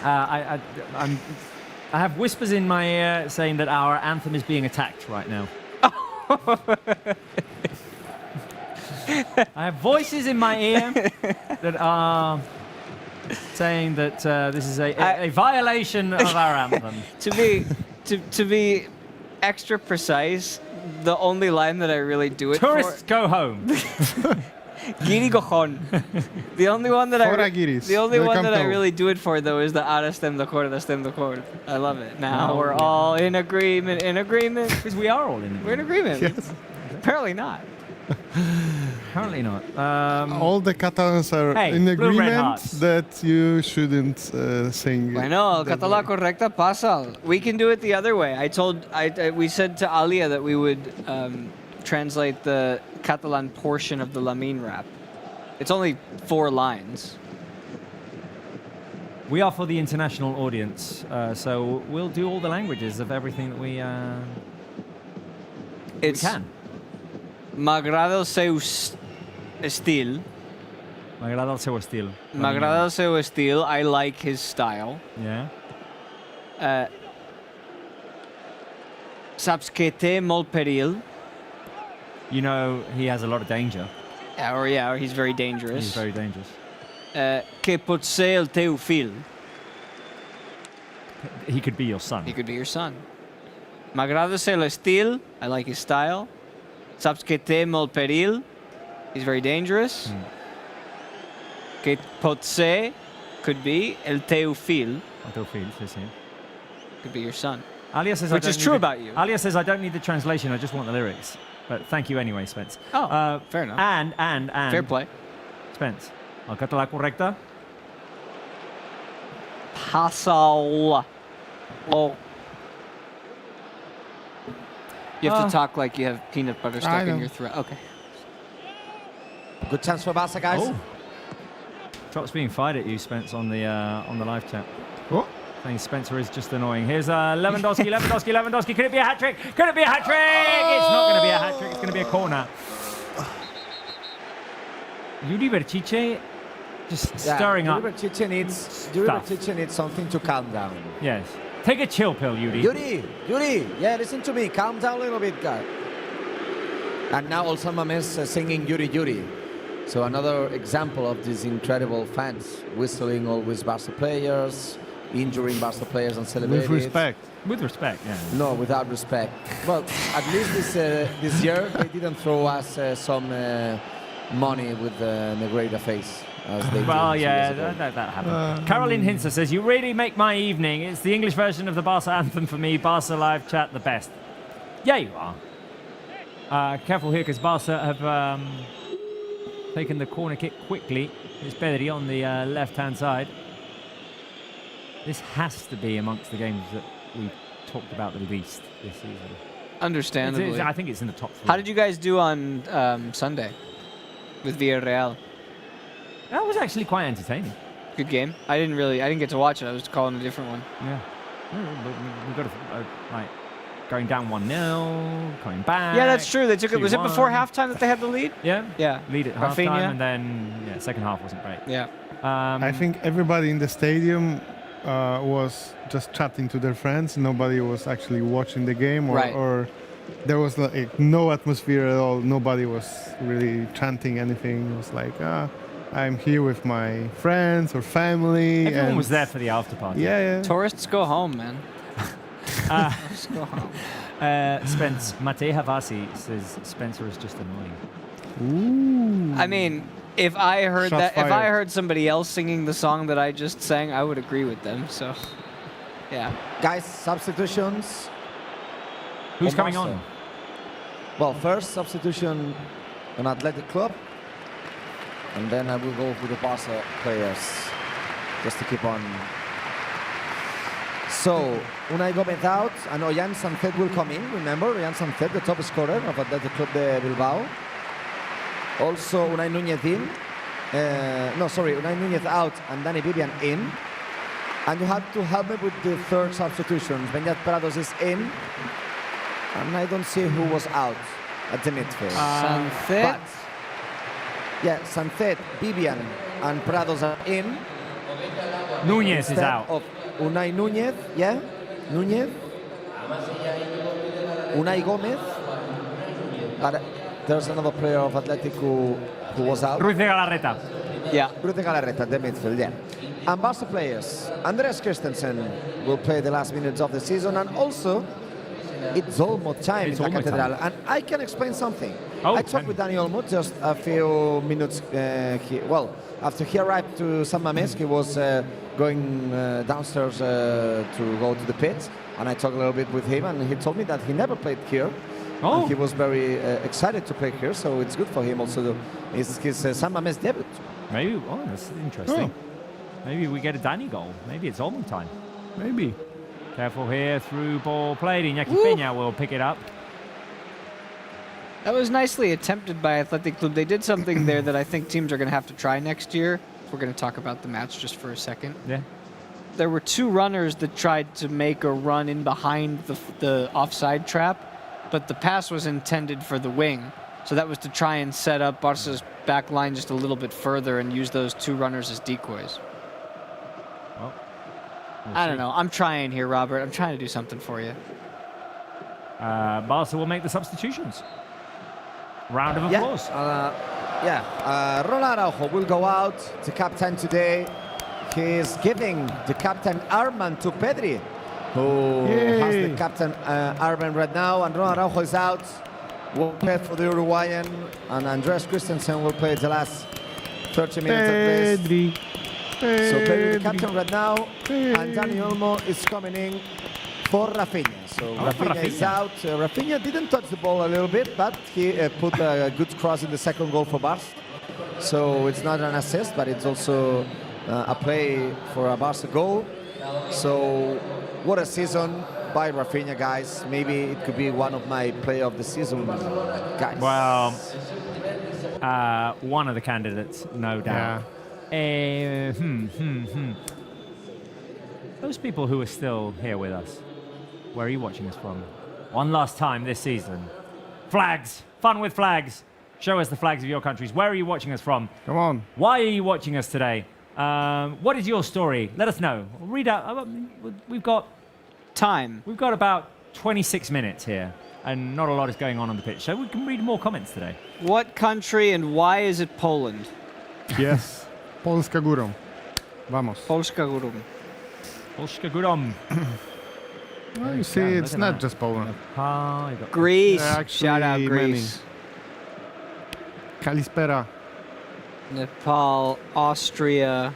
A: I have whispers in my ear saying that our anthem is being attacked right now. I have voices in my ear that are saying that this is a violation of our anthem.
C: To be extra precise, the only line that I really do it
A: Tourists go home.
C: Giri Gojon. The only one that I really do it for though is the ara estem d'acord. I love it. Now we're all in agreement.
A: Because we are all in agreement.
C: We're in agreement.
D: Yes.
C: Apparently not.
A: Apparently not.
D: All the Catalans are in agreement that you shouldn't sing.
C: Bueno, el català correcte passa. We can do it the other way. We said to Alia that we would translate the Catalan portion of the Lamin rap. It's only 4 lines.
A: We are for the international audience, so we'll do all the languages of everything that we can.
C: M'agrada el seu estil.
A: M'agrada el seu estil.
C: M'agrada el seu estil. I like his style.
A: Yeah.
C: Saps que té molt perill.
A: You know he has a lot of danger.
C: Or he's very dangerous.
A: He's very dangerous.
C: Que pot ser el teu fill.
A: He could be your son.
C: He could be your son. M'agrada ser l'estil. I like his style. Saps que té molt perill. He's very dangerous. Que pot ser, could be, el teu fill.
A: El teu fill, sí.
C: Could be your son.
A: Alia says
C: Which is true about you.
A: Alia says, I don't need the translation, I just want the lyrics. But thank you anyway, Spence.
C: Oh, fair enough.
A: And
C: Fair play.
A: Spence, el català correcte?
C: Passal. Oh. You have to talk like you have peanut butter stuck in your throat. Okay.
B: Good chance for Barca, guys.
A: Oh. Drop's being fired at you, Spence, on the live chat.
D: What?
A: Saying Spencer is just annoying. Here's Leandowski. Could it be a hat-trick? Could it be a hat-trick? It's not going to be a hat-trick. It's going to be a corner. Yuri Berchiche just stirring up.
B: Yuri Berchiche needs something to calm down.
A: Yes. Take a chill pill, Yuri.
B: Yuri, yeah, listen to me. Calm down a little bit, guy. And now also Mames singing Yuri Yuri. So another example of these incredible fans whistling always Barca players, injuring Barca players and celebrating.
D: With respect.
A: With respect, yeah.
B: No, without respect. Well, at least this year they didn't throw us some money with the Negreira face. As they
A: Well,
B: did
A: yeah,
B: 2 years ago.
A: that happened. Caroline Hinzer says, you really make my evening. It's the English version of the Barca anthem for me. Barca live chat, the best. Yeah, you are. Careful here, because Barca have taken the corner kick quickly. It's Pedri on the left-hand side. This has to be amongst the games that we've talked about the least this season.
C: Understandably.
A: I think it's in the top 3.
C: How did you guys do on Sunday with Villarreal?
A: That was actually quite entertaining.
C: Good game. I didn't get to watch it. I was calling a different one.
A: Yeah. We got like going down 1-0, coming back.
C: Yeah, that's true. They took it. Was it
A: 2-1.
C: before halftime that they had the lead?
A: Yeah.
C: Yeah.
A: Lead at
C: Rafinha.
A: halftime, and then second half wasn't great.
C: Yeah.
D: I think everybody in the stadium was just chatting to their friends. Nobody was actually watching the game, or there was like no atmosphere at all. Nobody was really chanting anything. It was like, I'm here with my friends or family.
A: Everyone was there for the after party.
D: Yeah.
C: Tourists go home, man. Tourists go home.
A: Spence, Matej Havasi says Spencer is just annoying.
D: Ooh.
C: I mean, if I heard
D: Shots
C: that, if I
D: fired.
C: heard somebody else singing the song that I just sang, I would agree with them. So, yeah.
B: Guys, substitutions.
A: Who's
B: for
A: coming
B: Barca.
A: on?
B: Well, first substitution on Athletic Club. And then I will go with the Barca players, just to keep on. So, Unai Gomez out, and Ollán Sánchez will come in. Remember, Ollán Sánchez, the top scorer of Athletic Club de Bilbao. Also, Unai Núñez in. Unai Núñez out and Dani Vivian in. And you have to help me with the third substitution. Beñat Prados is in. And I don't see who was out at the midfield.
C: Sánchez.
B: Yeah, Sánchez, Vivian, and Prados are in.
A: Núñez is
B: Instead
A: out.
B: of Unai Núñez, yeah? Núñez. Unai Gomez. But there's another player of Athletic who was out.
A: Ruiz de Galarreta.
C: Yeah.
B: Ruiz de Galarreta, the midfield, yeah. And Barca players. Andreas Christensen will play the last minutes of the season, and also it's almost time in the Cathedral. And I can explain something. I talked with Dani Olmo just a few minutes. After he arrived to San Mamés, he was going downstairs to go to the pit, and I talked a little bit with him, and he told me that he never played here.
A: Oh.
B: And he was very excited to play here, so it's good for him also. It's his San Mamés debut.
A: Maybe. Oh, that's interesting. Maybe we get a Danny goal. Maybe it's Olmo time.
D: Maybe.
A: Careful here, through ball played. Iñaki Peña will pick it up.
C: That was nicely attempted by Athletic Club. They did something there that I think teams are going to have to try next year. We're going to talk about the match just for a second.
A: Yeah.
C: There were 2 runners that tried to make a run in behind the offside trap, but the pass was intended for the wing. So that was to try and set up Barca's back line just a little bit further and use those 2 runners as decoys.
A: Well,
C: I don't know. I'm trying here, Robert. I'm trying to do something for you.
A: Barca will make the substitutions. Round of applause.
B: Ronald Araujo will go out, the captain today. He is giving the captain armband to Pedri, who has the captain armband right now. And Ronald Araujo is out. Will play for the Uruguayan, and Andreas Christensen will play the last 30 minutes at least. So Pedri the captain right now, and Dani Olmo is coming in for Rafinha. So Rafinha is out. Rafinha didn't touch the ball a little bit, but he put a good cross in the second goal for Barca. So it's not an assist, but it's also a play for a Barca goal. So what a season by Rafinha, guys. Maybe it could be one of my play of the season, guys.
A: Well, one of the candidates, no doubt. Those people who are still here with us, where are you watching us from? One last time this season. Flags. Fun with flags. Show us the flags of your countries. Where are you watching us from?
D: Come on.
A: Why are you watching us today? What is your story? Let us know. Read out. We've got
C: time.
A: We've got about 26 minutes here, and not a lot is going on the pitch, so we can read more comments today.
C: What country and why is it Poland?
D: Yes. Polska górą. Vamos.
C: Polska górą.
A: Polska górą.
D: Well, you see, it's not just Poland.
C: Greece.
D: Actually,
C: Shout out Greece.
D: Kalispera.
C: Nepal, Austria,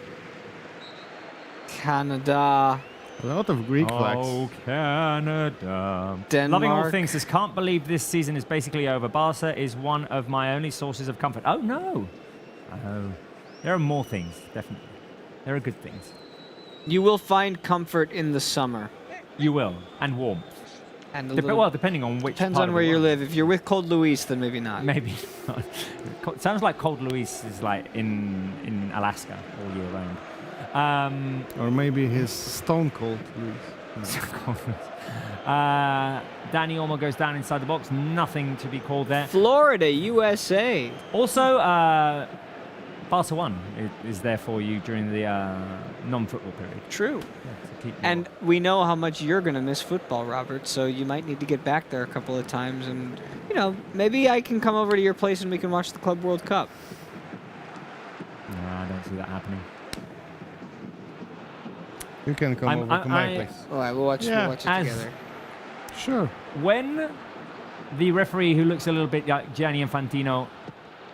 C: Canada.
D: A lot of Greek flags.
A: Oh, Canada.
C: Denmark.
A: Loving all things says, can't believe this season is basically over. Barca is one of my only sources of comfort. Oh, no. Oh. There are more things, definitely. There are good things.
C: You will find comfort in the summer.
A: You will. And warmth.
C: And
A: well, depending on which
C: depends
A: part
C: on
A: of
C: where
A: the
C: you
A: world.
C: live. If you're with Cold Luis, then maybe not.
A: Maybe not. It sounds like Cold Luis is like in Alaska all year round.
D: Or maybe his Stone Cold Luis.
A: Danny Olmo goes down inside the box. Nothing to be called there.
C: Florida, USA.
A: Also, Barca 1 is there for you during the non-football period.
C: True. And we know how much you're going to miss football, Robert, so you might need to get back there a couple of times. And, you know, maybe I can come over to your place and we can watch the Club World Cup.
A: No, I don't see that happening.
D: You can come over to my place.
C: All right, we'll watch it together.
D: Sure.
A: When the referee, who looks a little bit like Gianni Infantino,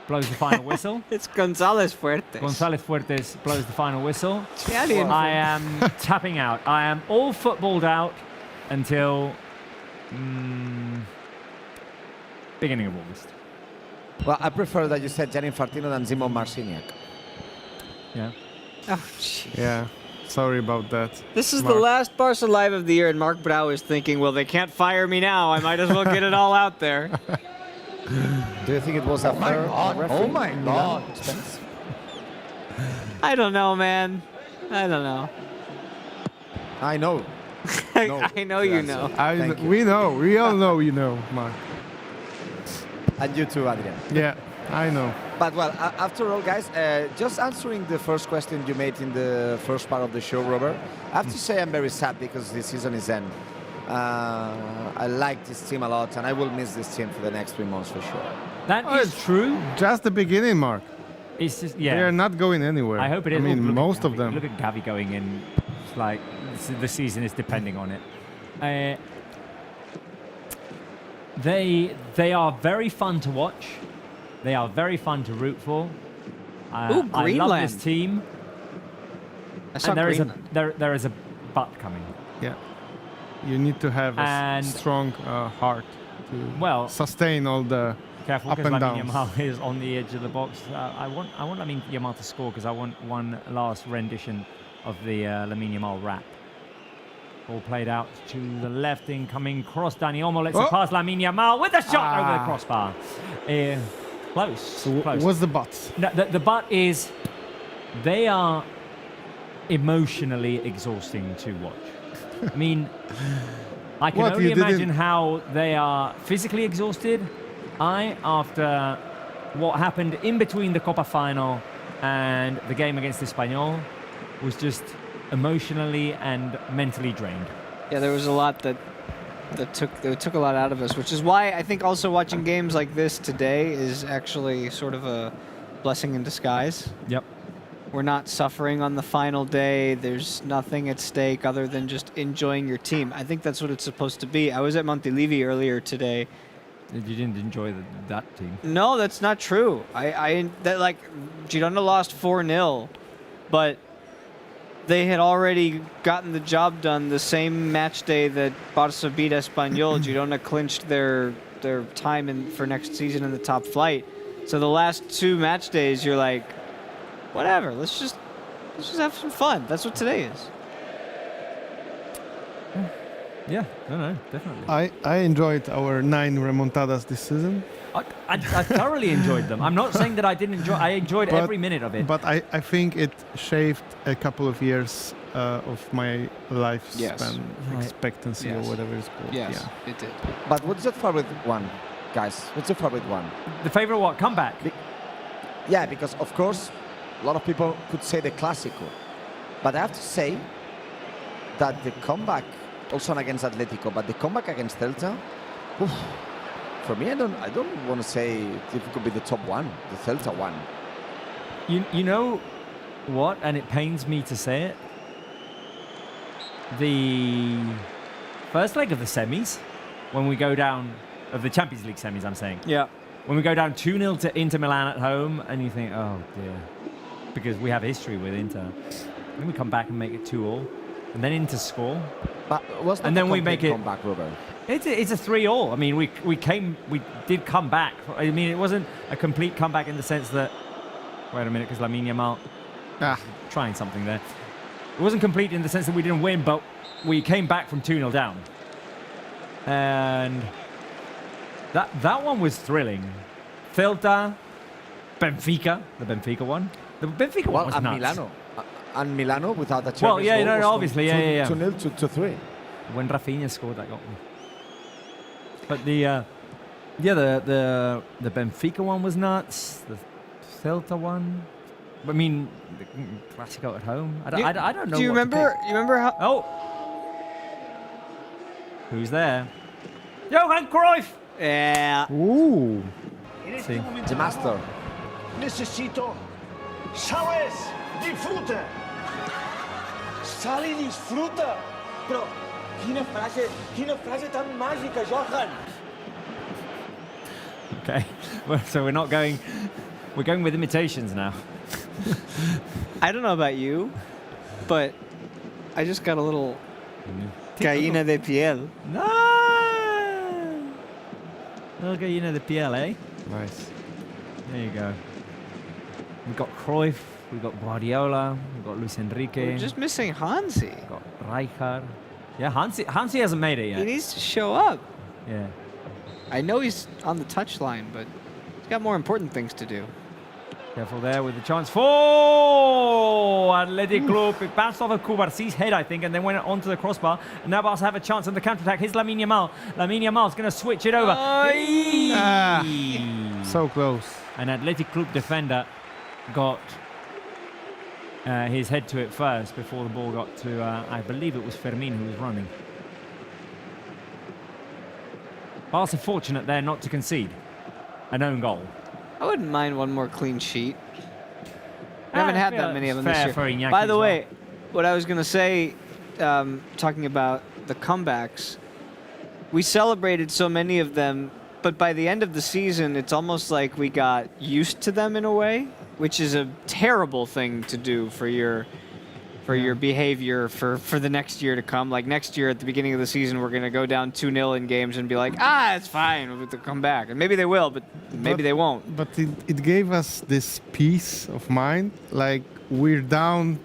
A: blows the final whistle.
C: It's González Fuertes.
A: González Fuertes blows the final whistle.
C: Gianni
A: I am tapping out. I am all footballed out until beginning of August.
B: Well, I prefer that you said Gianni Infantino than Simon Marciniak.
A: Yeah.
C: Oh, jeez.
D: Yeah. Sorry about that.
C: This is
D: Mark.
C: the last Barca Live of the year, and Mark Brau is thinking, well, they can't fire me now. I might as well get it all out there.
B: Do you think it was a fair referee?
I: Oh my God.
C: I don't know, man. I don't know.
B: I know.
C: I know you know.
D: We know. We all know you know, Mark.
B: And you too, Adrian.
D: Yeah, I know.
B: But well, after all, guys, just answering the first question you made in the first part of the show, Robert, I have to say I'm very sad because this season is end. I like this team a lot, and I will miss this team for the next 3 months for sure.
A: That is true.
D: Just the beginning, Mark.
A: It's just, yeah.
D: They are not going anywhere.
A: I hope it is.
D: I mean,
A: Look at
D: most of
A: Gavi.
D: them.
A: Look at Gavi going in. It's like the season is depending on it. They are very fun to watch. They are very fun to root for. I love
C: Greenland.
A: this team.
C: I saw
A: And
C: Greenland.
A: there is a but coming.
D: Yeah. You need to have a
A: And-
D: strong heart to sustain all the
A: Careful,
D: up
A: because
D: and
A: Lamine
D: downs.
A: Yamal is on the edge of the box. I want Lamine Yamal to score because I want one last rendition of the Lamine Yamal rap. Ball played out to the left, incoming cross. Dani Olmo lets it pass Lamine Yamal with a shot over the crossbar. Close.
D: So
A: close.
D: what's the but?
A: No, the but is they are emotionally exhausting to watch. I mean, I can only imagine how they are physically exhausted. After what happened in between the Copa final and the game against Espanyol, was just emotionally and mentally drained.
C: Yeah, there was a lot that took a lot out of us, which is why I think also watching games like this today is actually sort of a blessing in disguise.
A: Yep.
C: We're not suffering on the final day. There's nothing at stake other than just enjoying your team. I think that's what it's supposed to be. I was at Montilivi earlier today.
A: You didn't enjoy that team?
C: No, that's not true. Girona lost 4-0, but they had already gotten the job done the same match day that Barça beat Espanyol. Girona clinched their time for next season in the top flight. So the last 2 match days, you're like, whatever. Let's just have some fun. That's what today is.
A: Yeah, no, definitely.
D: I enjoyed our 9 remontadas this season.
A: I thoroughly enjoyed them. I'm not saying that I didn't enjoy. I enjoyed every minute of it.
D: But I think it shaved a couple of years of my lifespan expectancy or whatever it's called.
C: Yes,
D: yeah.
C: it did.
B: But what's your favorite one, guys? What's your favorite one?
A: The favorite what? Comeback?
B: Yeah, because of course, a lot of people could say the Clásico. But I have to say that the comeback also against Atletico, but the comeback against Celta, oof, for me, I don't want to say if it could be the top one, the Celta one.
A: You know what? And it pains me to say it. The first leg of the semis, when we go down, of the Champions League semis, I'm saying.
C: Yeah.
A: When we go down 2-0 to Inter Milan at home, and you think, oh dear, because we have history with Inter. Then we come back and make it 2-2, and then Inter score.
B: But was not
A: and then we make it
B: comeback, Robert.
A: It's a 3-3. I mean, we did come back. I mean, it wasn't a complete comeback in the sense that. Wait a minute, because Lamine Yamal trying something there. It wasn't complete in the sense that we didn't win, but we came back from 2-0 down. And that one was thrilling. Celta, Benfica, the Benfica one. The Benfica one was nuts.
B: Milano. And Milano without a chance.
A: Well, yeah, no, obviously, yeah.
B: 2-0 to 3.
A: When Rafinha scored, that got me. But the Benfica one was nuts. The Celta one. I mean, the Clasico at home. I don't know.
C: Do you remember? You remember how?
A: Oh, who's there? Johan Cruyff.
C: Yeah.
A: Ooh.
B: Sí. The master.
N: Necesito. Sabes, disfruta. Sale y disfruta. Pero, quina frase tan mágica, Johan.
A: Okay, well, so we're going with imitations now.
C: I don't know about you, but I just got a little gallina de piel.
A: No! Little gallina de piel, eh?
D: Nice.
A: There you go. We've got Cruyff, we've got Guardiola, we've got Luis Enrique.
C: We're just missing Hansi.
A: We've got Rijkaard. Yeah, Hansi hasn't made it yet.
C: He needs to show up.
A: Yeah.
C: I know he's on the touchline, but he's got more important things to do.
A: Careful there with the chance for Athletic Club. It bounced off of Cubarsi's head, I think, and then went onto the crossbar. And now Barca have a chance on the counter-attack. Here's Lamine Yamal. Lamine Yamal's going to switch it over.
D: So close.
A: An Athletic Club defender got his head to it first before the ball got to, I believe it was Fermin who was running. Barca fortunate there not to concede an own goal.
C: I wouldn't mind one more clean sheet. I haven't had that many of them this year.
A: For Iñaki
C: By the
A: as
C: way, what I was going to say, talking about the comebacks, we celebrated so many of them, but by the end of the season, it's almost like we got used to them in a way, which is a terrible thing to do for your behavior for the next year to come. Like next year at the beginning of the season, we're going to go down 2-0 in games and be like, it's fine, we'll come back. And maybe they will, but maybe they won't.
D: But it gave us this peace of mind, like we're down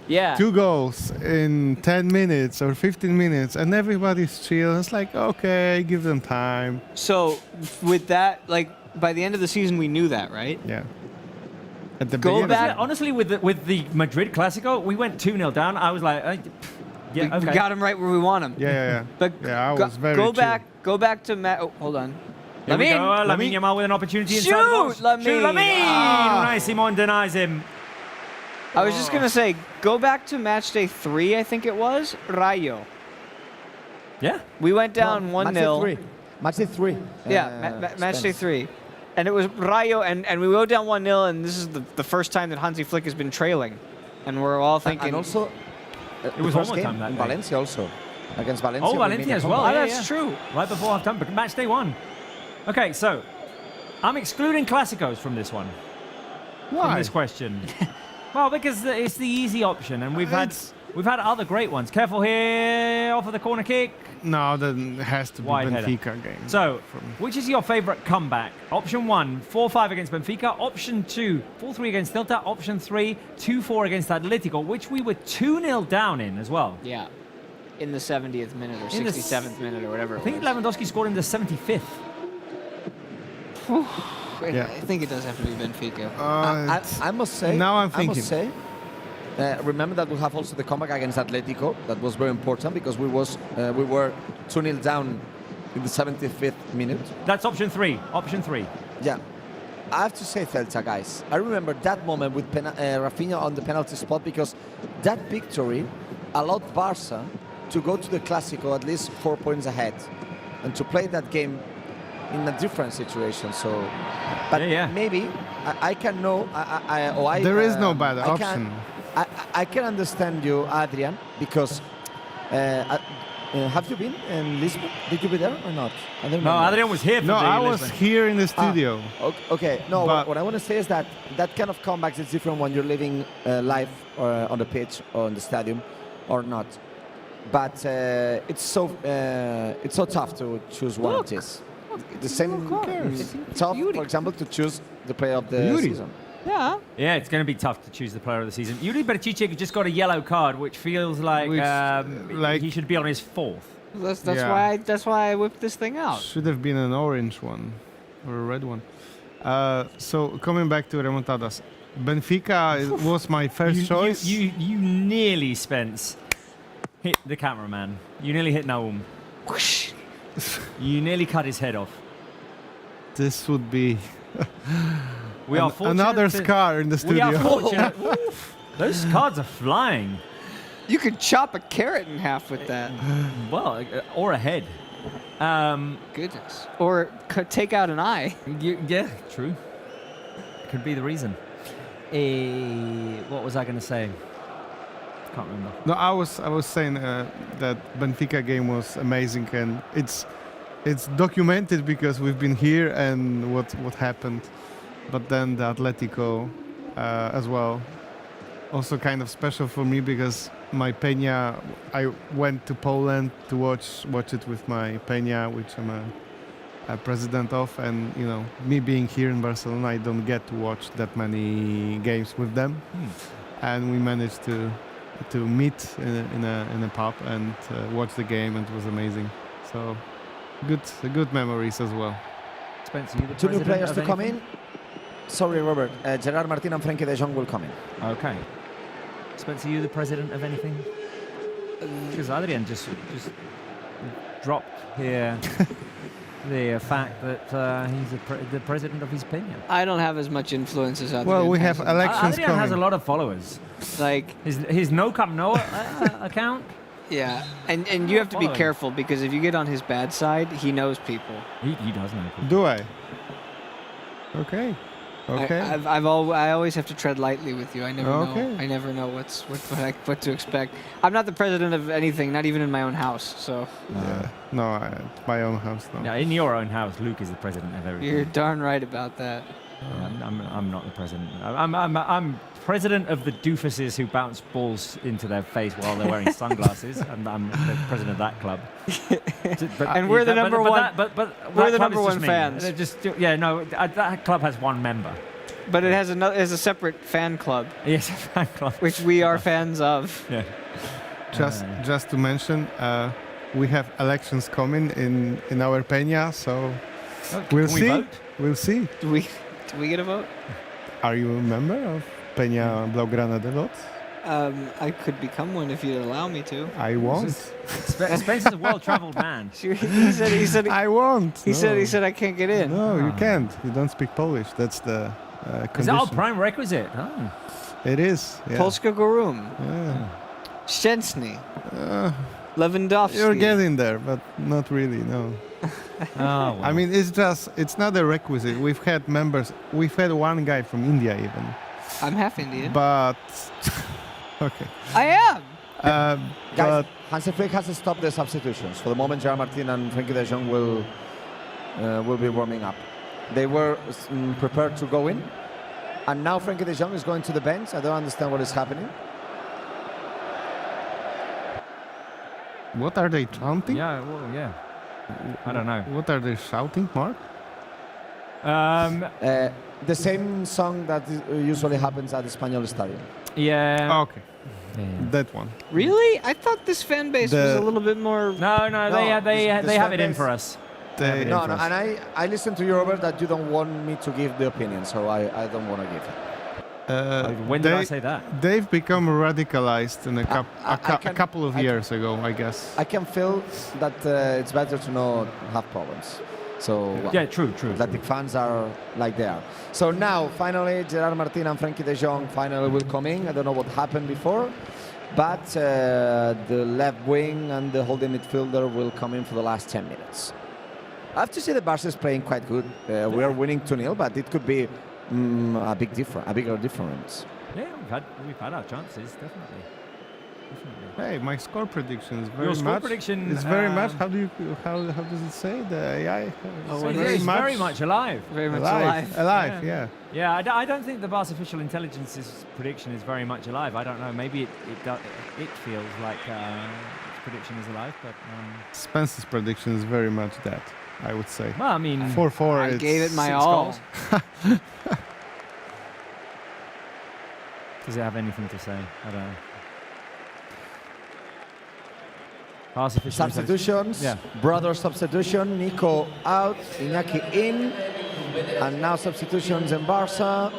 D: 2 goals in 10 minutes or 15 minutes, and everybody's chill. It's like, okay, give them time.
C: So with that, like by the end of the season, we knew that, right?
D: Yeah. At the
A: Go back. Honestly, with the Madrid Clasico, we went 2-0 down. I was like, yeah, okay.
C: We got him right where we want him.
D: Yeah.
C: But
D: yeah, I was very
C: go
D: chill.
C: back to Matt. Oh, hold on.
A: Lamine Yamal with an opportunity inside the box.
C: Lamine!
A: Shoot, Lamine! Nice, Simon denies him.
C: I was just gonna say, go back to match day 3, I think it was, Rayo.
A: Yeah.
C: We went down 1-0.
B: Match day 3.
C: Yeah, match day 3. And it was Rayo, and we go down 1-0, and this is the first time that Hansi Flick has been trailing. And we're all thinking...
B: And also,
A: it was one more time that
B: in
A: day.
B: Valencia also. Against Valencia.
A: Oh, Valencia as well.
C: Yeah, that's true.
A: Right before half-time, but match day 1. Okay, so I'm excluding Clásicos from this one.
D: Why?
A: From this question. Well, because it's the easy option, and we've had other great ones. Careful here, off of the corner kick.
D: No, that has to be
A: Wide
D: Benfica
A: header.
D: game.
A: So, which is your favorite comeback? Option 1, 4-5 against Benfica. Option 2, 4-3 against Celta. Option 3, 2-4 against Atletico, which we were 2-0 down in as well.
C: Yeah, in the 70th minute or 67th minute or whatever.
A: I think Leandowski scored in the 75th.
C: I think it does have to be Benfica.
B: I must say.
D: Now I'm thinking.
B: I must say. Remember that we have also the comeback against Atletico. That was very important because we were 2-0 down in the 75th minute.
A: That's option 3. Option 3.
B: Yeah. I have to say Celta, guys. I remember that moment with Rafinha on the penalty spot because that victory allowed Barca to go to the Clásico at least 4 points ahead and to play that game in a different situation. So, but maybe I can know.
D: There is no bad option.
B: I can understand you, Adrian, because have you been in Lisbon? Did you be there or not? I don't
A: No,
B: remember.
A: Adrian was here for
D: No,
A: the
D: I was
A: Lisbon.
D: here in the studio.
B: Okay, no,
D: But-
B: what I want to say is that that kind of comebacks is different when you're living live or on the pitch or in the stadium or not. But it's so tough to choose one of these. The same tough, for example, to choose the player of the season.
C: Yeah.
A: Yeah, it's going to be tough to choose the player of the season. Yuri Bericic just got a yellow card, which feels like, he should be on his 4th.
C: That's why I whipped this thing out.
D: Should have been an orange one or a red one. So coming back to remontadas, Benfica was my first choice.
A: You nearly, Spence, hit the cameraman. You nearly hit Naum. You nearly cut his head off.
D: This would be
A: We are fortunate
D: another
A: to-
D: scar in the
A: We are
D: studio.
A: fortunate. Oof, those cards are flying.
C: You could chop a carrot in half with that.
A: Well, or a head.
C: Goodness. Or take out an eye.
A: Yeah, true. Could be the reason. What was I going to say? Can't remember.
D: No, I was saying that Benfica game was amazing, and it's documented because we've been here and what happened. But then the Atletico as well, also kind of special for me because my Peña, I went to Poland to watch it with my Peña, which I'm a president of, and you know, me being here in Barcelona, I don't get to watch that many games with them, and we managed to meet in a pub and watch the game, and it was amazing. So good memories as well.
A: Spencer, you the
B: Two new
A: president
B: players
A: of
B: to come in.
A: anything?
B: Sorry, Robert. Gerard Martin and Frenkie de Jong will come in.
A: Okay. Spencer, you the president of anything? Because Adrian just dropped here the fact that he's the president of his opinion.
C: I don't have as much influence as Adrian.
D: Well, we
C: has.
D: have elections
A: Adrian
D: coming.
A: has a lot of followers.
C: Like
A: his No Camp No account.
C: Yeah, and you have to be
A: Following.
C: careful because if you get on his bad side, he knows people.
A: He does know people.
D: Do I? Okay. Okay.
C: I always have to tread lightly with you. I never
D: Okay.
C: know. I never know what to expect. I'm not the president of anything, not even in my own house. So
D: Yeah. No, my own house. No.
A: Yeah, in your own house, Luke is the president of everything.
C: you're darn right about that.
A: I'm not the president. I'm president of the doofuses who bounce balls into their face while they're wearing sunglasses. I'm the president of that club.
C: And we're the number one. We're the number one fans.
A: That club has one member.
C: But it has a separate fan club.
A: Yes, a fan club.
C: Which we are fans of.
A: Yeah.
D: Just to mention, we have elections coming in our Peña, so we'll
A: can we
D: see.
A: vote?
D: We'll see.
C: Do we get a vote?
D: Are you a member of Peña Blaugrana de Lot?
C: I could become one if you'd allow me to.
D: I won't.
A: Spencer's a well-traveled man.
C: He said
D: I won't.
C: He said I can't get in.
D: No, you can't. You don't speak Polish. That's the
A: Is
D: condition.
A: that a prime requisite? Oh.
D: It is. Yeah.
C: Polska Gorum.
D: Yeah.
C: Szczęsny. Lewandowski.
D: You're getting there, but not really. No.
A: Oh, well.
D: I mean, it's not a requisite. We've had members. We've had one guy from India even.
C: I'm half Indian.
D: But okay.
C: I am.
B: Guys, Hansi Flick has stopped the substitutions. For the moment, Gerard Martin and Frenkie de Jong will be warming up. They were prepared to go in, and now Frenkie de Jong is going to the bench. I don't understand what is happening.
D: What are they chanting?
A: Yeah, well, yeah. I don't know.
D: What are they shouting, Mark?
B: The same song that usually happens at the Espanyol Stadium.
A: Yeah.
D: Okay. That one.
C: Really? I thought this fan base was a little bit more.
A: No, they have it in for us.
B: No, and I listen to you, Robert, that you don't want me to give the opinion, so I don't want to give it.
A: When did I say that?
D: They've become radicalized in a couple of years ago, I guess.
B: I can feel that it's better to not have problems. So
A: yeah, true.
B: Athletic fans are like they are. So now, finally, Gerard Martin and Frenkie de Jong finally will come in. I don't know what happened before. but the left wing and the holding midfielder will come in for the last 10 minutes. I have to say that Barça is playing quite good. We are winning 2-0, but it could be a bigger difference.
A: Yeah, we've had our chances, definitely.
D: Hey, my score prediction is very
A: Your
D: much.
A: score prediction
D: is very much. How does it say? The AI.
A: It's very much alive.
C: Very much alive.
D: Yeah.
A: Yeah, I don't think the Barça official intelligence's prediction is very much alive. I don't know. Maybe it feels like its prediction is alive, but.
D: Spence's prediction is very much that, I would say.
A: Well, I mean,
D: 4-4.
C: I gave it my
A: 6
C: all.
A: goals. Does it have anything to say? I don't know.
B: Substitutions.
A: Yeah.
B: Brother substitution. Nico out. Iñaki in. And now substitutions in Barça.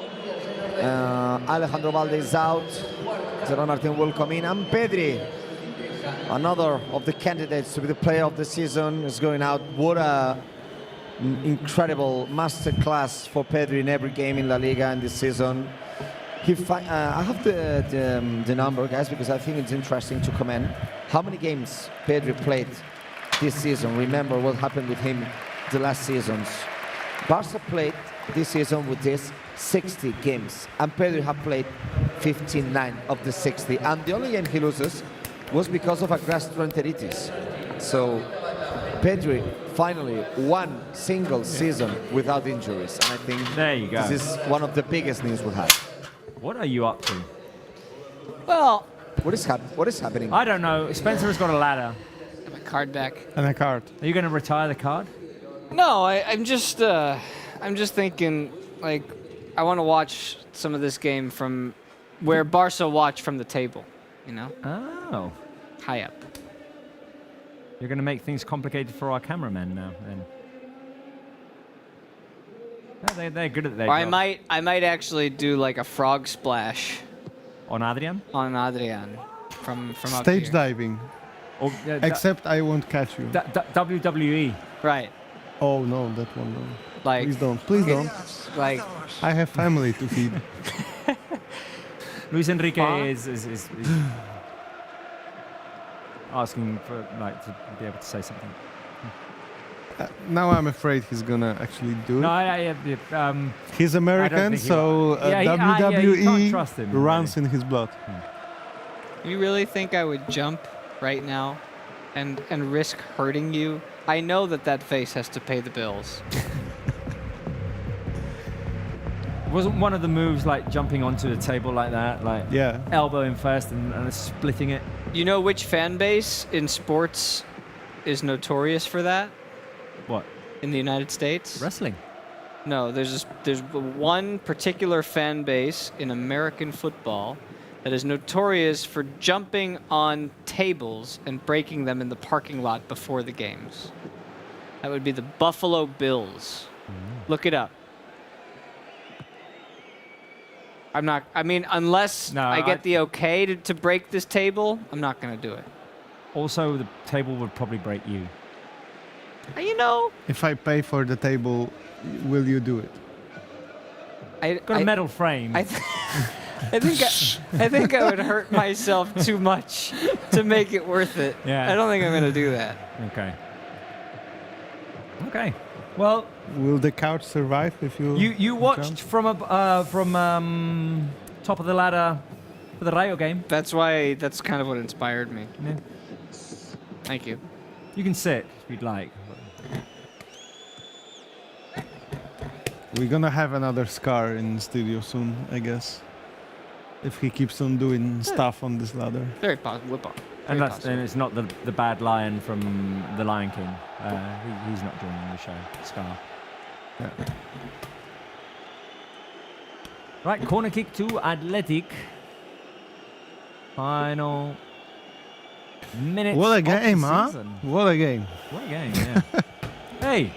B: Alejandro Valde is out. Gerard Martin will come in. And Pedri, another of the candidates to be the player of the season, is going out. What a incredible masterclass for Pedri in every game in La Liga in this season. I have the number, guys, because I think it's interesting to comment how many games Pedri played this season. Remember what happened with him the last seasons. Barça played this season with this 60 games, and Pedri have played 59 of the 60. And the only game he loses was because of a gastroenteritis. So Pedri finally one single season without injuries, and I think
A: there you go.
B: This is one of the biggest news we have.
A: What are you up to?
C: Well,
B: what is happening?
A: I don't know. Spencer has got a ladder.
C: My card back.
D: And a card.
A: Are you going to retire the card?
C: No, I'm just thinking, like, I want to watch some of this game from where Barca watch from the table, you know?
A: Oh.
C: High up.
A: You're going to make things complicated for our cameramen now, then. No, they're good at their job.
C: I might actually do like a frog splash.
A: On Adrian?
C: On Adrian. From up
D: Stage
C: here.
D: diving.
A: Or,
D: Except I won't catch you.
A: WWE.
C: Right.
D: Oh no, that one no.
C: Like,
D: please don't. Please don't.
C: Like,
D: I have family to feed.
A: Luis Enrique is asking for to be able to say something.
D: Now I'm afraid he's gonna actually do it.
A: No,
D: he's American, so WWE
A: you can't trust him,
D: runs in his blood.
C: You really think I would jump right now and risk hurting you? I know that face has to pay the bills.
A: Wasn't one of the moves like jumping onto the table like that, like elbowing first and splitting it?
C: You know which fan base in sports is notorious for that?
A: What?
C: In the United States?
A: Wrestling.
C: No, there's one particular fan base in American football that is notorious for jumping on tables and breaking them in the parking lot before the games. That would be the Buffalo Bills. Look it up. Unless I get the okay to break this table, I'm not going to do it.
A: Also, the table would probably break you.
C: You know.
D: If I pay for the table, will you do it?
A: Got a metal frame.
C: I think I would hurt myself too much to make it worth it.
A: Yeah.
C: I don't think I'm going to do that.
A: Okay. Okay. Well,
D: will the couch survive if
A: you watched jump? from top of the ladder for the Rayo game?
C: That's kind of what inspired me.
A: Yeah.
C: Thank you.
A: You can sit if you'd like.
D: We're gonna have another Scar in the studio soon, I guess. If he keeps on doing stuff on this ladder.
C: Very possible.
A: And it's not the bad lion from The Lion King. He's not joining the show. Scar.
D: Yeah.
A: Right, corner kick to Athletic. Final minutes.
D: What a game,
A: of the season.
D: What a game.
A: What a game, yeah. Hey.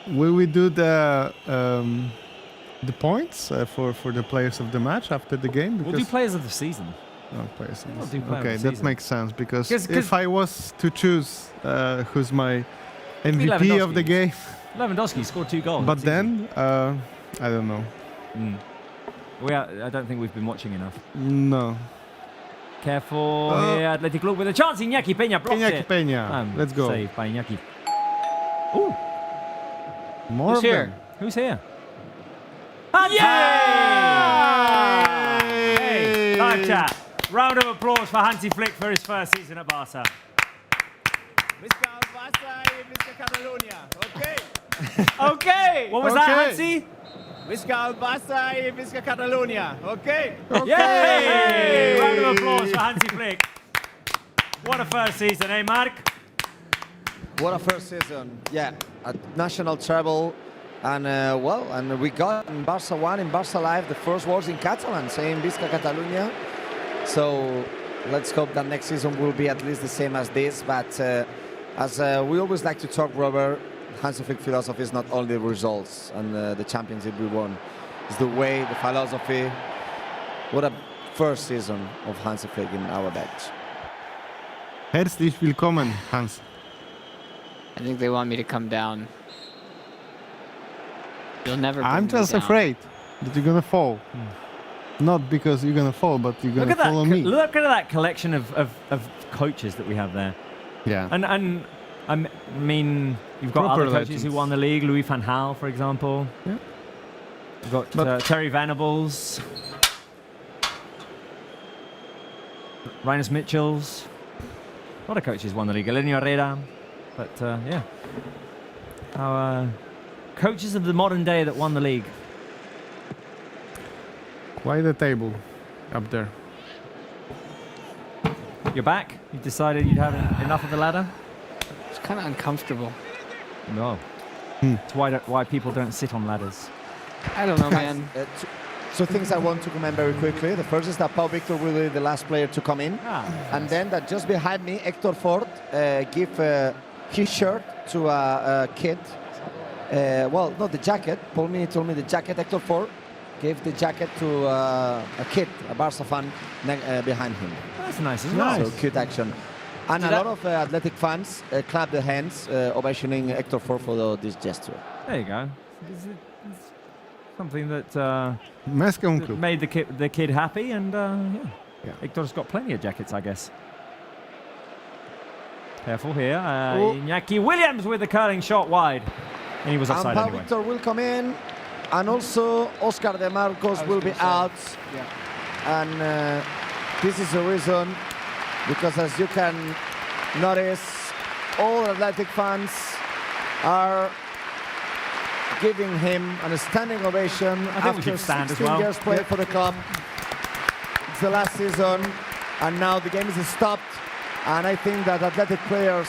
D: Will we do the points for the players of the match after the game?
A: We'll do players of the season.
D: Oh, players of the
A: We'll do
D: season.
A: player
D: Okay,
A: of the
D: that
A: season.
D: makes sense because
A: Cause
D: if I was to choose who's my MVP of the game,
A: Leandowski scored 2 goals.
D: but then I don't know.
A: I don't think we've been watching enough.
D: No.
A: Careful here, Athletic Club with a chance. Iñaki Peña blocks
D: Iñaki
A: it.
D: Peña. Let's go.
A: Saved by Iñaki. Ooh.
D: More
A: Who's
D: of
A: here?
D: them.
A: Who's here? Hey, live chat. Round of applause for Hansi Flick for his first season at Barça.
I: Visca Barça y Visca Catalunya. Okay.
A: Okay. What was that, Hansi?
I: Visca Barça y Visca Catalunya. Okay.
A: Yay! Round of applause for Hansi Flick. What a first season, eh, Mark?
B: What a first season. Yeah, a national treble. And and we got in Barça 1, in Barça Live, the first words in Catalan saying Visca Catalunya. So let's hope that next season will be at least the same as this. But as we always like to talk, Robert, Hansi Flick philosophy is not only the results and the championship we won. It's the way, the philosophy. What a first season of Hansi Flick in our bench.
D: Herzlich willkommen, Hans.
C: I think they want me to come down. You'll never bring
D: I'm
C: me
D: just
C: down.
D: afraid that you're gonna fall. Not because you're gonna fall, but you're gonna follow me.
A: Look at that collection of coaches that we have there.
D: Yeah.
A: And I mean, you've got
D: Proper
A: other coaches
D: legends.
A: who won the league. Louis van Gaal, for example.
D: Yeah.
A: You've got Terry Venables. Rinus Mitchells. A lot of coaches won the league. Elenio Herrera. But yeah. Our coaches of the modern day that won the league.
D: Quite a table up there.
A: You're back? You decided you'd have enough of the ladder?
C: It's kind of uncomfortable.
A: No. It's why people don't sit on ladders.
C: I don't know, man.
B: Two things I want to comment very quickly. The first is that Pau Victor will be the last player to come in. And then that just behind me, Hector Ford give his shirt to a kid. Well, not the jacket. Paul Mini told me the jacket. Hector Ford gave the jacket to a kid, a Barça fan, behind him.
A: That's nice as well.
B: So cute action. And a lot of Athletic fans clap their hands, ovationing Hector Ford for this gesture.
A: There you go. It's something that
D: that
A: made the kid happy, and yeah. Hector's got plenty of jackets, I guess. Careful here. Iñaki Williams with the curling shot wide. And he was
B: And
A: offside
B: Pau
A: anyway.
B: Victor will come in. And also Oscar de Marcos will be out. And this is the reason, because as you can notice, all Athletic fans are giving him a standing ovation
A: I think we
B: after
A: should stand
B: 16
A: as well.
B: years played for the club. It's the last season, and now the game is stopped. And I think that Athletic players,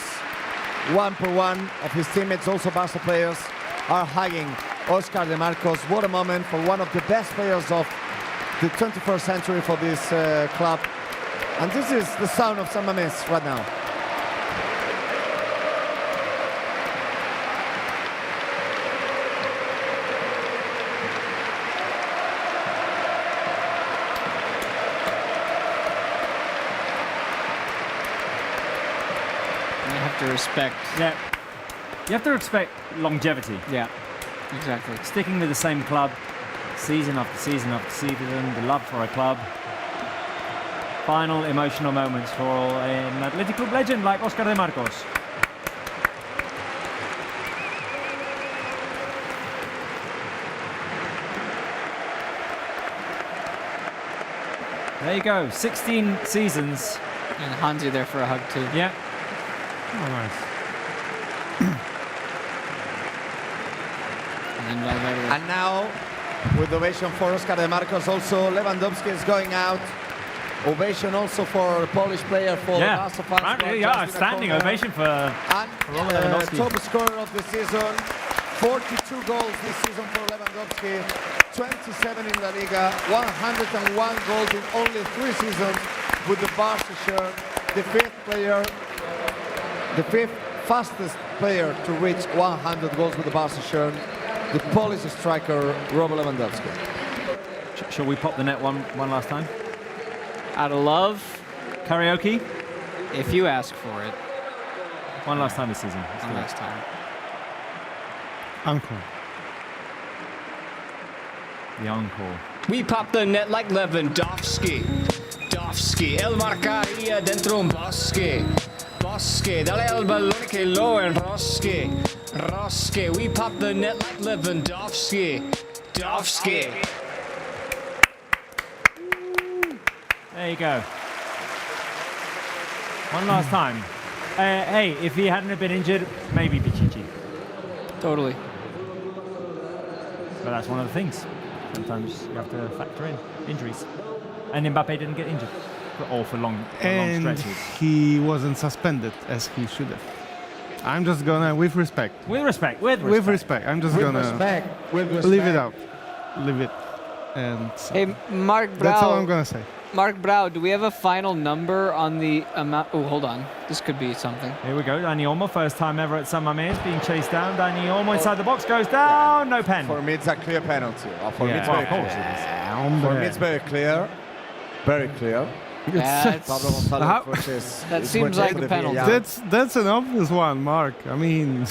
B: one per one of his teammates, also Barça players, are hugging Oscar de Marcos. What a moment for one of the best players of the 21st century for this club. And this is the sound of San Mamés right now.
C: You have to respect.
A: Yeah. You have to respect longevity.
C: Yeah, exactly.
A: Sticking with the same club, season after season after season, the love for a club. Final emotional moments for an Athletic Club legend like Oscar de Marcos. There you go, 16 seasons.
C: And Hansi there for a hug too.
A: Yeah.
D: Oh, nice.
C: And Valverde.
B: And now, with ovation for Oscar de Marcos, also Lewandowski is going out. Ovation also for the Polish player for the Barça fans.
A: Yeah, standing ovation for Robert Leandowski.
B: Top scorer of the season, 42 goals this season for Leandowski, 27 in La Liga, 101 goals in only 3 seasons with the Barça shirt, the fifth fastest player to reach 100 goals with the Barça shirt, the Polish striker Robert Lewandowski.
A: Shall we pop the net one last time?
C: Out of love.
A: Karaoke?
C: If you ask for it.
A: One last time this season.
C: One last time.
D: Encore.
A: The encore.
G: We pop the net like Leandowski. Leandowski, El Marcaria dentro un bosque. Bosque, dale el ballone che lo enrosque. Rosque, we pop the net like Leandowski. Dovski.
A: There you go. One last time. Hey, if he hadn't have been injured, maybe Pichichi.
C: Totally.
A: But that's one of the things. Sometimes you have to factor in injuries. And Mbappe didn't get injured for long stretches.
D: He wasn't suspended as he should have. I'm just gonna, with respect.
A: With respect.
D: I'm just gonna leave it out. Leave it. And
C: Hey, Mark Brau.
D: that's all I'm gonna say.
C: Mark Brau, do we have a final number on the amount? Oh, hold on. This could be something.
A: Here we go. Dani Olmo, first time ever at San Mamés, being chased down. Dani Olmo inside the box, goes down. No pen.
B: For me, it's a clear penalty. For me, it's
A: Well,
B: very
A: of course
B: clear.
A: it
B: For me, it's very clear. Very clear. Pablo González versus
C: That
B: is
C: seems
B: went
C: like
B: to
C: a
B: the
C: penalty.
B: VAR.
D: That's an obvious one, Mark. I mean,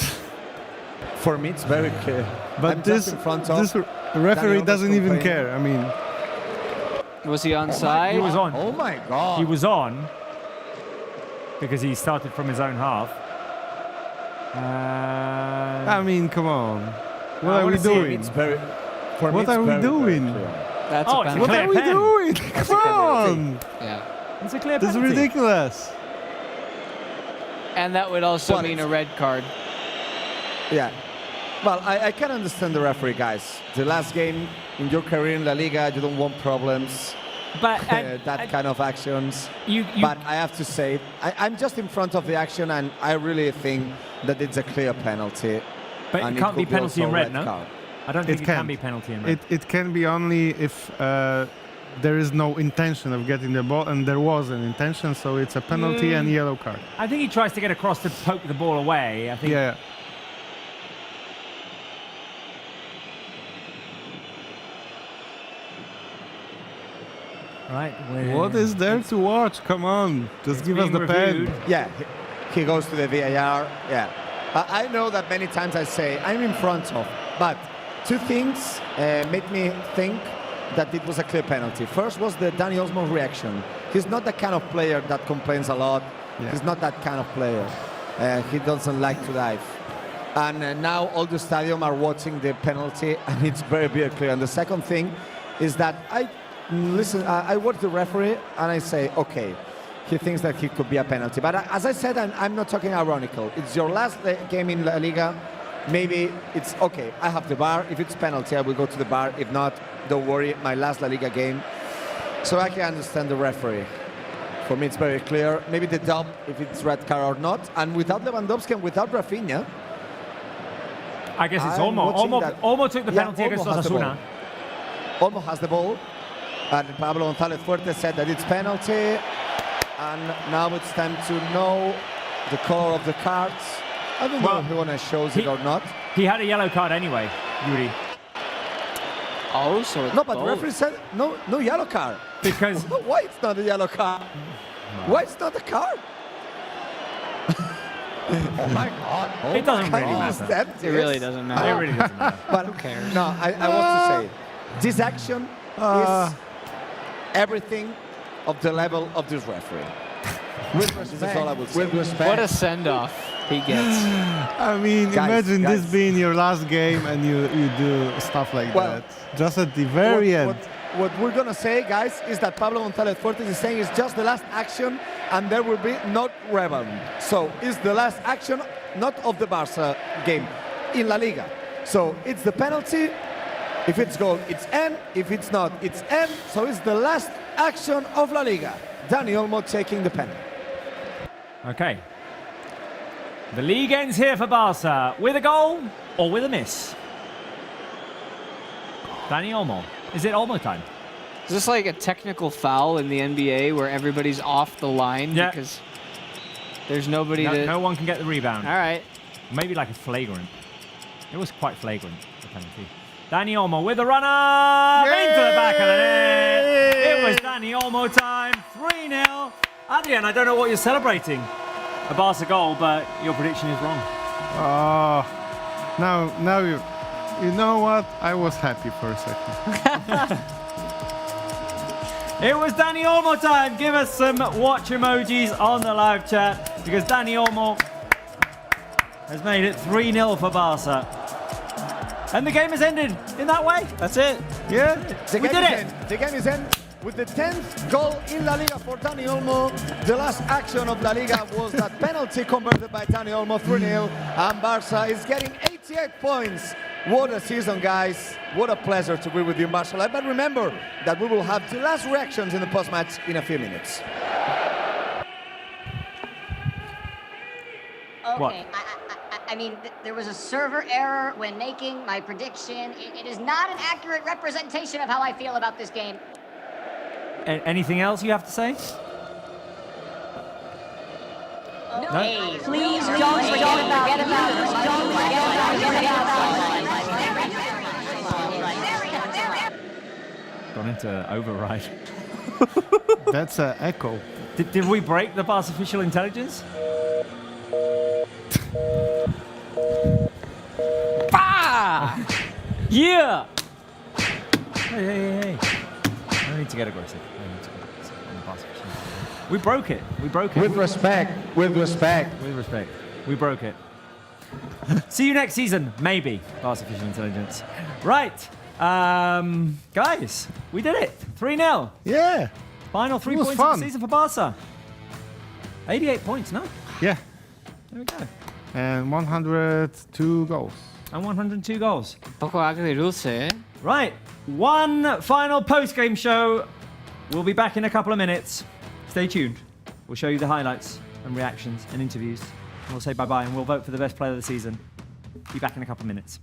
B: For me, it's very clear.
D: but
B: I'm
D: this
B: just in front of
D: referee
B: Dani Olmo's
D: doesn't even
B: complaining.
D: care. I mean,
C: Was he onside?
A: He was on.
B: Oh my God.
A: He was on because he started from his own half.
D: I mean, come on. What
A: I
D: are we
A: wanna see it.
D: doing?
B: It's very. For me,
D: What
B: it's
D: are we
B: very, very
D: doing?
B: clear.
C: That's
A: Oh,
C: a
A: it's a
C: penalty.
D: What
A: clear
D: are we
A: pen.
D: doing? Come on!
C: Yeah.
A: It's a clear
D: This is
A: penalty.
D: ridiculous.
C: And that would also
B: Well,
C: mean a red card.
B: Yeah. Well, I can understand the referee, guys. The last game in your career in La Liga, you don't want problems.
A: But
B: That kind of actions.
A: you
B: But I have to say, I'm just in front of the action, and I really think that it's a clear penalty.
A: But
B: and
A: it can't be
B: could
A: penalty
B: also
A: in
B: a
A: red, no?
B: card.
A: I don't think it can
D: can't.
A: be penalty in red.
D: It can be only if there is no intention of getting the ball, and there was an intention, so it's a penalty and yellow card.
A: I think he tries to get across to poke the ball away. I think.
D: Yeah.
A: Right.
D: What is there to watch? Come on, just give us
A: being
D: the pen.
A: reviewed.
B: Yeah, he goes to the VAR. Yeah. I know that many times I say I'm in front of, but two things made me think that it was a clear penalty. First was the Dani Olmo reaction. He's not the kind of player that complains a lot.
D: Yeah.
B: He's not that kind of player. He doesn't like to dive. And now all the stadium are watching the penalty, and it's very, very clear. And the second thing is that I watch the referee and I say, okay, he thinks that he could be a penalty. But as I said, I'm not talking ironical. It's your last game in La Liga. Maybe it's okay. I have the bar. If it's penalty, I will go to the bar. If not, don't worry. My last La Liga game. So I can understand the referee. For me, it's very clear. Maybe the dub, if it's red card or not. And without Lewandowski and without Rafinha,
A: I guess it's
B: I'm
A: Olmo.
B: watching that.
A: Olmo took the
B: Yeah,
A: penalty
B: Olmo
A: against
B: has the
A: Osasuna.
B: ball. Olmo has the ball. And Pablo González Fuerte said that it's penalty. And now it's time to know the color of the cards. I don't know if he wanna shows it or not.
A: He had a yellow card anyway, Yuri.
C: Oh, so
B: No, but the referee said no yellow card.
A: Because
B: why it's not a yellow card? Why it's not a card? Oh my God! Oh
A: It doesn't
B: my
A: really
B: God,
A: matter.
B: is that
C: It really
B: this?
C: doesn't
A: It
C: matter.
A: really doesn't matter.
B: But
C: Who cares?
B: No, I want to say this action is everything of the level of this referee. With respect, this is all I will say.
N: With respect.
C: What a send-off he gets.
D: I mean,
B: Guys,
D: imagine this
B: guys.
D: being your last game and you do stuff like
B: Well,
D: that. Just at the very end.
B: What we're gonna say, guys, is that Pablo González Fuertes is saying it's just the last action, and there will be not rebound. So it's the last action, not of the Barça game in La Liga. So it's the penalty. If it's goal, it's N. If it's not, it's N. So it's the last action of La Liga. Dani Olmo taking the pen.
A: Okay. The league ends here for Barca with a goal or with a miss. Dani Olmo. Is it Olmo time?
C: Is this like a technical foul in the NBA where everybody's off the line
A: Yeah.
C: because there's nobody to...
A: No one can get the rebound.
C: All right.
A: Maybe like a flagrant. It was quite flagrant, the penalty. Dani Olmo with the runner into the back of the net. It was Dani Olmo time, 3-0. Adrian, I don't know what you're celebrating. A Barca goal, but your prediction is wrong.
D: Now you know what? I was happy for a second.
A: It was Dani Olmo time. Give us some watch emojis on the live chat because Dani Olmo has made it 3-0 for Barca. And the game has ended in that way.
C: That's it.
A: Yeah, we did it.
B: The game is end with the 10th goal in La Liga for Dani Olmo. The last action of La Liga was that penalty converted by Dani Olmo, 3-0. And Barca is getting 88 points. What a season, guys. What a pleasure to be with you in Barcelona. But remember that we will have the last reactions in the post-match in a few minutes.
F: Okay,
A: What?
F: I mean, there was a server error when making my prediction. It is not an accurate representation of how I feel about this game.
A: Anything else you have to say?
F: No. Hey, please don't forget about
A: Gone into override.
D: That's an echo.
A: Did we break the Barca official intelligence? Bah! Yeah! Hey. I need to get aggressive. On the Barca official. We broke it. We broke it.
B: With respect.
A: With respect. We broke it. See you next season, maybe. Barca official intelligence. Right. Guys, we did it. 3-0.
D: Yeah.
A: Final 3
D: It was
A: points of
D: fun.
A: the season for Barca. 88 points, no?
D: Yeah.
A: There we go.
D: And 102 goals.
A: And 102 goals.
C: Poco agridulce.
A: Right. One final post-game show. We'll be back in a couple of minutes. Stay tuned. We'll show you the highlights and reactions and interviews. And we'll say bye-bye and we'll vote for the best player of the season. Be back in a couple of minutes.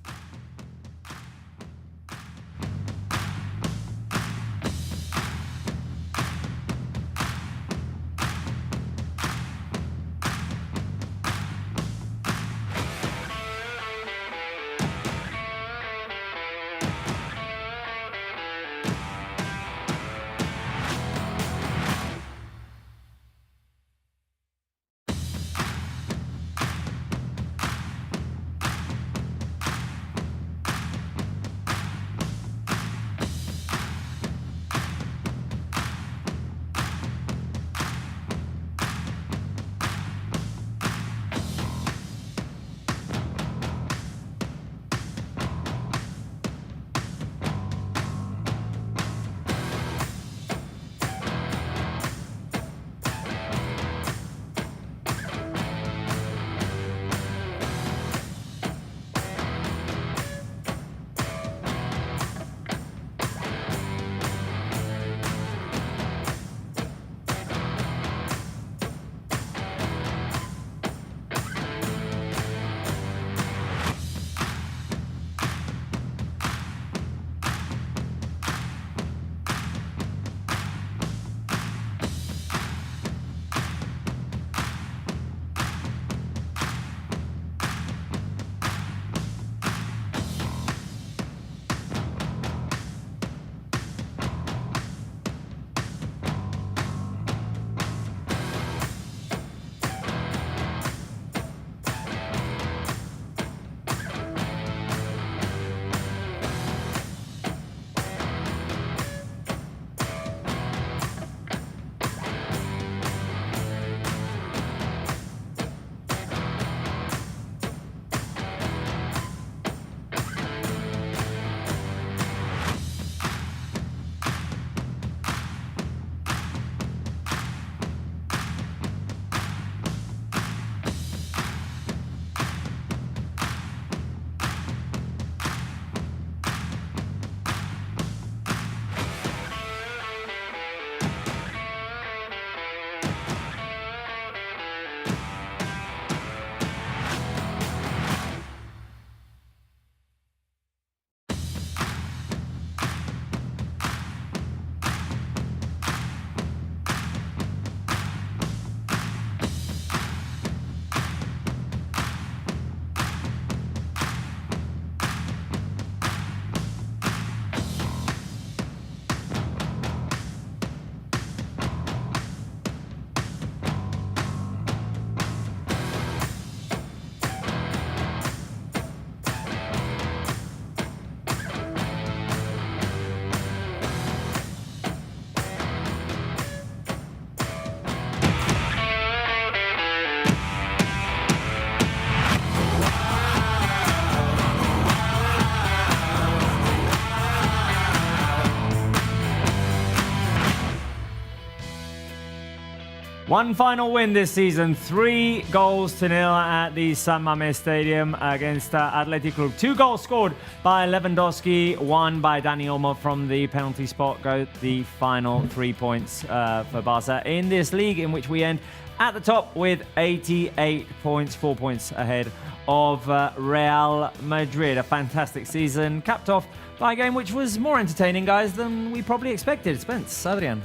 A: One final win this season, 3-0 at the San Mamés Stadium against Athletic Club. 2 goals scored by Leandowski, 1 by Dani Olmo from the penalty spot. Go the final 3 points for Barça in this league, in which we end at the top with 88 points, 4 points ahead of Real Madrid. A fantastic season, capped off by a game which was more entertaining, guys, than we probably expected. Spence, Adrian.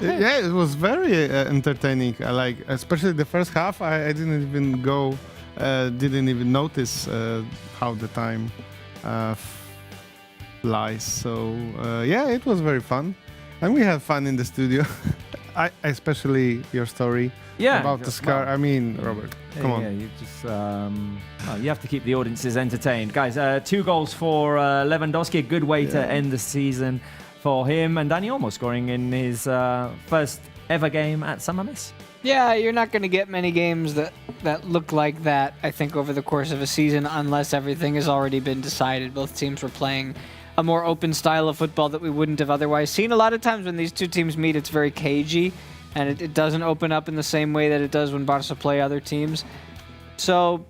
D: Yeah, it was very entertaining. Like, especially the first half. I didn't even notice how the time flies. So yeah, it was very fun, and we had fun in the studio. Especially your story about the scar. I mean, Robert, come on.
A: Yeah, you just you have to keep the audiences entertained, guys. 2 goals for Leandowski, a good way to end the season for him, and Dani Olmo scoring in his first ever game at San Mamés.
C: Yeah, you're not going to get many games that look like that, I think, over the course of a season, unless everything has already been decided. Both teams were playing a more open style of football that we wouldn't have otherwise seen. A lot of times when these two teams meet, it's very cagey, and it doesn't open up in the same way that it does when Barça play other teams. So,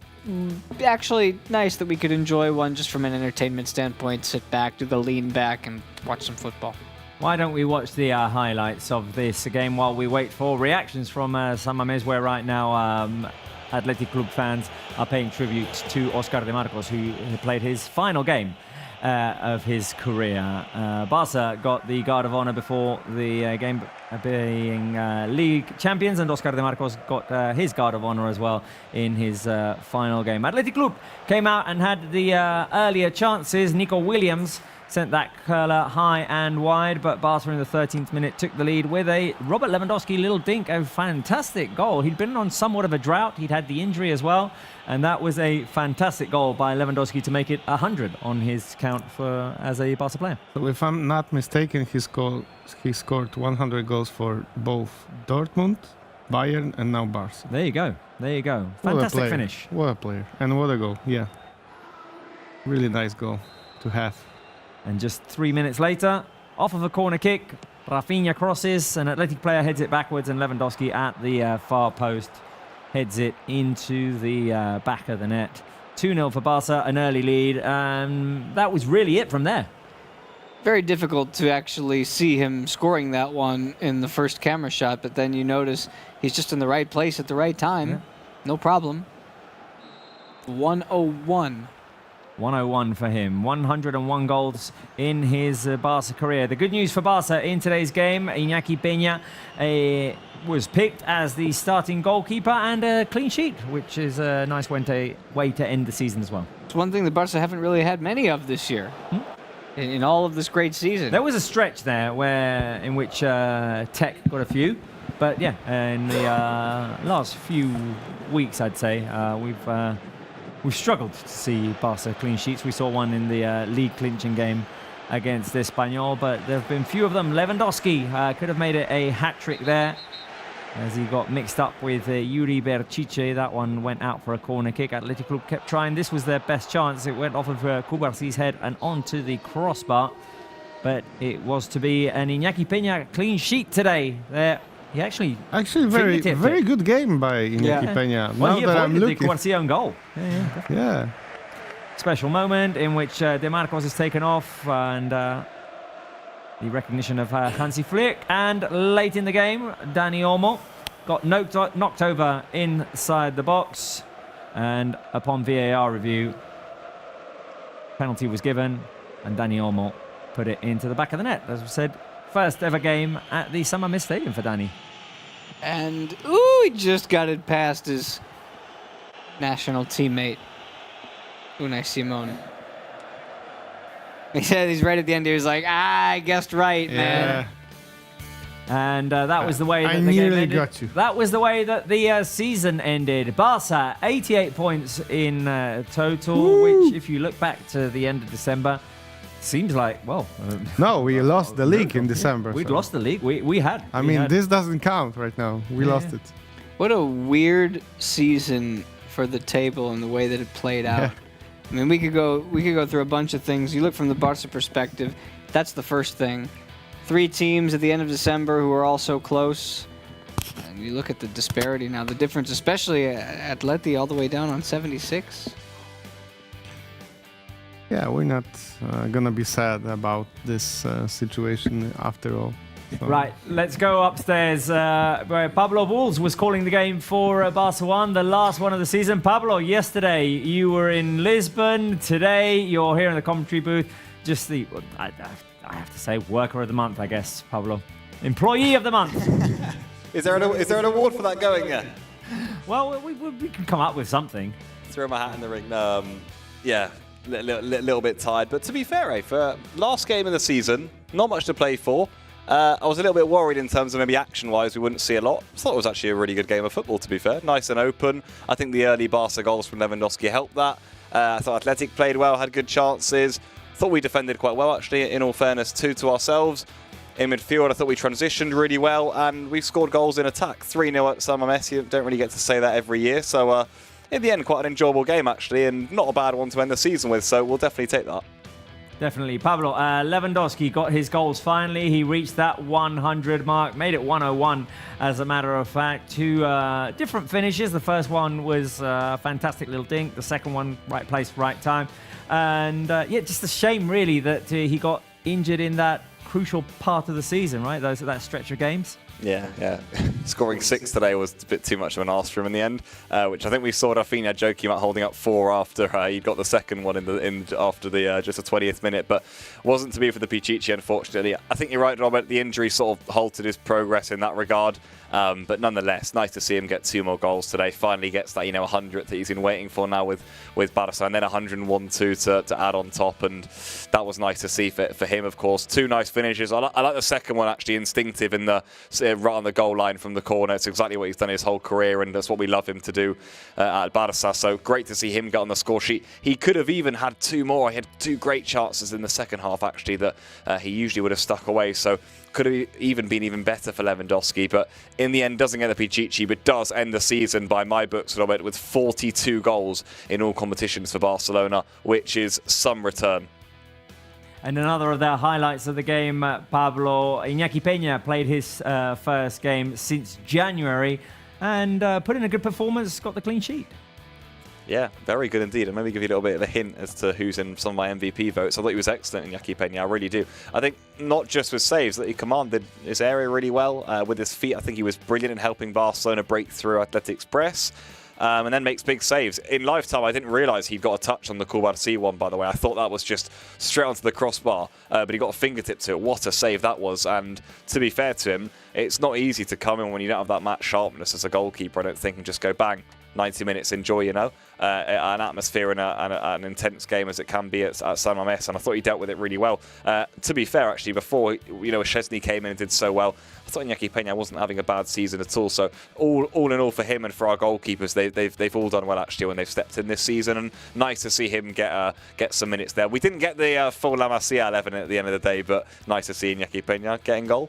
C: actually nice that we could enjoy one just from an entertainment standpoint, sit back, do the lean back, and watch some football.
A: Why don't we watch the highlights of this game while we wait for reactions from San Mamés, where right now Athletic Club fans are paying tribute to Oscar de Marcos, who played his final game of his career. Barça got the Guard of Honor before the game, being league champions, and Oscar de Marcos got his Guard of Honor as well in his final game. Athletic Club came out and had the earlier chances. Nico Williams sent that curler high and wide, but Barça in the 13th minute took the lead with a Robert Leandowski little dink, a fantastic goal. He'd been on somewhat of a drought. He'd had the injury as well, and that was a fantastic goal by Leandowski to make it 100 on his count as a Barça player.
D: So if I'm not mistaken, he scored 100 goals for both Dortmund, Bayern, and now Barça.
A: There you go. There you go. Fantastic finish.
D: What a player. And what a goal. Yeah. Really nice goal to have.
A: And just 3 minutes later, off of a corner kick, Rafinha crosses, an Athletic player heads it backwards, and Leandowski at the far post heads it into the back of the net. 2-0 for Barça, an early lead, and that was really it from there.
C: Very difficult to actually see him scoring that one in the first camera shot, but then you notice he's just in the right place at the right time. Yeah. No problem. 101.
A: 101 for him. 101 goals in his Barça career. The good news for Barça in today's game, Iñaki Peña was picked as the starting goalkeeper, and a clean sheet, which is a nice way to end the season as well.
C: It's one thing the Barça haven't really had many of this year. In all of this great season.
A: There was a stretch there in which Tech got a few, but yeah, in the last few weeks, I'd say, we've struggled to see Barça clean sheets. We saw one in the league clinching game against Espanyol, but there have been few of them. Leandowski could have made it a hat-trick there as he got mixed up with Yuri Berchiche. That one went out for a corner kick. Athletic Club kept trying. This was their best chance. It went off of Kubarsi's head and onto the crossbar, but it was to be an Iñaki Peña clean sheet today. He actually
D: very good game by Iñaki Peña.
A: Well,
D: now
A: he
D: that I'm
A: avoided
D: looking,
A: the Cuarcia goal.
D: Yeah.
A: Special moment in which De Marcos is taken off, and the recognition of Hansi Flick. And late in the game, Dani Olmo got knocked over inside the box, and upon VAR review, penalty was given, and Dani Olmo put it into the back of the net. As we said, first ever game at the San Mamés Stadium for Dani.
C: And, he just got it past his national teammate, Unai Simon. He said he's right at the end. He was like, I guessed right, man.
A: And that was the way that
D: I
A: the game
D: nearly
A: ended.
D: got you.
A: That was the way that the season ended. Barça, 88 points in total, which, if you look back to the end of December, seems like, well...
D: no, we lost the league in December.
A: We'd lost the league. We had.
D: I mean, this doesn't count right now. We lost it.
C: What a weird season for the table and the way that it played out.
D: Yeah.
C: I mean, we could go through a bunch of things. You look from the Barca perspective, that's the first thing. 3 teams at the end of December who are all so close. And you look at the disparity now, the difference, especially Atleti all the way down on 76.
D: Yeah, we're not gonna be sad about this situation after all. So.
A: Right, let's go upstairs where Pablo Bulls was calling the game for Barça 1, the last one of the season. Pablo, yesterday you were in Lisbon. Today you're here in the commentary booth. Just the, I have to say, worker of the month, I guess, Pablo. Employee of the month.
R: Is there an award for that going? Yeah.
A: Well, we can come up with something.
R: Throw my hat in the ring. Yeah, little bit tired. But to be fair, for last game of the season, not much to play for. I was a little bit worried in terms of maybe action-wise we wouldn't see a lot. I thought it was actually a really good game of football, to be fair. Nice and open. I think the early Barca goals from Leandowski helped that. I thought Athletic played well, had good chances. Thought we defended quite well, actually, in all fairness, to ourselves. In midfield, I thought we transitioned really well, and we scored goals in attack. 3-0 at San Mamés. You don't really get to say that every year. So, in the end, quite an enjoyable game, actually, and not a bad one to end the season with. So, we'll definitely take that.
A: Definitely. Pablo, Leandowski got his goals finally. He reached that 100 mark, made it 101 as a matter of fact. Two different finishes. The first one was a fantastic little dink. The second one, right place, right time. And yeah, just a shame really that he got injured in that crucial part of the season, right? That stretch of games.
R: Yeah. Scoring 6 today was a bit too much of an ask for him in the end, which I think we saw Rafinha joking about holding up 4 after he got the second one after the just the 20th minute, but wasn't to be for the Pichichi, unfortunately. I think you're right, Robert. The injury sort of halted his progress in that regard. But nonetheless, nice to see him get 2 more goals today. Finally gets that 100th that he's been waiting for now with Barça, and then 101-2 to add on top, and that was nice to see for him, of course. 2 nice finishes. I like the second one, actually instinctive in the right on the goal line from the corner. It's exactly what he's done his whole career, and that's what we love him to do at Barça. So great to see him get on the score sheet. He could have even had 2 more. He had 2 great chances in the second half, actually, that he usually would have stuck away. So could have even been even better for Leandowski, but in the end doesn't get the Pichichi, but does end the season by my books, Robert, with 42 goals in all competitions for Barcelona, which is some return.
A: And another of their highlights of the game, Pablo, Iñaki Peña played his first game since January and put in a good performance, got the clean sheet.
R: Yeah, very good indeed. And maybe give you a little bit of a hint as to who's in some of my MVP votes. I thought he was excellent, Iñaki Peña. I really do. I think not just with saves, that he commanded his area really well. With his feet, I think he was brilliant in helping Barcelona break through Athletic's press. And then makes big saves. In lifetime, I didn't realise he'd got a touch on the Kubarsi one, by the way. I thought that was just straight onto the crossbar, but he got a fingertip to it. What a save that was. And to be fair to him, it's not easy to come in when you don't have that match sharpness as a goalkeeper, I don't think, and just go bang. 90 minutes, enjoy, an atmosphere and an intense game as it can be at San Mamés, and I thought he dealt with it really well. To be fair, actually, before Szczesny came in and did so well, I thought Iñaki Peña wasn't having a bad season at all. So all in all for him and for our goalkeepers, they've all done well actually when they've stepped in this season, and nice to see him get some minutes there. We didn't get the full La Masia 11 at the end of the day, but nice to see Iñaki Peña getting goal.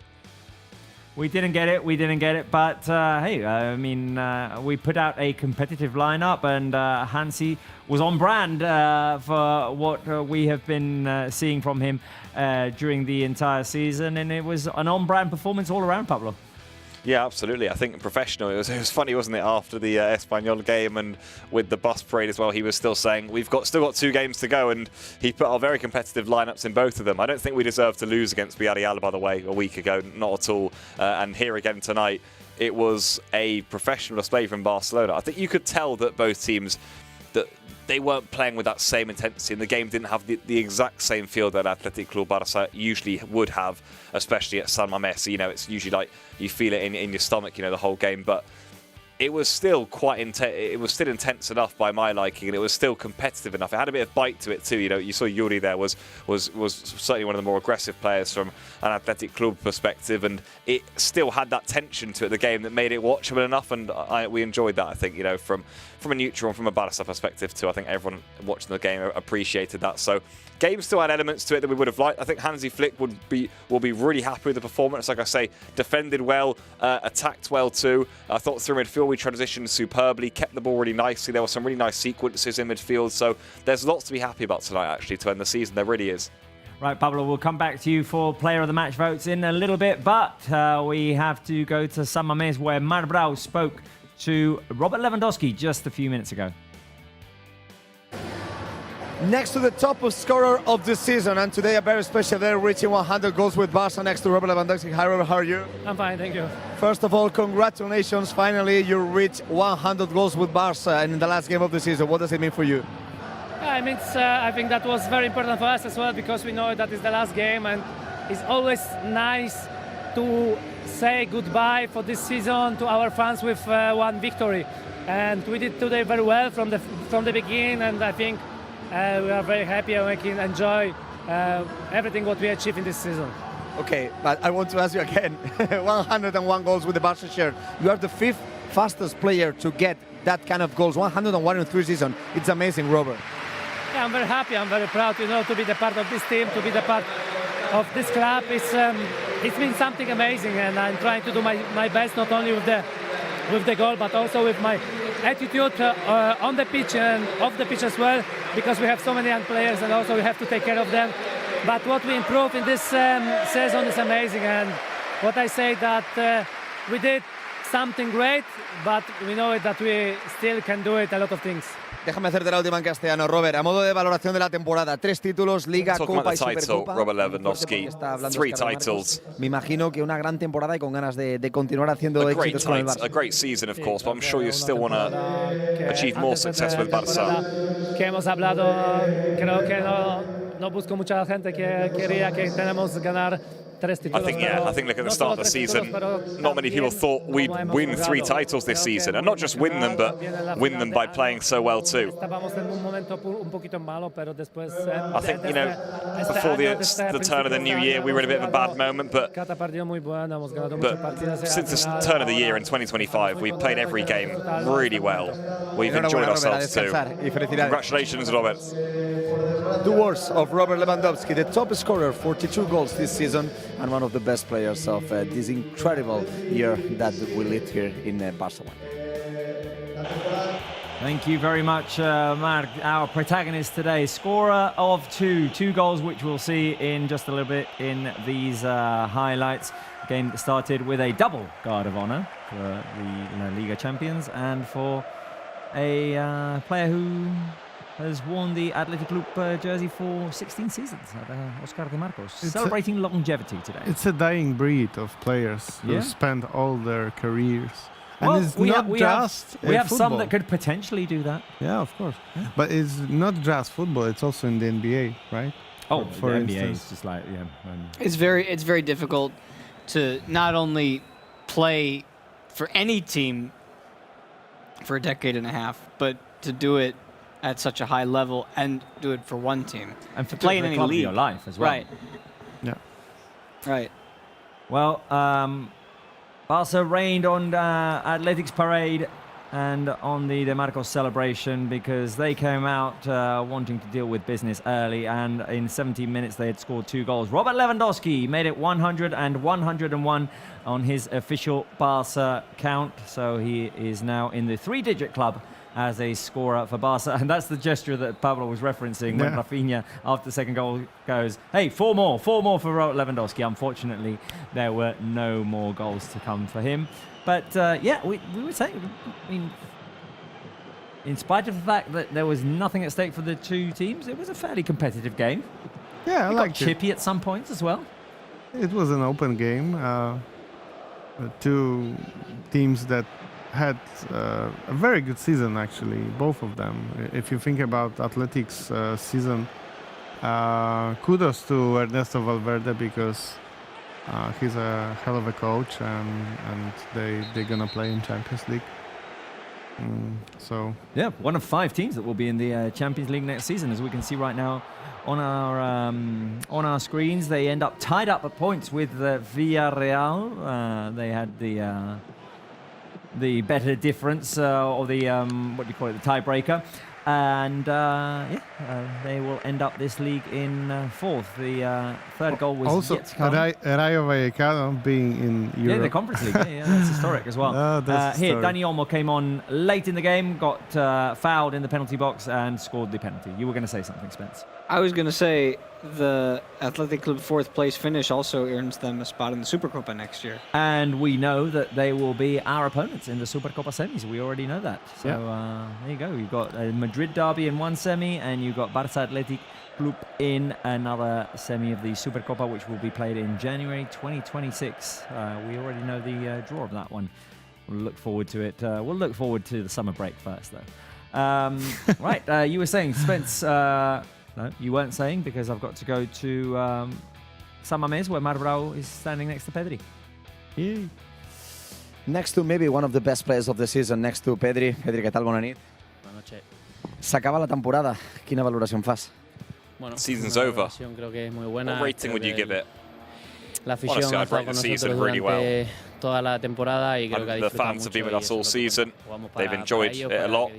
A: We didn't get it, but hey, I mean, we put out a competitive lineup, and Hansi was on brand for what we have been seeing from him during the entire season, and it was an on-brand performance all around, Pablo.
R: Yeah, absolutely. I think professional. It was funny, wasn't it, after the Espanyol game and with the bus parade as well, he was still saying, we've still got 2 games to go, and he put our very competitive lineups in both of them. I don't think we deserved to lose against Villarreal, by the way, a week ago, not at all. And here again tonight, it was a professional display from Barcelona. I think you could tell that both teams, that they weren't playing with that same intensity, and the game didn't have the exact same feel that Athletic Club Barça usually would have, especially at San Mamés. It's usually like you feel it in your stomach, the whole game, but it was still quite intense. It was still intense enough by my liking, and it was still competitive enough. It had a bit of bite to it too. You saw Yuri there was certainly one of the more aggressive players from an Athletic Club perspective, and it still had that tension to it, the game, that made it watchable enough, and we enjoyed that. I think from a neutral and from a Barça perspective too. I think everyone watching the game appreciated that. So game still had elements to it that we would have liked. I think Hansi Flick will be really happy with the performance. Like I say, defended well, attacked well too. I thought through midfield we transitioned superbly, kept the ball really nicely. There were some really nice sequences in midfield. So there's lots to be happy about tonight, actually, to end the season. There really is.
A: Right, Pablo, we'll come back to you for player of the match votes in a little bit, but we have to go to San Mamés, where Marc Brau spoke to Robert Lewandowski just a few minutes ago.
B: Next to the top scorer of the season, and today a very special day, reaching 100 goals with Barça next to Robert Lewandowski. Hi, Robert, how are you?
O: I'm fine, thank you.
B: First of all, congratulations. Finally, you reached 100 goals with Barça in the last game of the season. What does it mean for you?
O: I mean, I think that was very important for us as well, because we know that it's the last game, and it's always nice to say goodbye for this season to our fans with one victory. And we did today very well from the beginning, and I think we are very happy and we can enjoy everything what we achieved in this season.
B: Okay, but I want to ask you again, 101 goals with the Barca shirt. You are the 5th fastest player to get that kind of goals, 101 in 3 seasons. It's amazing, Robert.
O: Yeah, I'm very happy, I'm very proud, to be the part of this team, to be the part of this club. It's been something amazing, and I'm trying to do my best, not only with the goal, but also with my attitude on the pitch and off the pitch as well, because we have so many young players and also we have to take care of them. But what we improved in this season is amazing, and what I say that we did something great, but we know that we still can do it, a lot of things.
B: Déjame hacerte la última en castellano, Robert. A modo de valoración de la temporada, 3 títulos, Liga, Copa y Supercopa.
R: Robert Lewandowski, 3 titles.
B: Me imagino que una gran temporada y con ganas de continuar haciendo éxitos con el Barça.
R: A great season, of course, but I'm sure you still want to achieve more success with Barça.
O: Que hemos hablado, creo que no busco mucha gente que quería que tenemos ganar 3 títulos.
R: I think look at the start of the season, not many people thought we'd win 3 titles this season, and not just win them, but win them by playing so well too. I think, before the turn of the new year, we were in a bit of a bad moment, but since the turn of the year in 2025, we've played every game really well. We've enjoyed ourselves too. Congratulations, Robert.
B: 2 words of Robert Lewandowski, the top scorer, 42 goals this season, and one of the best players of this incredible year that we lived here in Barcelona.
A: Thank you very much, Marc, our protagonist today. Scorer of 2 goals, which we'll see in just a little bit in these highlights. Game that started with a double guard of honor for the La Liga champions and for a player who has worn the Athletic Club jersey for 16 seasons, Oscar de Marcos, celebrating longevity today.
D: It's a dying breed of players who spend all their careers. And
A: well,
D: it's
A: we
D: not
A: we have
D: football.
A: some that could potentially do that.
D: Yeah, of course. Yeah. But it's not just football, it's also in the NBA, right?
A: Oh,
D: for
A: the
D: instance.
A: NBA is just like,
C: It's very difficult to not only play for any team for a decade and a half, but to do it at such a high level and do it for one team.
A: And for
C: play in any
A: club of
C: league.
A: your life as well.
C: Right.
D: Yeah.
C: Right.
A: Well, Barca rained on Atletic's parade and on the De Marcos celebration because they came out wanting to deal with business early, and in 17 minutes they had scored 2 goals. Robert Lewandowski made it 100 and 101 on his official Barca count, so he is now in the 3-digit club as a scorer for Barca, and that's the gesture that Pablo was referencing when Rafinha, after the second goal, goes, hey, 4 more for Lewandowski. Unfortunately, there were no more goals to come for him. But we were saying, I mean, in spite of the fact that there was nothing at stake for the 2 teams, it was a fairly competitive game.
D: Yeah, I liked
A: it. Chippy at some points as well.
D: It was an open game. 2 teams that had a very good season, actually, both of them. If you think about Atletic's season, kudos to Ernesto Valverde, because he's a hell of a coach, and they're gonna play in Champions League. So
A: yeah, one of 5 teams that will be in the Champions League next season, as we can see right now on our screens. They end up tied up at points with Villarreal. They had the better difference, or the what do you call it, the tiebreaker, and they will end up this league in 4th. The 3rd goal was
D: also
A: yet to come.
D: Rayo Vallecano being in Europe.
A: Yeah, the Conference League. Yeah, that's historic as well. Here, Dani Olmo came on late in the game, got fouled in the penalty box, and scored the penalty. You were going to say something, Spence?
C: I was going to say, the Athletic Club 4th place finish also earns them a spot in the Supercopa next year.
A: And we know that they will be our opponents in the Supercopa semis. We already know that. So there you go. You've got a Madrid derby in one semi, and you've got Barça Athletic Club in another semi of the Supercopa, which will be played in January 2026. We already know the draw of that one. We'll look forward to it. We'll look forward to the summer break first, though. Right, you were saying, Spence... No, you weren't saying, because I've got to go to San Mamés, where Marc Brau is standing next to Pedri.
B: Yay. Next to maybe one of the best players of the season, next to Pedri. Pedri, què tal? Bona nit.
S: Buenas noches.
B: S'acaba la temporada. Quina valoració en fas?
S: Bueno,
R: season's over.
S: Creo que es muy buena.
R: What rating would you give it?
S: La afición ha estado con nosotros durante toda la temporada y creo que ha
R: the
S: disfrutado
R: fans have
S: mucho.
R: been with us all season. They've enjoyed it a lot,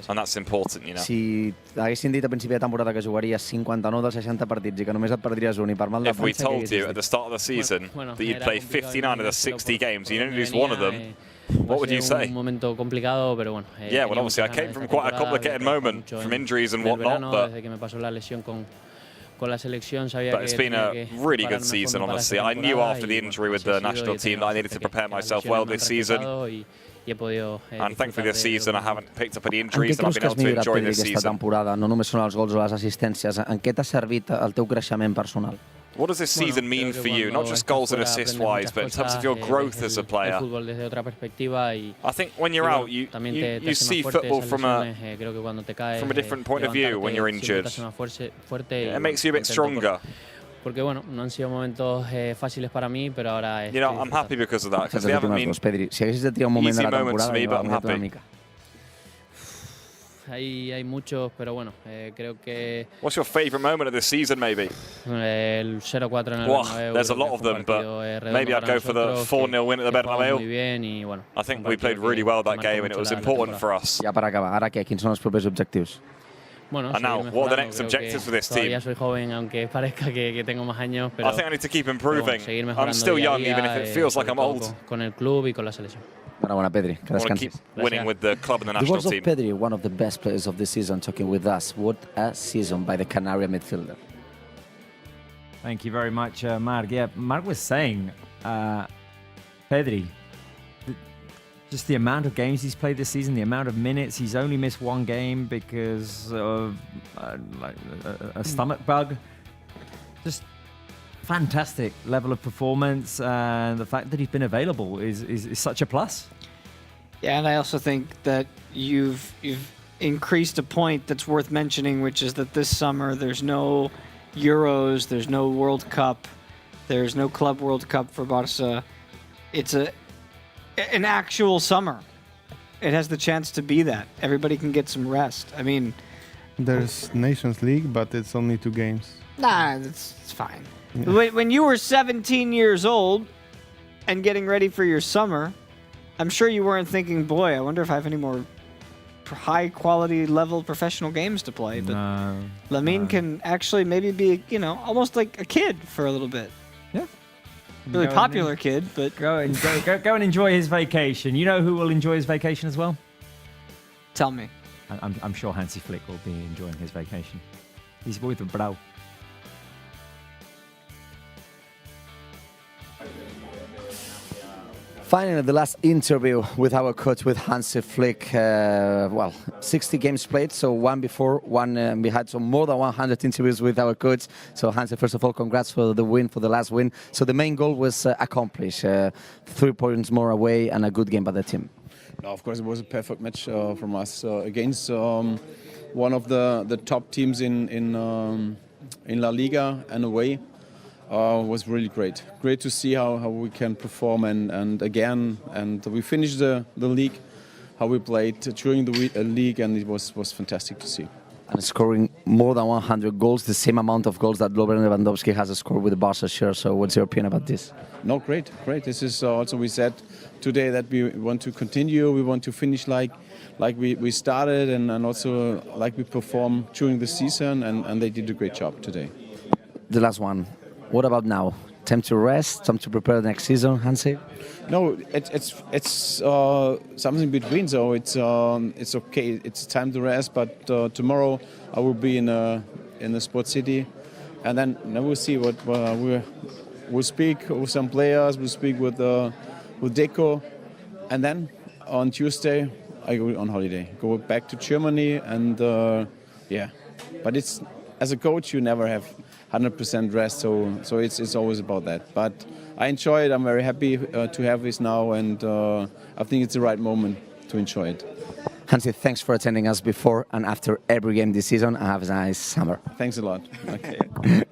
R: and that's important, you know.
B: Si haguessin dit a principi de temporada que jugaries 59 dels 60 partits i que només et perdries un i per mal de
R: If we
B: França,
R: told you at the start of the season that you'd play 59 of the 60 games, you'd only lose one of them, what would you say?
S: Un momento complicado, pero bueno.
R: Yeah, well, obviously I came from quite a complicated moment, from injuries and whatnot, but
S: desde que me pasó la lesión con la selección sabía
R: but it's been a really good season, honestly. I knew after the injury with the national team that I needed to prepare myself well this season. And thankfully this season I haven't picked up any injuries and I've been able to enjoy this season.
B: Temporada? No només són els gols o les assistències. En què t'ha servit el teu creixement personal?
R: What does this season mean for you? Not just goals and assists-wise, but in terms of your growth as a player. I think when you're out, you see football from a different point of view when you're injured. It makes you a bit stronger.
S: Porque bueno, no han sido momentos fáciles para mí, pero ahora
R: you know, I'm happy because of that, because they haven't been
B: Pedri, si haguessis de triar un moment de la temporada,
R: me, but I'm happy.
S: Hay muchos, pero bueno, creo que...
R: What's your favourite moment of this season, maybe?
S: El 0-4 en el
R: Bernabéu. There's a lot of them, but maybe I'd go for the 4-0 win at the Bernabéu. I think we played really well that game, and it was important for us.
B: Ja per acabar, ara què? Quins són els propers objectius?
S: Bueno,
R: and now, what are the next objectives for this team?
S: Todavía soy joven, aunque parezca que tengo más años, pero
R: I think I need to keep improving. I'm still young, even if it feels like I'm old.
S: Con el club y con la selección.
B: Enhorabuena, Pedri. Que
R: descansis. I want to keep winning with the club and the national team.
B: The words of Pedri, one of the best players of the season, talking with us. What a season by the Canarian midfielder.
A: Thank you very much, Marc. Yeah, Marc was saying, Pedri, just the amount of games he's played this season, the amount of minutes. He's only missed one game because of a stomach bug. Just fantastic level of performance, and the fact that he's been available is such a plus.
C: Yeah, and I also think that you've increased a point that's worth mentioning, which is that this summer there's no Euros, there's no World Cup, there's no Club World Cup for Barça. It's an actual summer. It has the chance to be that. Everybody can get some rest. I mean...
D: There's Nations League, but it's only 2 games.
C: Nah, it's fine. Yeah. When you were 17 years old and getting ready for your summer, I'm sure you weren't thinking, boy, I wonder if I have any more high-quality level professional games to play. But Lamine can actually maybe be, almost like a kid for a little bit.
A: Yeah.
C: Really popular kid, but
A: go and enjoy his vacation. You know who will enjoy his vacation as well?
C: Tell me.
A: I'm sure Hansi Flick will be enjoying his vacation. He's with Brau.
B: Finally, the last interview with our coach, with Hansi Flick. 60 games played, so one before, one behind, so more than 100 interviews with our coach. So Hansi, first of all, congrats for the win, for the last win. So the main goal was accomplished. 3 points more away and a good game by the team.
E: No, of course, it was a perfect match from us against one of the top teams in La Liga and away. Was really great. Great to see how we can perform and again, and we finished the league, how we played during the league, and it was fantastic to see.
B: And scoring more than 100 goals, the same amount of goals that Leandowski has scored with the Barca shirt. So what's your opinion about this?
E: No, great. This is also, we said today that we want to continue, we want to finish like we started and also like we performed during the season, and they did a great job today.
B: The last one. What about now? Time to rest? Time to prepare the next season, Hansi?
E: No, it's something between. So it's okay. It's time to rest. But tomorrow I will be in the Sport City and then we'll see what we'll speak with some players. We'll speak with Deco, and then on Tuesday I go on holiday. Go back to Germany, and yeah. But it's as a coach, you never have 100% rest, so it's always about that. But I enjoy it. I'm very happy to have this now, and I think it's the right moment to enjoy it.
B: Hansi, thanks for attending us before and after every game this season. Have a nice summer.
E: Thanks a lot. Okay.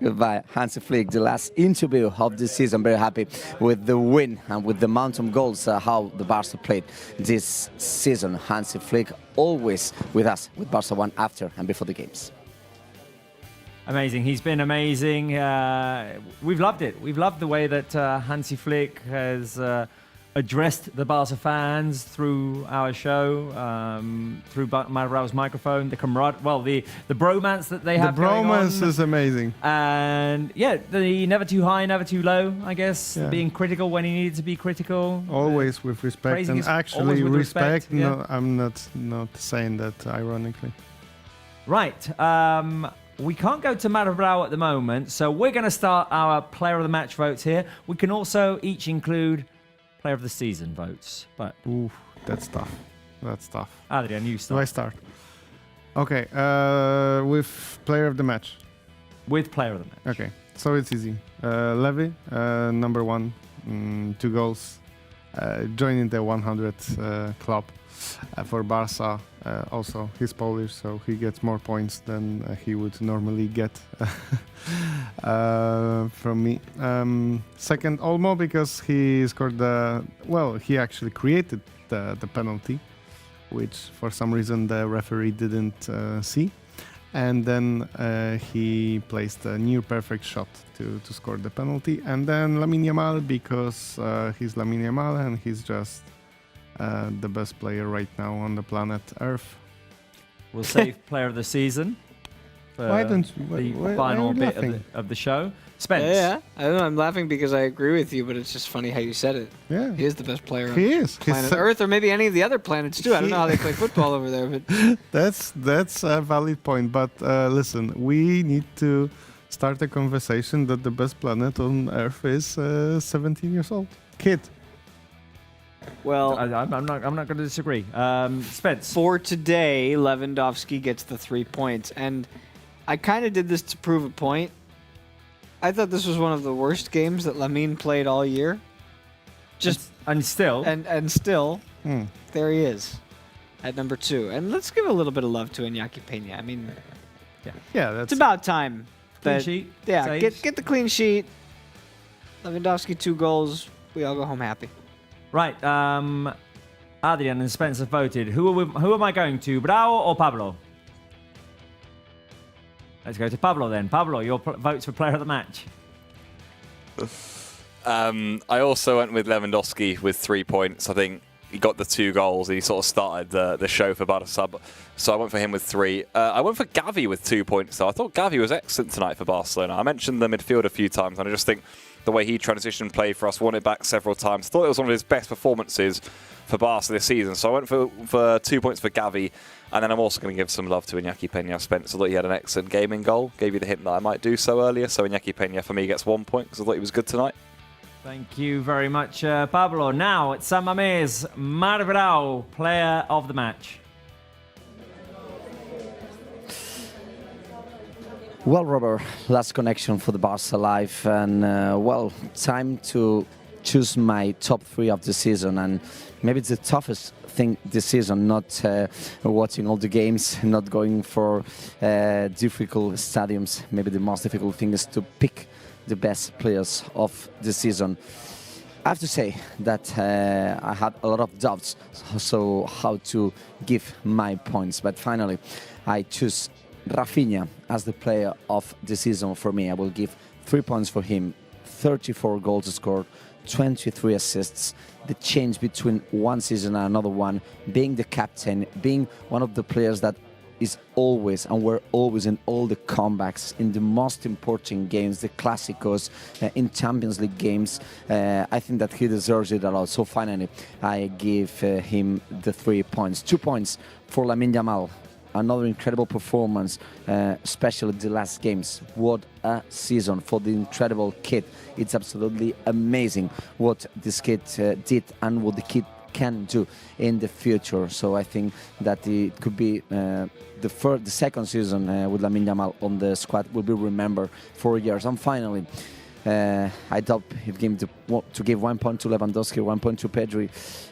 B: Goodbye. Hansi Flick, the last interview of the season. Very happy with the win and with the mountain goals, how the Barça played this season. Hansi Flick always with us, with Barça 1 after and before the games.
A: Amazing. He's been amazing. We've loved it. We've loved the way that Hansi Flick has addressed the Barca fans through our show, through Raul's microphone, the camaraderie, the bromance that they have going on.
D: The bromance is amazing.
A: And yeah, the never too high, never too low, I guess.
D: Yeah.
A: Being critical when he needed to be critical.
D: Always with respect.
A: Praising
D: And
A: is
D: actually,
A: always with
D: respect,
A: yeah.
D: no, I'm not saying that ironically.
A: Right. We can't go to Marabrao at the moment, so we're going to start our player of the match votes here. We can also each include player of the season votes. But
D: ooh, that's tough. That's tough.
A: Adrian, you start.
D: Do I start? Okay, with player of the match.
A: With player of the match.
D: Okay, so it's easy. Levy, number 1, 2 goals, joining the 100 club for Barca. Also, he's Polish, so he gets more points than he would normally get from me. Second, Olmo, because he scored he actually created the penalty, which for some reason the referee didn't see. And then he placed a near perfect shot to score the penalty. And then Lamine Yamal, because he's Lamine Yamal and he's just the best player right now on the planet Earth.
A: We'll save player of the season for
D: Why don't
A: the
D: why
A: final
D: are you
A: bit
D: laughing?
A: of the show. Spence.
C: Yeah, I don't know. I'm laughing because I agree with you, but it's just funny how you said it.
D: Yeah.
C: He is the best player
D: He
C: on
D: is.
C: planet
D: He's
C: Earth, or maybe any of the other planets too. I don't know how they play football over there, but
D: That's a valid point. But listen, we need to start a conversation that the best planet on Earth is 17 years old. Kid.
C: well,
A: I'm not going to disagree. Spence.
C: for today, Lewandowski gets the 3 points, and I kind of did this to prove a point. I thought this was one of the worst games that Lamine played all year. Just
A: and still
C: there he is at number 2. And let's give a little bit of love to Iñaki Peña. I mean,
D: Yeah, that's
C: it's about time.
A: Clean
C: that-
A: sheet,
C: Yeah,
A: saves.
C: get the clean sheet. Lewandowski 2 goals. We all go home happy.
A: Right. Adrian and Spence have voted. Who am I going to? Brao or Pablo? Let's go to Pablo then. Pablo, your votes for player of the match.
R: I also went with Leandowski with 3 points. I think he got the 2 goals and he sort of started the show for Barça. So I went for him with 3. I went for Gavi with 2 points. So I thought Gavi was excellent tonight for Barcelona. I mentioned the midfield a few times, and I just think the way he transitioned play for us, won it back several times. Thought it was one of his best performances for Barca this season. So I went for 2 points for Gavi. And then I'm also going to give some love to Iñaki Peña. Spence, I thought he had an excellent game in goal. Gave you the hint that I might do so earlier. So Iñaki Peña for me gets 1 point because I thought he was good tonight.
A: Thank you very much, Pablo. Now it's San Mamés, Marbrao, player of the match.
B: Well, Robert, last connection for the Barca live, and time to choose my top 3 of the season. And maybe it's the toughest thing this season, not watching all the games, not going for difficult stadiums. Maybe the most difficult thing is to pick the best players of the season. I have to say that I had a lot of doubts, so how to give my points. But finally, I choose Rafinha as the player of the season for me. I will give 3 points for him. 34 goals scored, 23 assists. The change between one season and another one, being the captain, being one of the players that is always and we're always in all the comebacks, in the most important games, the Clásicos, in Champions League games. I think that he deserves it a lot. So finally, I give him the 3 points. 2 points for Lamine Yamal. another incredible performance, especially the last games. What a season for the incredible kid. It's absolutely amazing what this kid did and what the kid can do in the future. So I think that it could be the second season with Lamine Yamal on the squad will be remembered for years. And finally, I thought he'd give to give 1 point to Lewandowski, 1 point to Pedri,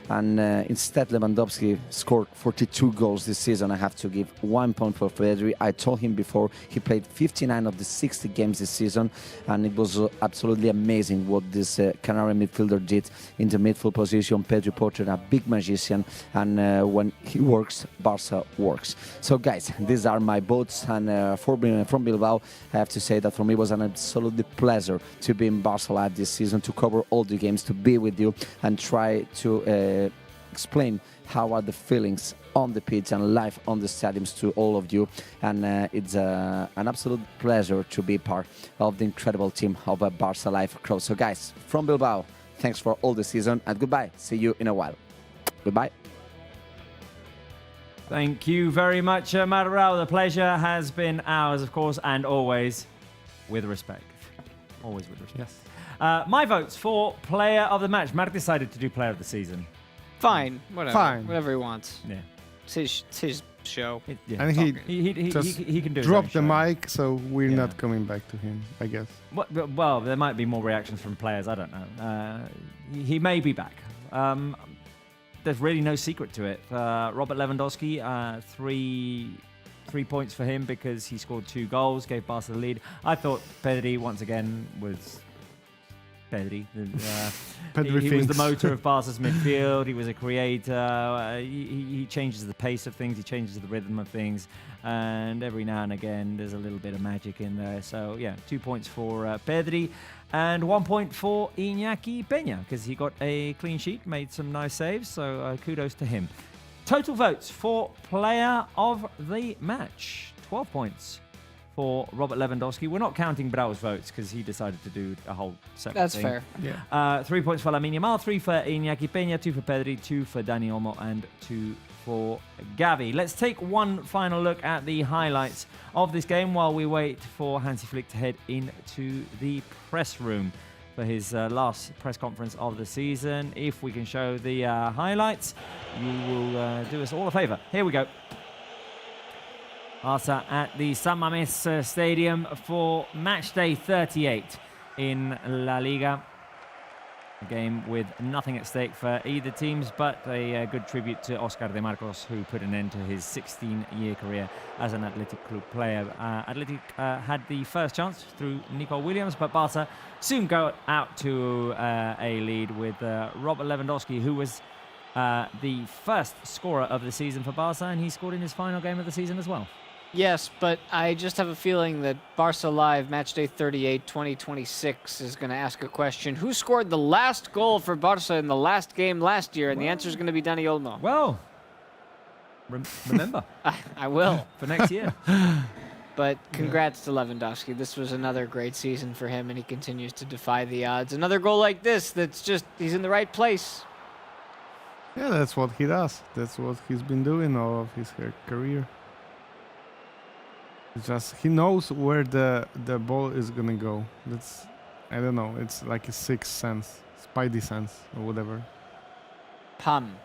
B: and instead Lewandowski scored 42 goals this season. I have to give 1 point for Pedri. I told him before he played 59 of the 60 games this season, and it was absolutely amazing what this Canary midfielder did in the midfield position. Pedri portrayed a big magician, and when he works, Barça works. So guys, these are my votes, and from Bilbao, I have to say that for me it was an absolute pleasure to be in Barca Live this season, to cover all the games, to be with you and try to explain how are the feelings on the pitch and live on the stadiums to all of you. And it's an absolute pleasure to be part of the incredible team of Barca Live Crow. So guys, from Bilbao, thanks for all the season and goodbye. See you in a while. Goodbye.
A: Thank you very much, Matarao. The pleasure has been ours, of course, and always with respect. Always with respect.
D: Yes.
A: My votes for player of the match. Mark decided to do player of the season.
C: Fine, whatever.
D: Fine.
C: Whatever he wants.
A: Yeah.
C: It's his show.
A: Yeah.
D: And
A: he can do his
D: drop
A: own
D: the
A: show.
D: mic, so we're not coming back to him, I guess.
A: Well, there might be more reactions from players. I don't know. He may be back. There's really no secret to it. Robert Lewandowski, 3 points for him because he scored 2 goals, gave Barca the lead. I thought Pedri, once again, was Pedri. He was the motor of Barca's midfield. He was a creator. He changes the pace of things. He changes the rhythm of things. And every now and again, there's a little bit of magic in there. So, yeah, 2 points for Pedri. And 1 point for Iñaki Peña because he got a clean sheet, made some nice saves. So, kudos to him. Total votes for player of the match. 12 points for Robert Lewandowski. We're not counting Brau's votes because he decided to do a whole separate thing.
C: That's fair.
A: Yeah. 3 points for Lamine Yamal, 3 for Iñaki Peña, 2 for Pedri, 2 for Dani Olmo, and 2 for Gavi. Let's take one final look at the highlights of this game while we wait for Hansi Flick to head into the press room for his last press conference of the season. If we can show the highlights, you will do us all a favour. Here we go. Barca at the San Mamés Stadium for match day 38 in La Liga. A game with nothing at stake for either teams, but a good tribute to Oscar de Marcos, who put an end to his 16-year career as an Athletic Club player. Athletic had the first chance through Nico Williams, but Barca soon got out to a lead with Robert Lewandowski, who was the first scorer of the season for Barca, and he scored in his final game of the season as well.
C: Yes, but I just have a feeling that Barca Live Matchday 38 2026 is going to ask a question. Who scored the last goal for Barca in the last game last year? And the answer is going to be Dani Olmo.
A: Well, remember.
C: I will.
A: For next year.
C: But congrats to Lewandowski. This was another great season for him, and he continues to defy the odds. Another goal like this, that's just, he's in the right place.
D: Yeah, that's what he does. That's what he's been doing all of his career. It's just he knows where the ball is gonna go. That's, I don't know. It's like a sixth sense, spidey sense, or whatever.
C: Pam.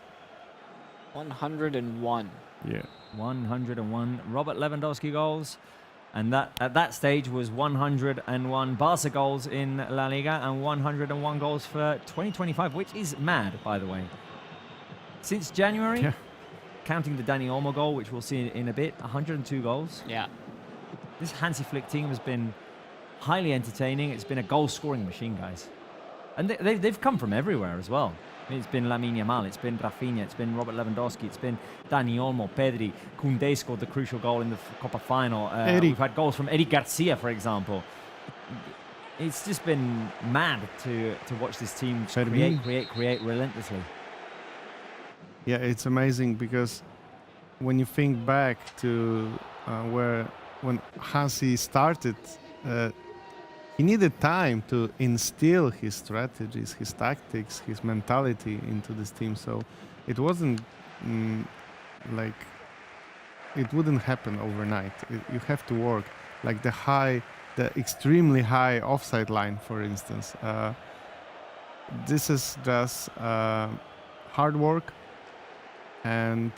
C: 101.
D: Yeah.
A: 101 Robert Lewandowski goals, and that at that stage was 101 Barca goals in La Liga and 101 goals for 2025, which is mad, by the way. Since January, counting the Dani Olmo goal, which we'll see in a bit, 102 goals.
C: Yeah.
A: This Hansi Flick team has been highly entertaining. It's been a goal-scoring machine, guys. And they've come from everywhere as well. I mean, it's been Lamine Yamal, it's been Rafinha, it's been Robert Lewandowski, it's been Dani Olmo, Pedri, Koundé scored the crucial goal in the Copa final. We've had goals from Eric Garcia, for example. It's just been mad to watch this team create relentlessly.
D: Yeah, it's amazing because when you think back to when Hansi started, he needed time to instill his strategies, his tactics, his mentality into this team. So it wasn't like it wouldn't happen overnight. You have to work, like the extremely high offside line, for instance. This is just hard work and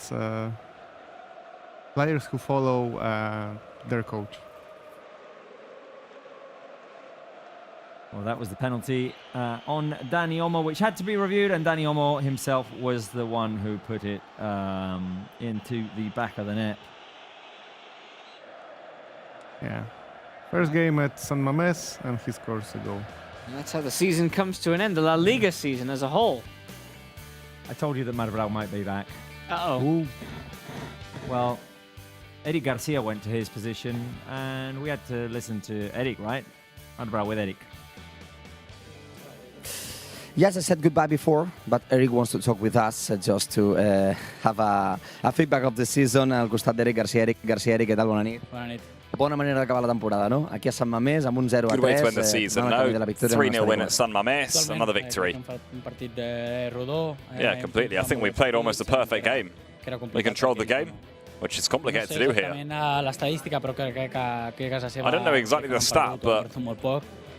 D: players who follow their coach.
A: Well, that was the penalty on Dani Olmo, which had to be reviewed, and Dani Olmo himself was the one who put it into the back of the net.
D: Yeah. First game at San Mamés, and he scores a goal.
C: And that's how the season comes to an end, the La Liga season as a whole.
A: I told you that Madrid might be back.
C: Uh-oh.
A: Well, Eric Garcia went to his position, and we had to listen to Eric, right? Madrid with Eric.
B: Yes, I said goodbye before, but Eric wants to talk with us just to have a feedback of the season al costat d'Eric Garcia. Eric, què tal? Bona nit.
T: Bona nit.
B: Bona manera d'acabar la temporada, no? Aquí a Sant Mamés, amb un 0-3.
R: Good way to end the season, no? 3-0 win at San Mamés, another victory.
T: Un partit de rodó.
R: Yeah, completely. I think we played almost a perfect game. We controlled the game, which is complicated to do here. I don't know exactly the stat, but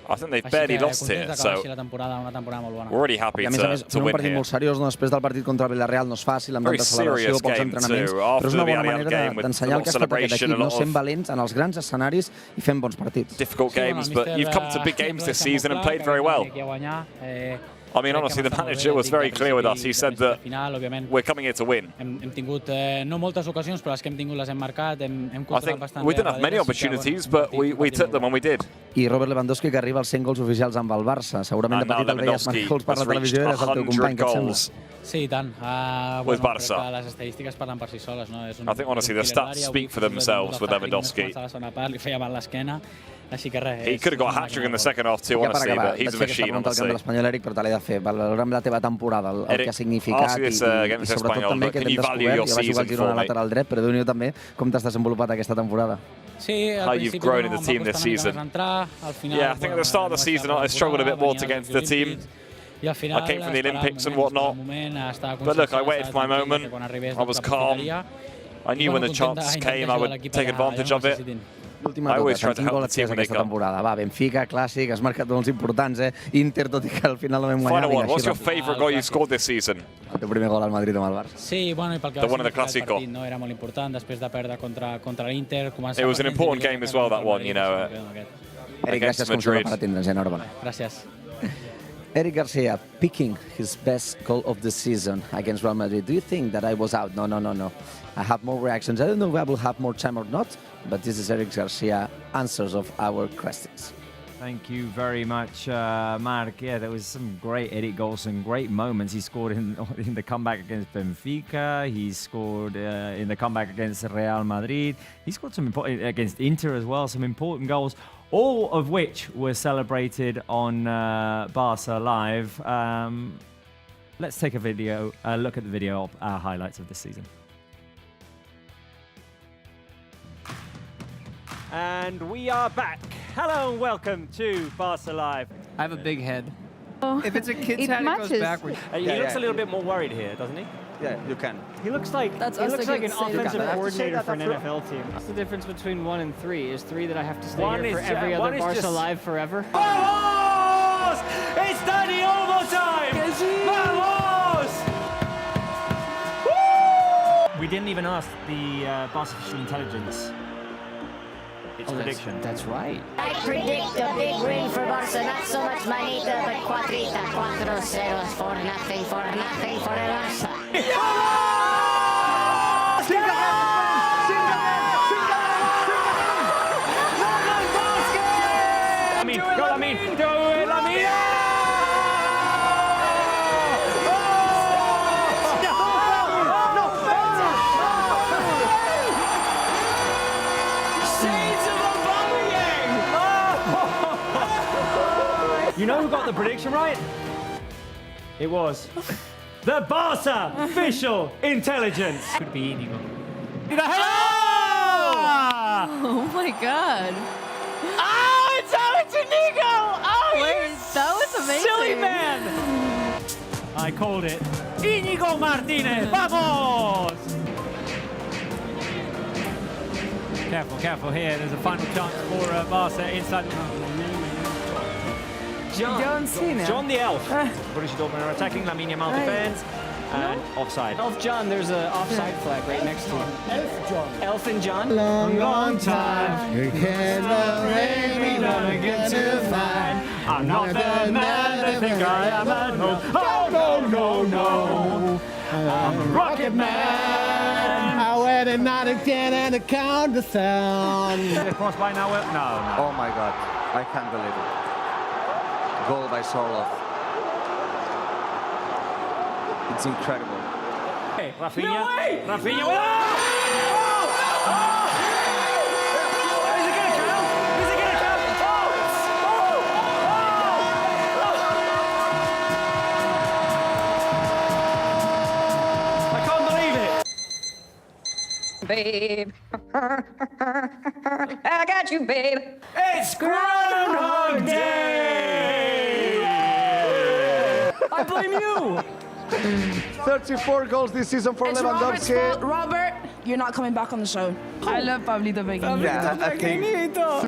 R: I think they've barely lost here, so we're already happy to win here.
B: Un partit molt seriós, no? Després del partit contra el Villarreal no és fàcil, amb tanta celebració, pocs entrenaments, però és una bona manera d'ensenyar el que ha estat aquest equip, no? Sent valents en els grans escenaris i fent bons partits.
R: Difficult games, but you've come to big games this season and played very well. I mean, honestly, the manager was very clear with us. He said that we're coming here to win.
T: Hem tingut no moltes ocasions, però les que hem tingut les hem marcat. Hem
R: controlat bastant bé. We didn't have many opportunities, but we took them when we did.
B: I Robert Leandowski, que arriba als 100 gols oficials amb el Barça. Segurament de petit el veies marcar gols per la televisió i eres el teu company, què et sembla?
T: Sí, i tant.
R: With Barça.
T: Les estadístiques parlen per si soles, no?
R: I think, honestly, the stats speak for themselves with Leandowski.
T: Li feia mal l'esquena. Així que res.
R: He could have got a hat-trick in the second half too, honestly, but he's a machine, honestly.
B: L'Espanyol, Eric, però te l'he de fer. Valora'm la teva temporada, el que ha significat i sobretot també que t'hem descobert, que vas jugar al Girona lateral dret, però Déu-n'hi-do també com t'has desenvolupat aquesta temporada.
R: How you've grown in the team this season. Yeah, I think at the start of the season I struggled a bit more to get into the team. I came from the Olympics and whatnot, but look, I waited for my moment. I was calm. I knew when the chance came I would take advantage of it. I always try to help the team when they come.
B: Va, Benfica, clàssic, has marcat gols importants, Inter, tot i que al final no vam guanyar.
R: Final one, what's your favourite goal you've scored this season?
B: El teu primer gol al Madrid amb el Barça.
T: Sí, bueno, i pel que
R: va significar el partit,
T: no era molt important, després de perdre contra l'Inter.
R: It was an important game as well, that one, you know.
B: Eric, gràcies com sempre per atendre'ns, enhorabona.
T: Gràcies.
B: Eric Garcia picking his best goal of the season against Real Madrid. Do you think that I was out? No. I have more reactions. I don't know if I will have more time or not, but this is Eric Garcia answers of our questions.
A: Thank you very much, Mark. Yeah, there was some great Eric goals, some great moments. He scored in the comeback against Benfica. He scored in the comeback against Real Madrid. He scored some important against Inter as well, some important goals, all of which were celebrated on Barça Live. Let's take a look at the video of our highlights of this season. And we are back. Hello and welcome to Barça Live.
C: I have a big head.
U: If it's a kid's
C: head, it goes backwards.
A: He looks a little bit more worried here, doesn't he?
I: Yeah, you can.
A: He looks like an offensive coordinator for an NFL team.
C: What's the difference between 1 and 3? Is 3 that I have to stay here for every other Barça Live forever?
A: Vamos! It's Dani Olmo time! Vamos! Woo! We didn't even ask the Barça official intelligence. Its prediction.
C: That's right.
F: I predict a big win for Barça. Not so much manita, but cuatrita. 4 ceros for nothing for el Barça.
A: You know who got the prediction right? It was the Barça official intelligence.
T: Could be Inigo.
U: Oh my God.
A: Oh, it's Inigo! Oh,
U: wait, that was amazing.
A: Silly man! I called it. Inigo Martinez, vamos! Careful, careful here. There's a final chance for Barça inside.
J: John the Elf.
A: Borussia Dortmund are attacking. Lamine Yamal defends. And offside.
J: Elf John, there's an offside flag right next to him. Elfin John.
L: Long time. You can't rain, gonna get to find.
A: I'm not the man they think I am at home. Oh, no, no, no. I'm a rocket man.
L: I wait at night again and I count the sound.
A: Cross by now. No.
I: Oh my God, I can't believe it. Goal by Sorloth. It's incredible.
A: Hey, Rafinha.
J: No way!
A: Rafinha.
J: No
A: Is it gonna count? Is it gonna count? I can't believe it.
J: Babe. I got you, babe.
A: It's Groundhog Day!
J: I blame you.
B: 34 goals this season for
K: It's Robert's
B: Leandowski.
K: fault. Robert, you're not coming back on the show. I love Pablito Pequeñito.
B: Yeah, I think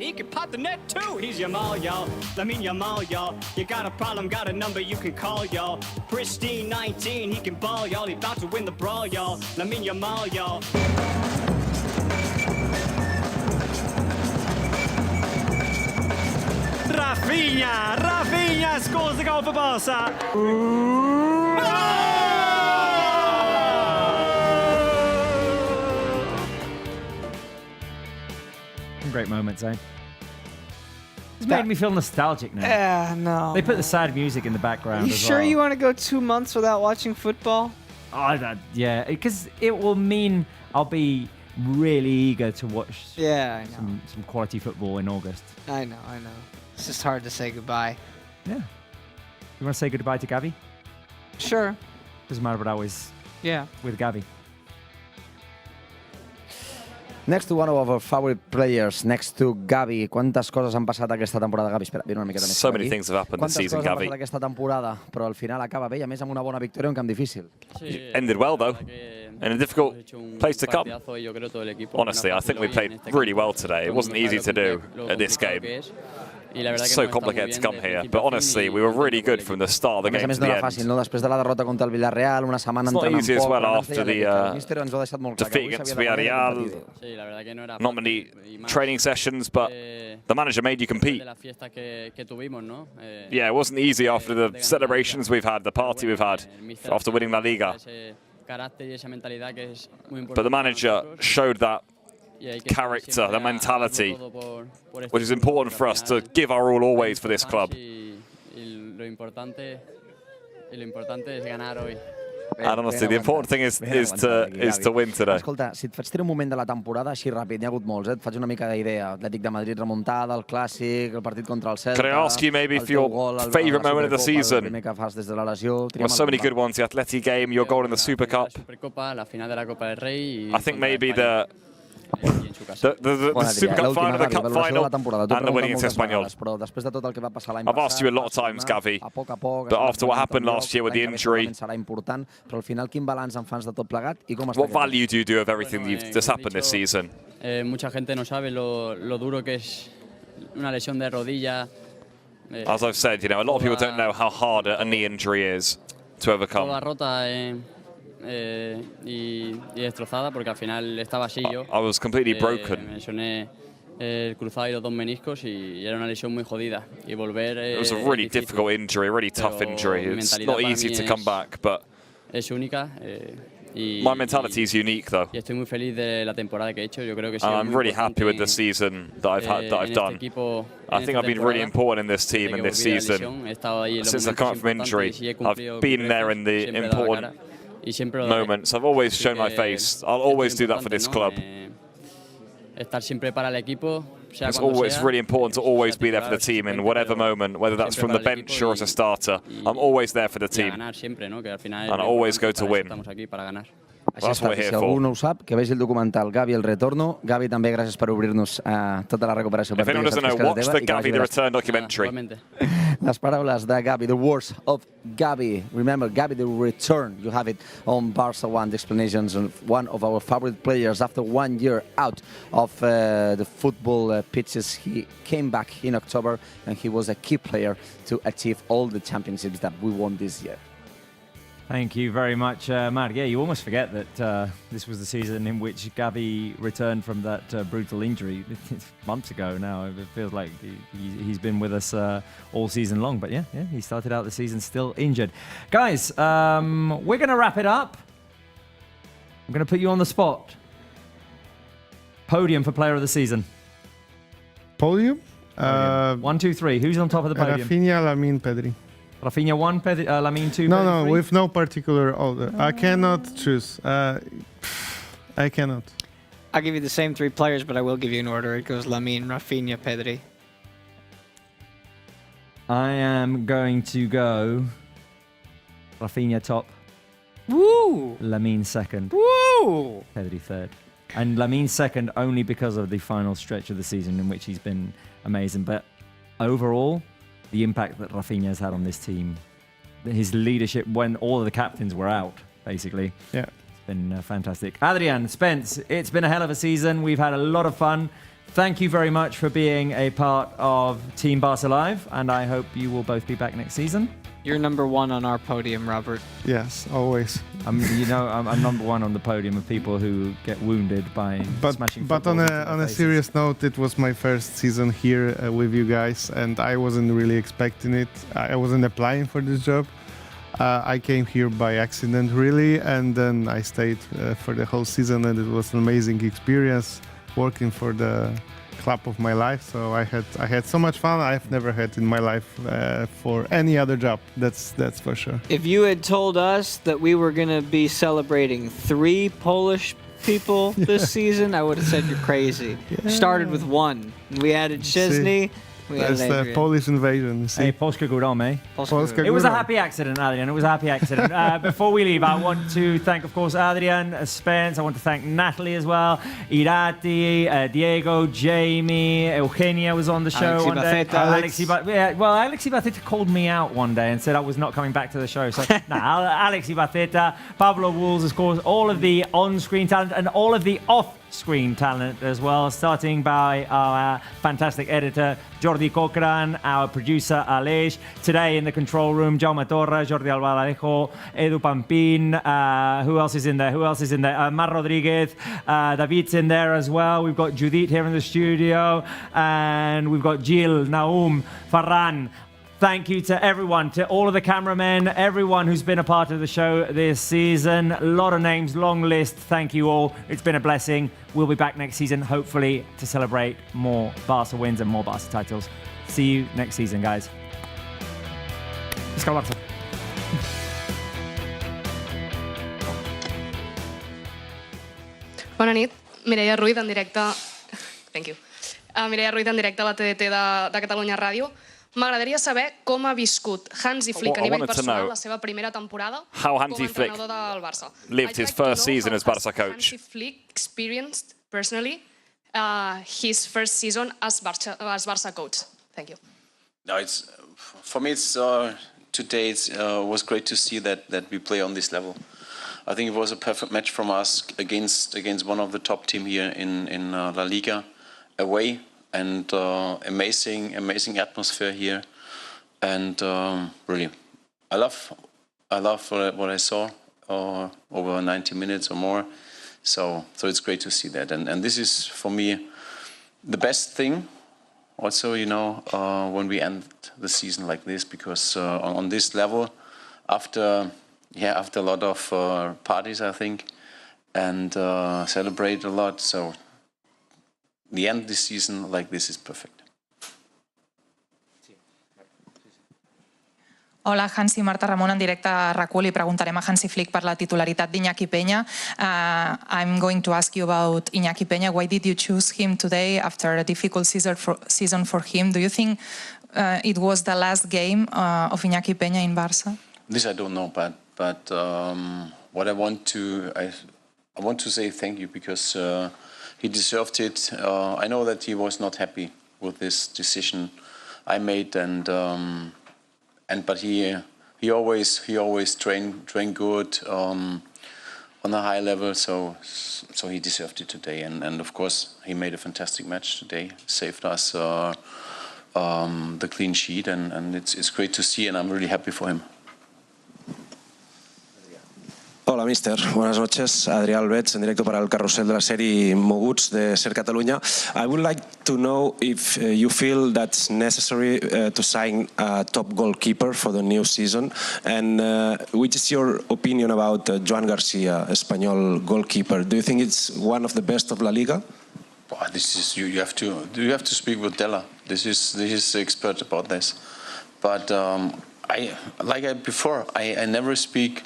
J: He can pop the net too. He's Yamal, y'all. Lamine Yamal, y'all. You got a problem, got a number you can call, y'all. Pristine 19, he can ball, y'all. He about to win the brawl, y'all. Lamine Yamal, y'all.
A: Rafinha! Rafinha scores the goal for Barça. Great moments, eh? It's made me feel nostalgic now.
C: Yeah, no.
A: They put the sad music in the background.
C: You
A: as
C: sure
A: well.
C: you want to go 2 months without watching football?
A: Oh, yeah, because it will mean I'll be really eager to watch
C: Yeah, I know.
A: some quality football in August.
C: I know. It's just hard to say goodbye.
A: Yeah. You want to say goodbye to Gavi?
C: Sure.
A: Doesn't matter what I was with Gavi.
B: Next to one of our favorite players, next to Gavi. Quantes coses han passat aquesta temporada, Gavi? Espera, vine una miqueta més.
R: So many things have happened this season,
B: Quantes coses han
R: Gavi.
B: passat aquesta temporada, però al final acaba bé, i a més amb una bona victòria en un camp difícil.
R: Ended well, though, in a difficult place to come. Honestly, I think we played really well today. It wasn't easy to do at this game. It's so complicated to come here, but honestly, we were really good from the start of the
B: A
R: game
B: més
R: to
B: no
R: the
B: era
R: end.
B: fàcil, no? Després de la derrota contra el Villarreal, una setmana
R: It's not
B: entrenant
R: easy as
B: poc,
R: well
B: ens
R: after
B: deia
R: the
B: el míster ens ho ha deixat molt clar, que
R: defeat
B: avui
R: against
B: s'havia de guanyar
R: Villarreal.
B: aquest partit.
R: Not many training sessions, but the manager made you compete. Yeah, it wasn't easy after the celebrations we've had, the party we've had after winning La Liga. But the manager showed that character, the mentality, which is important for us to give our all always for this club. And honestly, the important thing is to win today.
B: Escolta, si et faig tirar un moment de la temporada així ràpid, n'hi ha hagut molts, et faig una mica d'idea. Atlètic de Madrid remuntada, el Clàssic, el partit contra el Celta...
R: Can I ask you maybe for your favourite moment of the season?
B: El primer que fas des de la lesió...
R: There were so many good ones, the Atleti game, your goal in the Super Cup. I think maybe the Super Cup final, the Cup final, and the winning against Espanyol. I've asked you a lot of times, Gavi, but after what happened last year with the injury, what value do you do of everything that's happened this season?
J: Mucha gente no sabe lo duro que es una lesión de rodilla.
R: As I've said, a lot of people don't know how hard a knee injury is to overcome.
J: Toda rota y destrozada porque al final estaba así yo.
R: I was completely broken.
J: Me lesioné el cruzado y los dos meniscos y era una lesión muy jodida. Y volver
R: It was a really difficult injury, a really tough injury. It's not easy to come back, but
J: es única.
R: My mentality is unique, though.
J: Y estoy muy feliz de la temporada que he hecho. Yo creo que
R: I'm really happy with the season that I've done. I think I've been really important in this team and this season. Since I come back from injury, I've been there in the important moments. I've always shown my face. I'll always do that for this club. It's really important to always be there for the team in whatever moment, whether that's from the bench or as a starter. I'm always there for the team, and I always go to win.
B: Així està, si algú no ho sap, que vegi el documental Gavi el retorno. Gavi, també gràcies per obrir-nos tota la recuperació.
R: If anyone doesn't know, watch the Gavi the Return documentary.
B: Les paraules de Gavi, the words of Gavi. Remember, Gavi the Return. You have it on Barça One, the explanations of one of our favorite players. After 1 year out of the football pitches, he came back in October, and he was a key player to achieve all the championships that we won this year.
A: Thank you very much, Matt. Yeah, you almost forget that this was the season in which Gavi returned from that brutal injury months ago now. It feels like he's been with us all season long. But yeah, he started out the season still injured. Guys, we're going to wrap it up. I'm going to put you on the spot. Podium for player of the season.
D: Podium?
A: 1, 2, 3. Who's on top of the podium?
D: Rafinha, Lamine, Pedri.
A: Rafinha 1, Lamine 2,
D: No,
A: Pedri
D: no,
A: 3?
D: with no particular order. I cannot choose. I cannot.
C: I'll give you the same 3 players, but I will give you an order. It goes Lamine, Rafinha, Pedri.
A: I am going to go Rafinha top.
C: Woo!
A: Lamine second.
C: Woo!
A: Pedri third. And Lamine second only because of the final stretch of the season in which he's been amazing. But overall, the impact that Rafinha has had on this team, his leadership when all of the captains were out, basically.
D: Yeah.
A: It's been fantastic. Adrian, Spence, it's been a hell of a season. We've had a lot of fun. Thank you very much for being a part of Team Barça Live, and I hope you will both be back next season.
C: You're number 1 on our podium, Robert.
D: Yes, always.
A: I'm number 1 on the podium of people who get wounded by smashing.
D: But on a serious note, it was my first season here with you guys, and I wasn't really expecting it. I wasn't applying for this job. I came here by accident, really, and then I stayed for the whole season, and it was an amazing experience working for the club of my life. So I had so much fun I've never had in my life for any other job. That's for sure.
C: If you had told us that we were going to be celebrating 3 Polish people this season, I would have said you're crazy. Yeah. Started with 1. We added Szczesny.
D: That's the Polish invasion.
A: Hey, Polska Górą, eh?
D: Polska
A: It was a
D: Górą.
A: happy accident, Adrian. It was a happy accident. Before we leave, I want to thank, of course, Adrian, Spence. I want to thank Natalie as well. Irati, Diego, Jamie, Eugenia was on the show
C: Alexi
A: one day.
C: Baceta.
A: Alexi Baceta called me out one day and said I was not coming back to the show. So, Alexi Baceta, Pablo Wools, of course, all of the on-screen talent and all of the off-screen talent as well, starting by our fantastic editor, Jordi Cochran, our producer, Aleix. Today in the control room, Jaume Torra, Jordi Albaladejo, Edu Pampin. Who else is in there? Mar Rodriguez. David's in there as well. We've got Judith here in the studio. And we've got Jill, Naum, Farran. Thank you to everyone, to all of the cameramen, everyone who's been a part of the show this season. A lot of names, long list. Thank you all. It's been a blessing. We'll be back next season, hopefully, to celebrate more Barça wins and more Barça titles. See you next season, guys. Let's go, Barça.
M: Bona nit, Mireia Ruiz en directe. Thank you. Mireia Ruiz en directe a la TDT de Catalunya Ràdio. M'agradaria saber com ha viscut Hansi Flick a nivell personal la seva primera temporada
R: how Hansi Flick
M: entrenador del Barça.
R: lived his first season as Barça coach.
M: Hansi Flick experienced personally his first season as Barça coach. Thank you.
E: No, it's for me. It's today. It was great to see that we play on this level. I think it was a perfect match from us against one of the top team here in La Liga, away. And amazing atmosphere here, and really, I love what I saw over 90 minutes or more. So it's great to see that, and this is for me the best thing. Also, when we end the season like this, because on this level, after a lot of parties, I think, and celebrate a lot. So. The end this season like this is perfect.
V: Hola, Hansi, Marta Ramon en directe a RAC1. Li preguntarem a Hansi Flick per la titularitat d'Iñaki Peña. I'm going to ask you about Iñaki Peña. Why did you choose him today after a difficult season for him? Do you think it was the last game of Iñaki Peña in Barça?
E: This I don't know, but what I want to I want to say thank you because he deserved it. I know that he was not happy with this decision I made, but he always trained good on a high level, so he deserved it today. And of course he made a fantastic match today, saved us the clean sheet, and it's great to see, and I'm really happy for him.
H: Hola, mister. Buenas noches. Adrià Albets, en directo para el carrusel de la serie Moguts de Ser Catalunya. I would like to know if you feel that's necessary to sign a top goalkeeper for the new season, and which is your opinion about Joan Garcia, Espanyol goalkeeper? Do you think it's one of the best of La Liga?
E: This is you have to speak with Della. This is expert about this. But I never speak.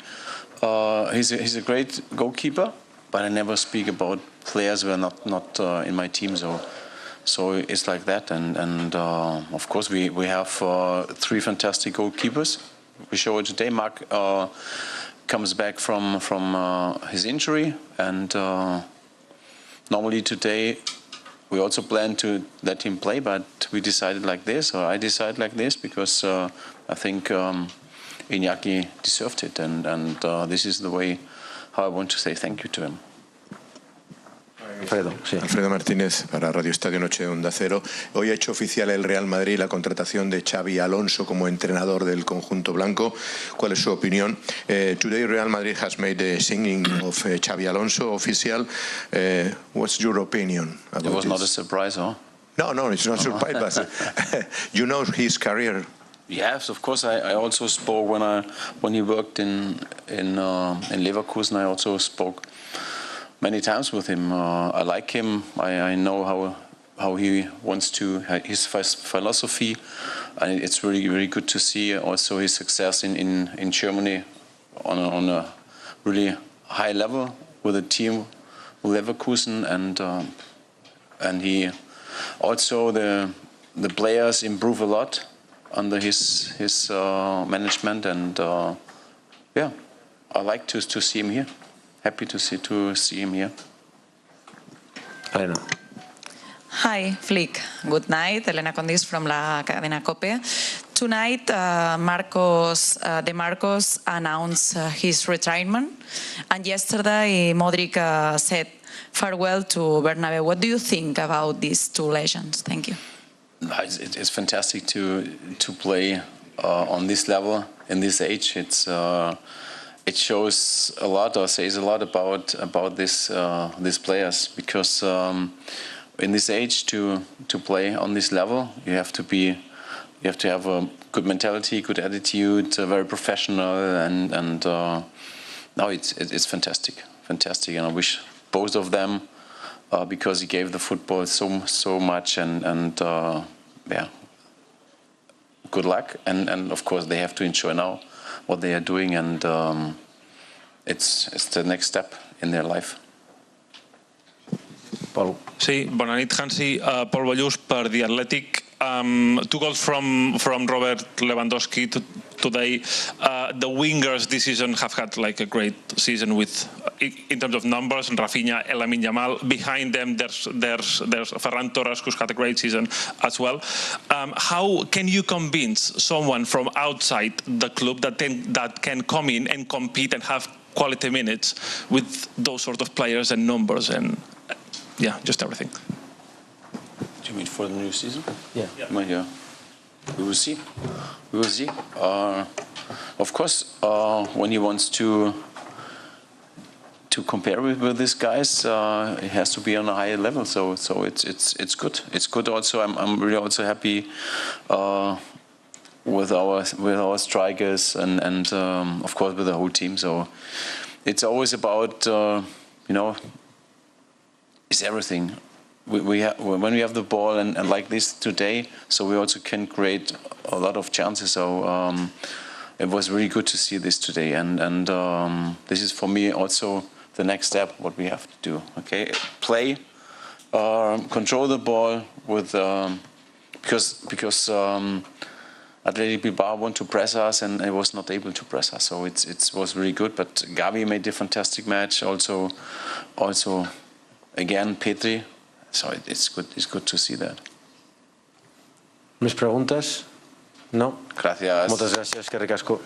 E: He's a great goalkeeper, but I never speak about players who are not in my team. So it's like that, and of course we have 3 fantastic goalkeepers. We show it today. Mark comes back from his injury, and normally today we also planned to let him play, but we decided like this, or I decided like this, because I think Iñaki deserved it, and this is the way how I want to say thank you to him.
P: Alfredo, sí. Alfredo Martínez para Radio Estadio Noche de Onda Cero. Hoy ha hecho oficial el Real Madrid la contratación de Xavi Alonso como entrenador del conjunto blanco. ¿Cuál es su opinión? Today Real Madrid has made the signing of Xavi Alonso official. What's your opinion about
E: It was
P: this?
E: not a surprise, huh?
P: No, it's not a surprise, but you know his career.
E: Yes, of course. I also spoke when he worked in Leverkusen. I also spoke many times with him. I like him. I know how he wants to, his philosophy, and it's really, really good to see also his success in Germany on a really high level with a team with Leverkusen, and he also the players improve a lot under his management, and yeah, I like to see him here. Happy to see him here.
H: Elena.
V: Hi, Flick. Good night. Elena Condis from La Cadena COPE. Tonight, Marcos announced his retirement, and yesterday Modric said farewell to Bernabeu. What do you think about these 2 legends? Thank you.
E: It's fantastic to play on this level in this age. It shows a lot, or says a lot about these players, because in this age to play on this level, you have to have a good mentality, good attitude, very professional, and now it's fantastic, and I wish both of them, because he gave the football so much, and yeah, good luck, and of course they have to enjoy now what they are doing, and it's the next step in their life.
H: Paul.
W: Sí, bona nit, Hansi. Paul Ballús per The Athletic. 2 goals from Robert Lewandowski today. The wingers this season have had like a great season in terms of numbers. Rafinha, Lamine Yamal. Behind them, there's Ferran Torres, who's had a great season as well. How can you convince someone from outside the club that can come in and compete and have quality minutes with those sort of players and numbers and just everything?
E: Do you mean for the new season?
H: Yeah.
E: Yeah. We will see. Of course, when he wants to compare with these guys, it has to be on a higher level. So it's good. It's good. Also, I'm really also happy with our strikers and of course with the whole team. So it's always about it's everything. When we have the ball and like this today, so we also can create a lot of chances. So it was really good to see this today, and this is for me also the next step. What we have to do, okay? Play, control the ball with because
G: Athletic Bilbao want to press us and it was not able to press us. So it was really good. But Gavi made a fantastic match. Also again Petri. So it's good. It's good to see that.
N: Més preguntes? No?
G: Gracias.
N: Moltes gràcies, que ricasco.